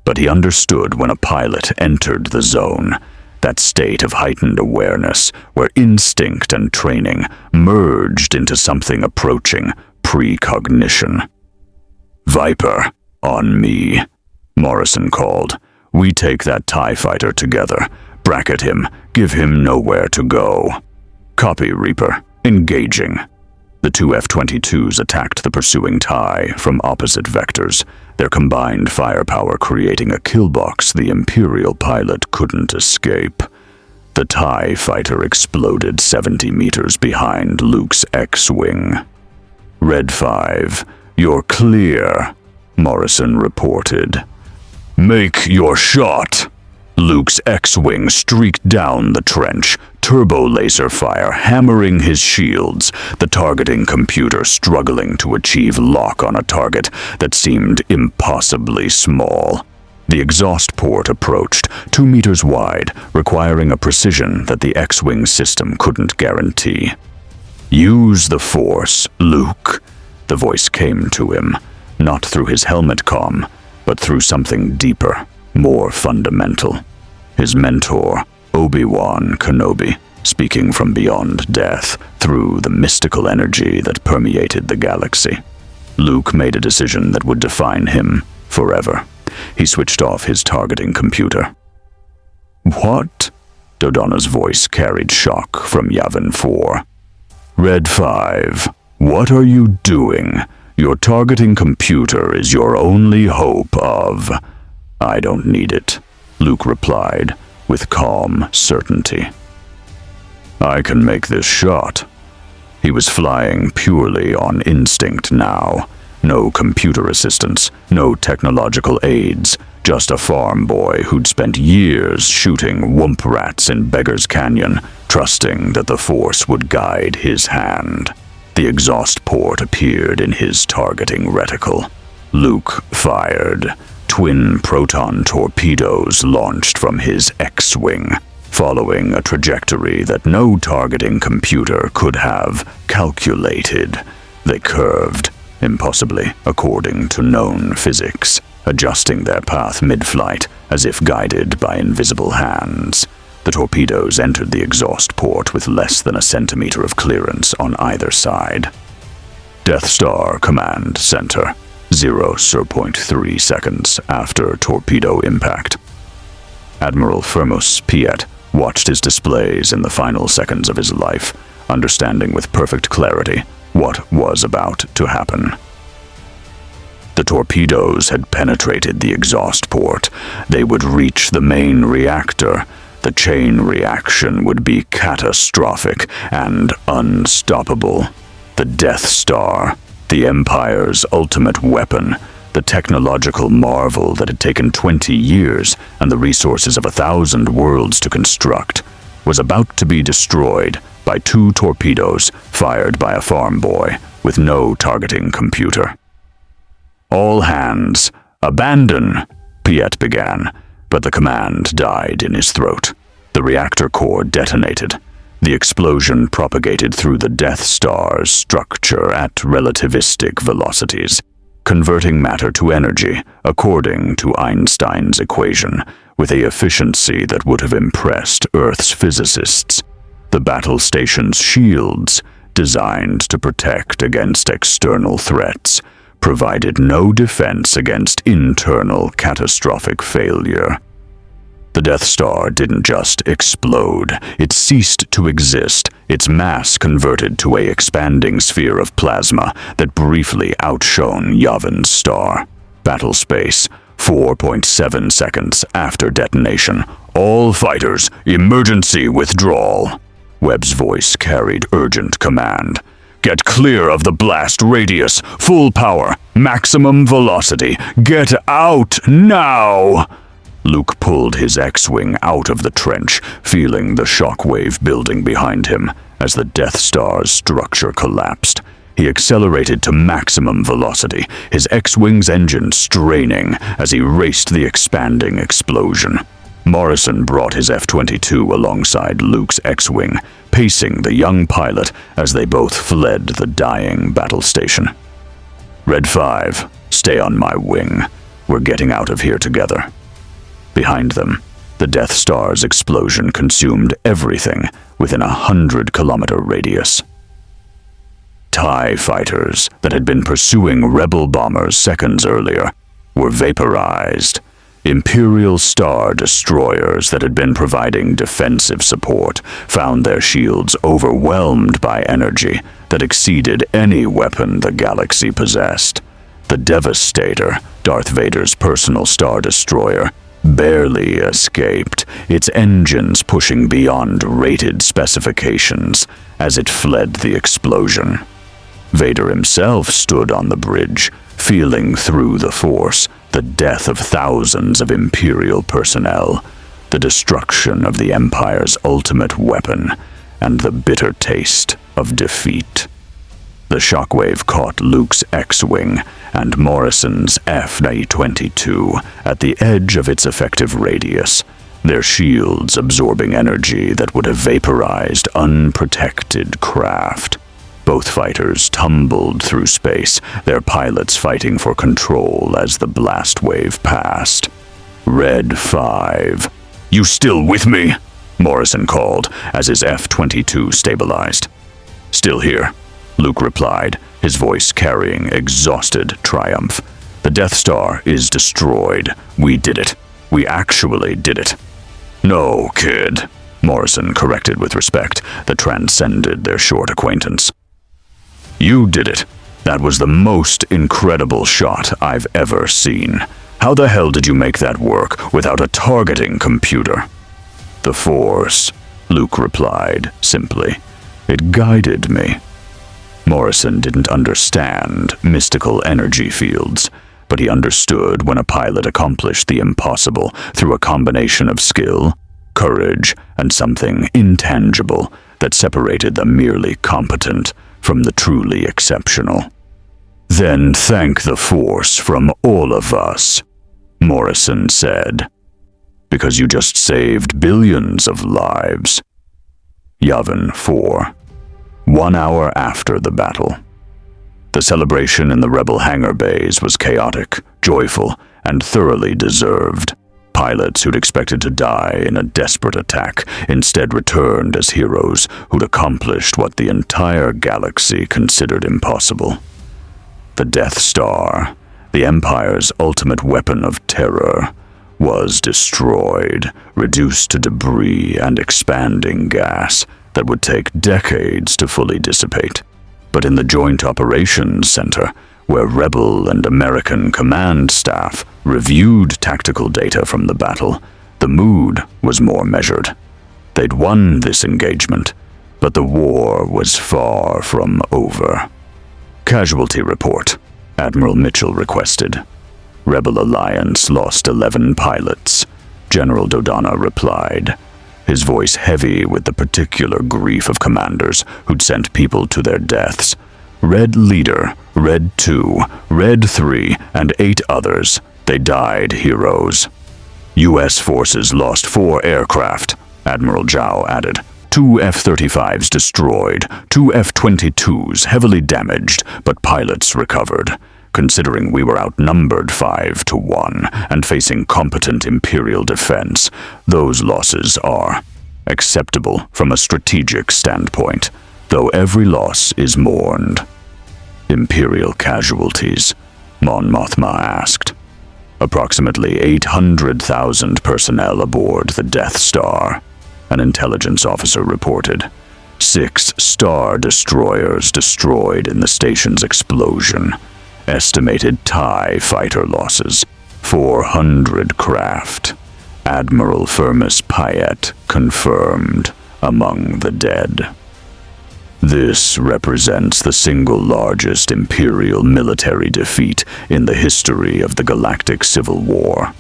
A: But he understood when a pilot entered the zone, that state of heightened awareness where instinct and training merged into something approaching precognition. "Viper, on me," Morrison called. "We take that TIE fighter together. Bracket him, give him nowhere to go." "Copy, Reaper. Engaging." The two F-22s attacked the pursuing TIE from opposite vectors, their combined firepower creating a killbox the Imperial pilot couldn't escape. The TIE fighter exploded 70 meters behind Luke's X-Wing. "Red 5, you're clear," Morrison reported. "Make your shot." Luke's X-Wing streaked down the trench, turbo laser fire hammering his shields, the targeting computer struggling to achieve lock on a target that seemed impossibly small. The exhaust port approached, 2 meters wide, requiring a precision that the X-Wing system couldn't guarantee. "Use the Force, Luke." The voice came to him, not through his helmet comm, but through something deeper, more fundamental. His mentor, Obi-Wan Kenobi, speaking from beyond death through the mystical energy that permeated the galaxy. Luke made a decision that would define him forever. He switched off his targeting computer. "What?" Dodonna's voice carried shock from Yavin 4. "Red 5, what are you doing? Your targeting computer is your only hope of—" "I don't need it," Luke replied, with calm certainty. "I can make this shot." He was flying purely on instinct now. No computer assistance, no technological aids, just a farm boy who'd spent years shooting womp rats in Beggar's Canyon, trusting that the Force would guide his hand. The exhaust port appeared in his targeting reticle. Luke fired. Twin proton torpedoes launched from his X-Wing, following a trajectory that no targeting computer could have calculated. They curved, impossibly according to known physics, adjusting their path mid-flight as if guided by invisible hands. The torpedoes entered the exhaust port with less than a centimeter of clearance on either side. Death Star Command Center. 0.3 seconds after torpedo impact. Admiral Firmus Piet watched his displays in the final seconds of his life, understanding with perfect clarity what was about to happen. The torpedoes had penetrated the exhaust port. They would reach the main reactor. The chain reaction would be catastrophic and unstoppable. The Death Star, the Empire's ultimate weapon, the technological marvel that had taken 20 years and the resources of 1,000 worlds to construct, was about to be destroyed by 2 torpedoes fired by a farm boy with no targeting computer. "All hands, abandon," Piet began, but the command died in his throat. The reactor core detonated. The explosion propagated through the Death Star's structure at relativistic velocities, converting matter to energy according to Einstein's equation, with a efficiency that would have impressed Earth's physicists. The battle station's shields, designed to protect against external threats, provided no defense against internal catastrophic failure. The Death Star didn't just explode. It ceased to exist, its mass converted to an expanding sphere of plasma that briefly outshone Yavin's star. Battle space, 4.7 seconds after detonation. "All fighters, emergency withdrawal." Webb's voice carried urgent command. "Get clear of the blast radius, full power, maximum velocity. Get out now!" Luke pulled his X-Wing out of the trench, feeling the shockwave building behind him as the Death Star's structure collapsed. He accelerated to maximum velocity, his X-Wing's engine straining as he raced the expanding explosion. Morrison brought his F-22 alongside Luke's X-Wing, pacing the young pilot as they both fled the dying battle station. "Red 5, stay on my wing. We're getting out of here together." Behind them, the Death Star's explosion consumed everything within a 100-kilometer radius. TIE fighters that had been pursuing Rebel bombers seconds earlier were vaporized. Imperial Star destroyers that had been providing defensive support found their shields overwhelmed by energy that exceeded any weapon the galaxy possessed. The Devastator, Darth Vader's personal Star Destroyer, barely escaped, its engines pushing beyond rated specifications as it fled the explosion. Vader himself stood on the bridge, feeling through the Force the death of thousands of Imperial personnel, the destruction of the Empire's ultimate weapon, and the bitter taste of defeat. The shockwave caught Luke's X-Wing and Morrison's F-22 at the edge of its effective radius, their shields absorbing energy that would have vaporized unprotected craft. Both fighters tumbled through space, their pilots fighting for control as the blast wave passed. "Red 5, you still with me?" Morrison called as his F-22 stabilized. "Still here," Luke replied, his voice carrying exhausted triumph. "The Death Star is destroyed. We did it. We actually did it." "No, kid," Morrison corrected with respect that transcended their short acquaintance. "You did it. That was the most incredible shot I've ever seen. How the hell did you make that work without a targeting computer?" "The Force," Luke replied simply. "It guided me." Morrison didn't understand mystical energy fields, but he understood when a pilot accomplished the impossible through a combination of skill, courage, and something intangible that separated the merely competent from the truly exceptional. "Then thank the Force from all of us," Morrison said, "because you just saved billions of lives." Yavin 4. 1 hour after the battle. The celebration in the Rebel hangar bays was chaotic, joyful, and thoroughly deserved. Pilots who'd expected to die in a desperate attack instead returned as heroes who'd accomplished what the entire galaxy considered impossible. The Death Star, the Empire's ultimate weapon of terror, was destroyed, reduced to debris and expanding gas that would take decades to fully dissipate. But in the Joint Operations Center, where Rebel and American command staff reviewed tactical data from the battle, the mood was more measured. They'd won this engagement, but the war was far from over. "Casualty report," Admiral Mitchell requested. "Rebel Alliance lost 11 pilots," General Dodonna replied, his voice heavy with the particular grief of commanders who'd sent people to their deaths. "Red Leader, Red 2, Red 3, and 8 others. They died heroes." "U.S. forces lost 4 aircraft," Admiral Zhao added. 2 F-35s destroyed, 2 F-22s heavily damaged, but pilots recovered. Considering we were outnumbered 5-1 and facing competent Imperial defense, those losses are acceptable from a strategic standpoint, though every loss is mourned. "Imperial casualties?" Mon Mothma asked. "Approximately 800,000 personnel aboard the Death Star," an intelligence officer reported. 6 Star Destroyers destroyed in the station's explosion. Estimated TIE fighter losses, 400 craft. Admiral Firmus Payet confirmed among the dead. This represents the single largest Imperial military defeat in the history of the Galactic Civil War.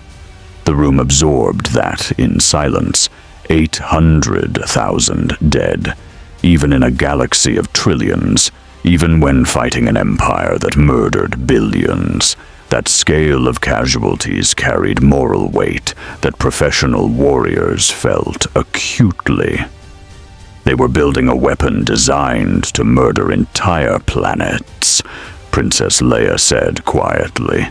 A: The room absorbed that in silence. 800,000 dead, even in a galaxy of trillions, even when fighting an empire that murdered billions. That scale of casualties carried moral weight that professional warriors felt acutely. They were building a weapon designed to murder entire planets, Princess Leia said quietly.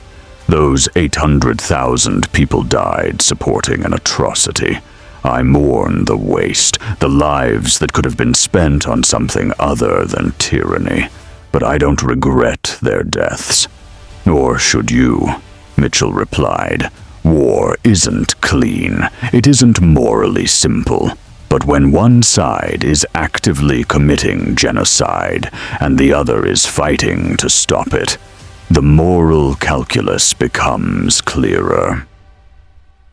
A: Those 800,000 people died supporting an atrocity. I mourn the waste, the lives that could have been spent on something other than tyranny. But I don't regret their deaths. Nor should you, Mitchell replied. War isn't clean. It isn't morally simple. But when one side is actively committing genocide and the other is fighting to stop it, the moral calculus becomes clearer.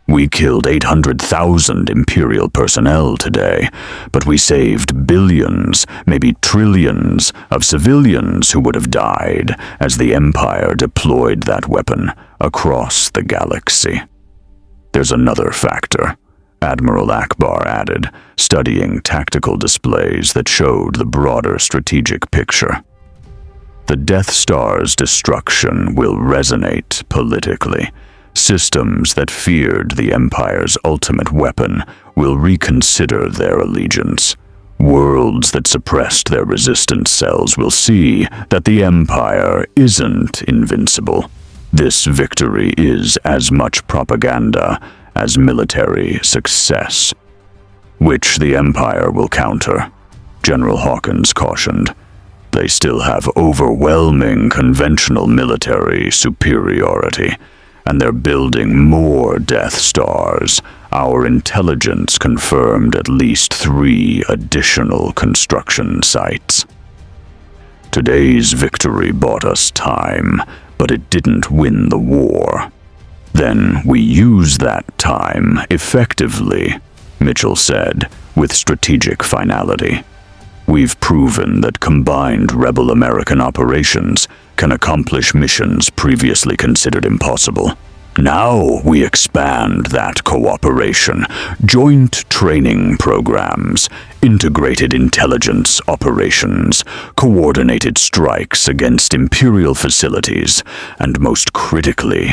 A: We killed 800,000 Imperial personnel today, but we saved billions, maybe trillions, of civilians who would have died as the Empire deployed that weapon across the galaxy. There's another factor, Admiral Akbar added, studying tactical displays that showed the broader strategic picture. The Death Star's destruction will resonate politically. Systems that feared the Empire's ultimate weapon will reconsider their allegiance. Worlds that suppressed their resistance cells will see that the Empire isn't invincible. This victory is as much propaganda as military success, which the Empire will counter, General Hawkins cautioned. They still have overwhelming conventional military superiority, and they're building more Death Stars. Our intelligence confirmed at least 3 additional construction sites. Today's victory bought us time, but it didn't win the war. Then we use that time effectively, Mitchell said, with strategic finality. We've proven that combined rebel American operations can accomplish missions previously considered impossible. Now we expand that cooperation, joint training programs, integrated intelligence operations, coordinated strikes against Imperial facilities, and most critically,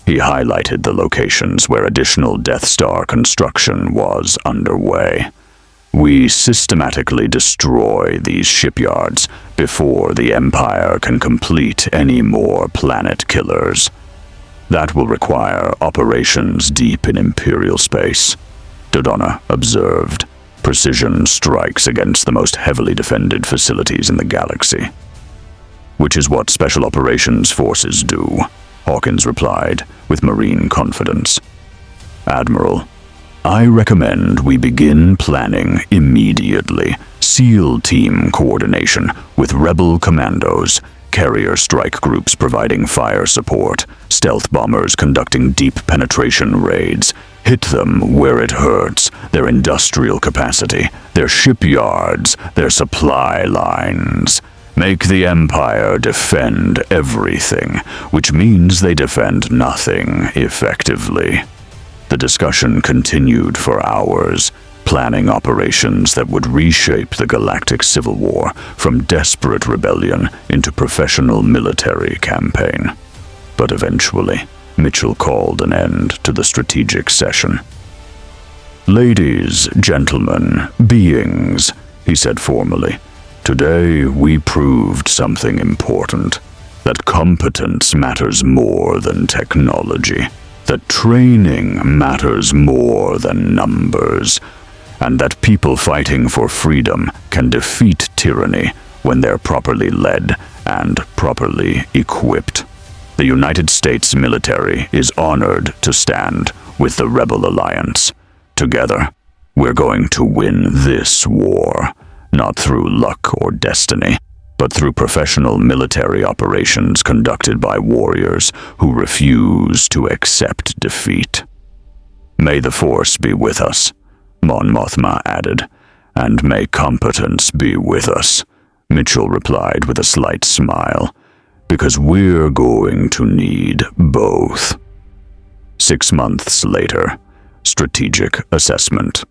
A: he highlighted the locations where additional Death Star construction was underway. We systematically destroy these shipyards before the Empire can complete any more planet killers. That will require operations deep in Imperial space, Dodonna observed. Precision strikes against the most heavily defended facilities in the galaxy. Which is what Special Operations Forces do, Hawkins replied, with marine confidence. Admiral, I recommend we begin planning immediately. SEAL team coordination with rebel commandos, carrier strike groups providing fire support, stealth bombers conducting deep penetration raids. Hit them where it hurts, their industrial capacity, their shipyards, their supply lines. Make the Empire defend everything, which means they defend nothing effectively. The discussion continued for hours, planning operations that would reshape the Galactic Civil War from desperate rebellion into professional military campaign. But eventually, Mitchell called an end to the strategic session. Ladies, gentlemen, beings, he said formally, today we proved something important, that competence matters more than technology. That training matters more than numbers, and that people fighting for freedom can defeat tyranny when they're properly led and properly equipped. The United States military is honored to stand with the Rebel Alliance. Together, we're going to win this war, not through luck or destiny, but through professional military operations conducted by warriors who refuse to accept defeat. May the Force be with us, Mon Mothma added, and may competence be with us, Mitchell replied with a slight smile, because we're going to need both. 6 months later, strategic assessment.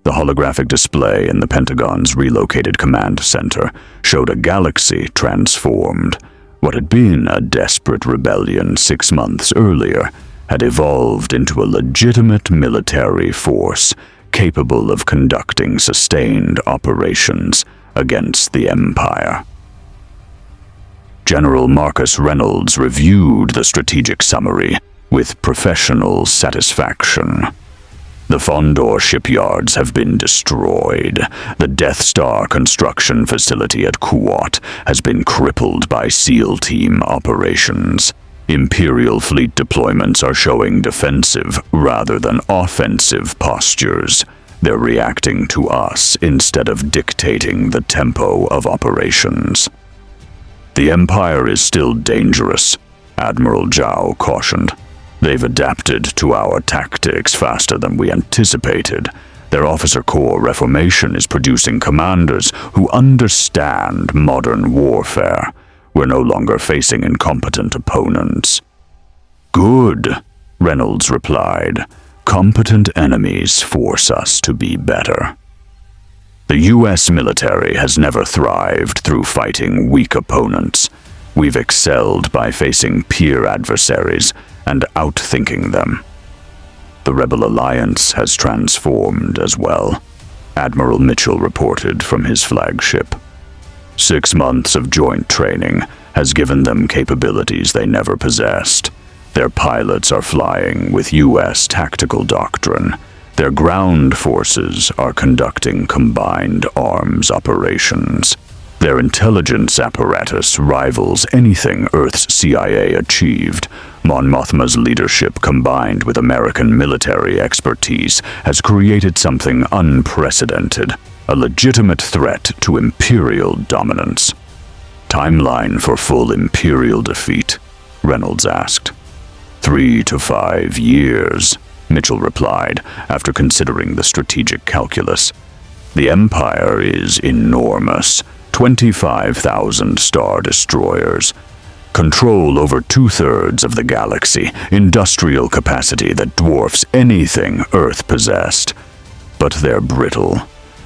A: The holographic display in the Pentagon's relocated command center showed a galaxy transformed. What had been a desperate rebellion 6 months earlier had evolved into a legitimate military force capable of conducting sustained operations against the Empire. General Marcus Reynolds reviewed the strategic summary with professional satisfaction. The Fondor shipyards have been destroyed. The Death Star construction facility at Kuwait has been crippled by SEAL team operations. Imperial fleet deployments are showing defensive rather than offensive postures. They're reacting to us instead of dictating the tempo of operations. The Empire is still dangerous, Admiral Zhao cautioned. They've adapted to our tactics faster than we anticipated. Their officer corps reformation is producing commanders who understand modern warfare. We're no longer facing incompetent opponents. Good, Reynolds replied. Competent enemies force us to be better. The U.S. military has never thrived through fighting weak opponents. We've excelled by facing peer adversaries and outthinking them. The Rebel Alliance has transformed as well, Admiral Mitchell reported from his flagship. 6 months of joint training has given them capabilities they never possessed. Their pilots are flying with U.S. tactical doctrine. Their ground forces are conducting combined arms operations. Their intelligence apparatus rivals anything Earth's CIA achieved. Mon Mothma's leadership combined with American military expertise has created something unprecedented, a legitimate threat to Imperial dominance. Timeline for full Imperial defeat? Reynolds asked. 3 to 5 years, Mitchell replied, after considering the strategic calculus. The Empire is enormous. 25,000 star destroyers. Control over 2/3 of the galaxy, industrial capacity that dwarfs anything Earth possessed. But they're brittle.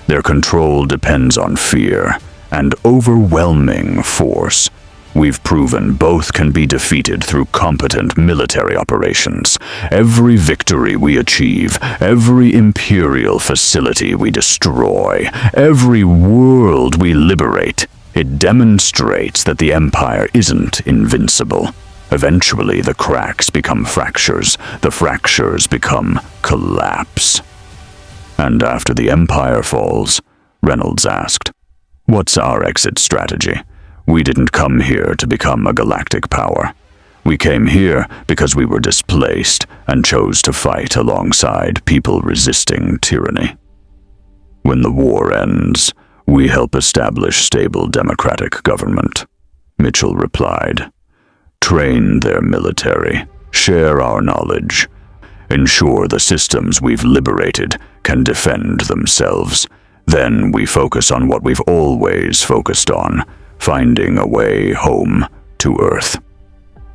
A: Their control depends on fear and overwhelming force. We've proven both can be defeated through competent military operations. Every victory we achieve, every Imperial facility we destroy, every world we liberate, it demonstrates that the Empire isn't invincible. Eventually, the cracks become fractures, the fractures become collapse. And after the Empire falls, Reynolds asked, what's our exit strategy? We didn't come here to become a galactic power. We came here because we were displaced and chose to fight alongside people resisting tyranny. When the war ends, we help establish stable democratic government, Mitchell replied. Train their military, share our knowledge, ensure the systems we've liberated can defend themselves. Then we focus on what we've always focused on, finding a way home to Earth.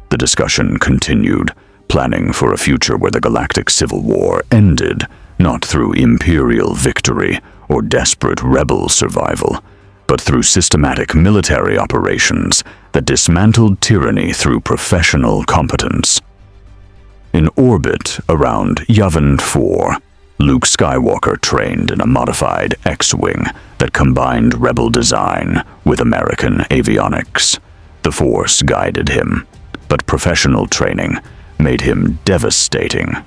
A: The discussion continued, planning for a future where the Galactic Civil War ended, not through Imperial victory or desperate rebel survival, but through systematic military operations that dismantled tyranny through professional competence. In orbit around Yavin 4, Luke Skywalker trained in a modified X-Wing that combined rebel design with American avionics. The Force guided him, but professional training made him devastating.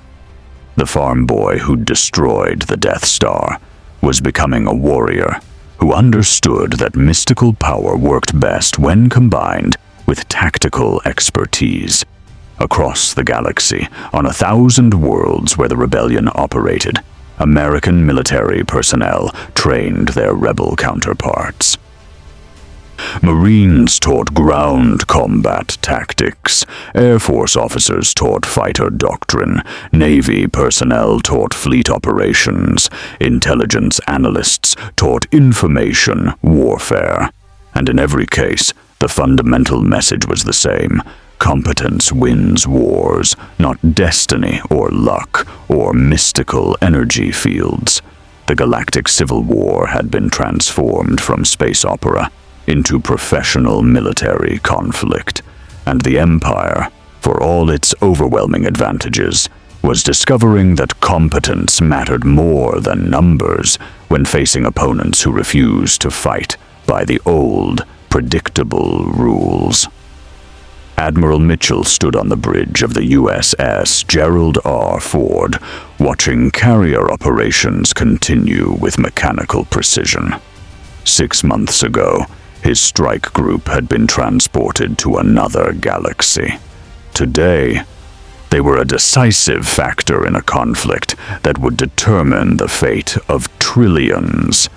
A: The farm boy who destroyed the Death Star was becoming a warrior who understood that mystical power worked best when combined with tactical expertise. Across the galaxy, on 1,000 worlds where the rebellion operated, American military personnel trained their rebel counterparts. Marines taught ground combat tactics, Air Force officers taught fighter doctrine, Navy personnel taught fleet operations, intelligence analysts taught information warfare. And in every case, the fundamental message was the same. Competence wins wars, not destiny or luck or mystical energy fields. The Galactic Civil War had been transformed from space opera into professional military conflict, and the Empire, for all its overwhelming advantages, was discovering that competence mattered more than numbers when facing opponents who refused to fight by the old, predictable rules. Admiral Mitchell stood on the bridge of the USS Gerald R. Ford, watching carrier operations continue with mechanical precision. 6 months ago, his strike group had been transported to another galaxy. Today, they were a decisive factor in a conflict that would determine the fate of trillions.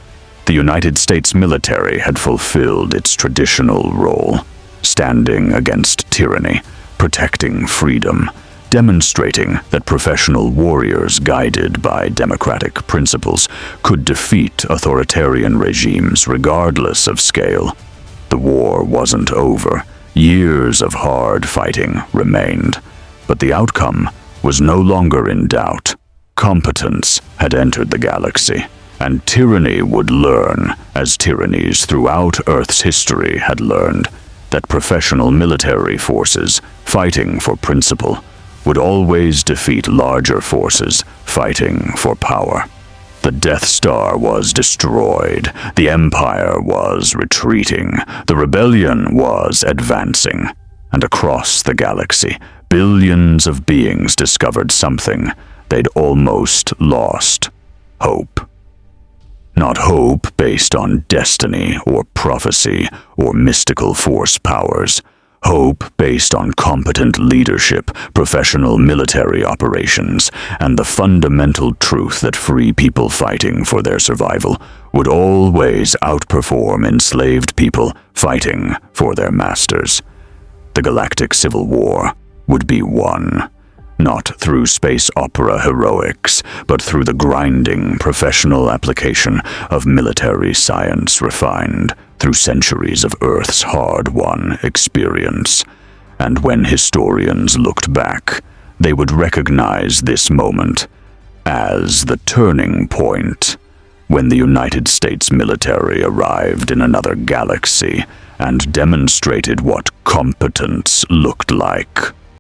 A: The United States military had fulfilled its traditional role, standing against tyranny, protecting freedom, demonstrating that professional warriors guided by democratic principles could defeat authoritarian regimes regardless of scale. The war wasn't over. Years of hard fighting remained, but the outcome was no longer in doubt. Competence had entered the galaxy, and tyranny would learn, as tyrannies throughout Earth's history had learned, that professional military forces fighting for principle would always defeat larger forces fighting for power. The Death Star was destroyed, the Empire was retreating, the Rebellion was advancing, and across the galaxy, billions of beings discovered something they'd almost lost: hope. Not hope based on destiny or prophecy or mystical force powers. Hope based on competent leadership, professional military operations, and the fundamental truth that free people fighting for their survival would always outperform enslaved people fighting for their masters. The Galactic Civil War would be won, not through space opera heroics, but through the grinding professional application of military science refined through centuries of Earth's hard-won experience. And when historians looked back, they would recognize this moment as the turning point, when the United States military arrived in another galaxy and demonstrated what competence looked like.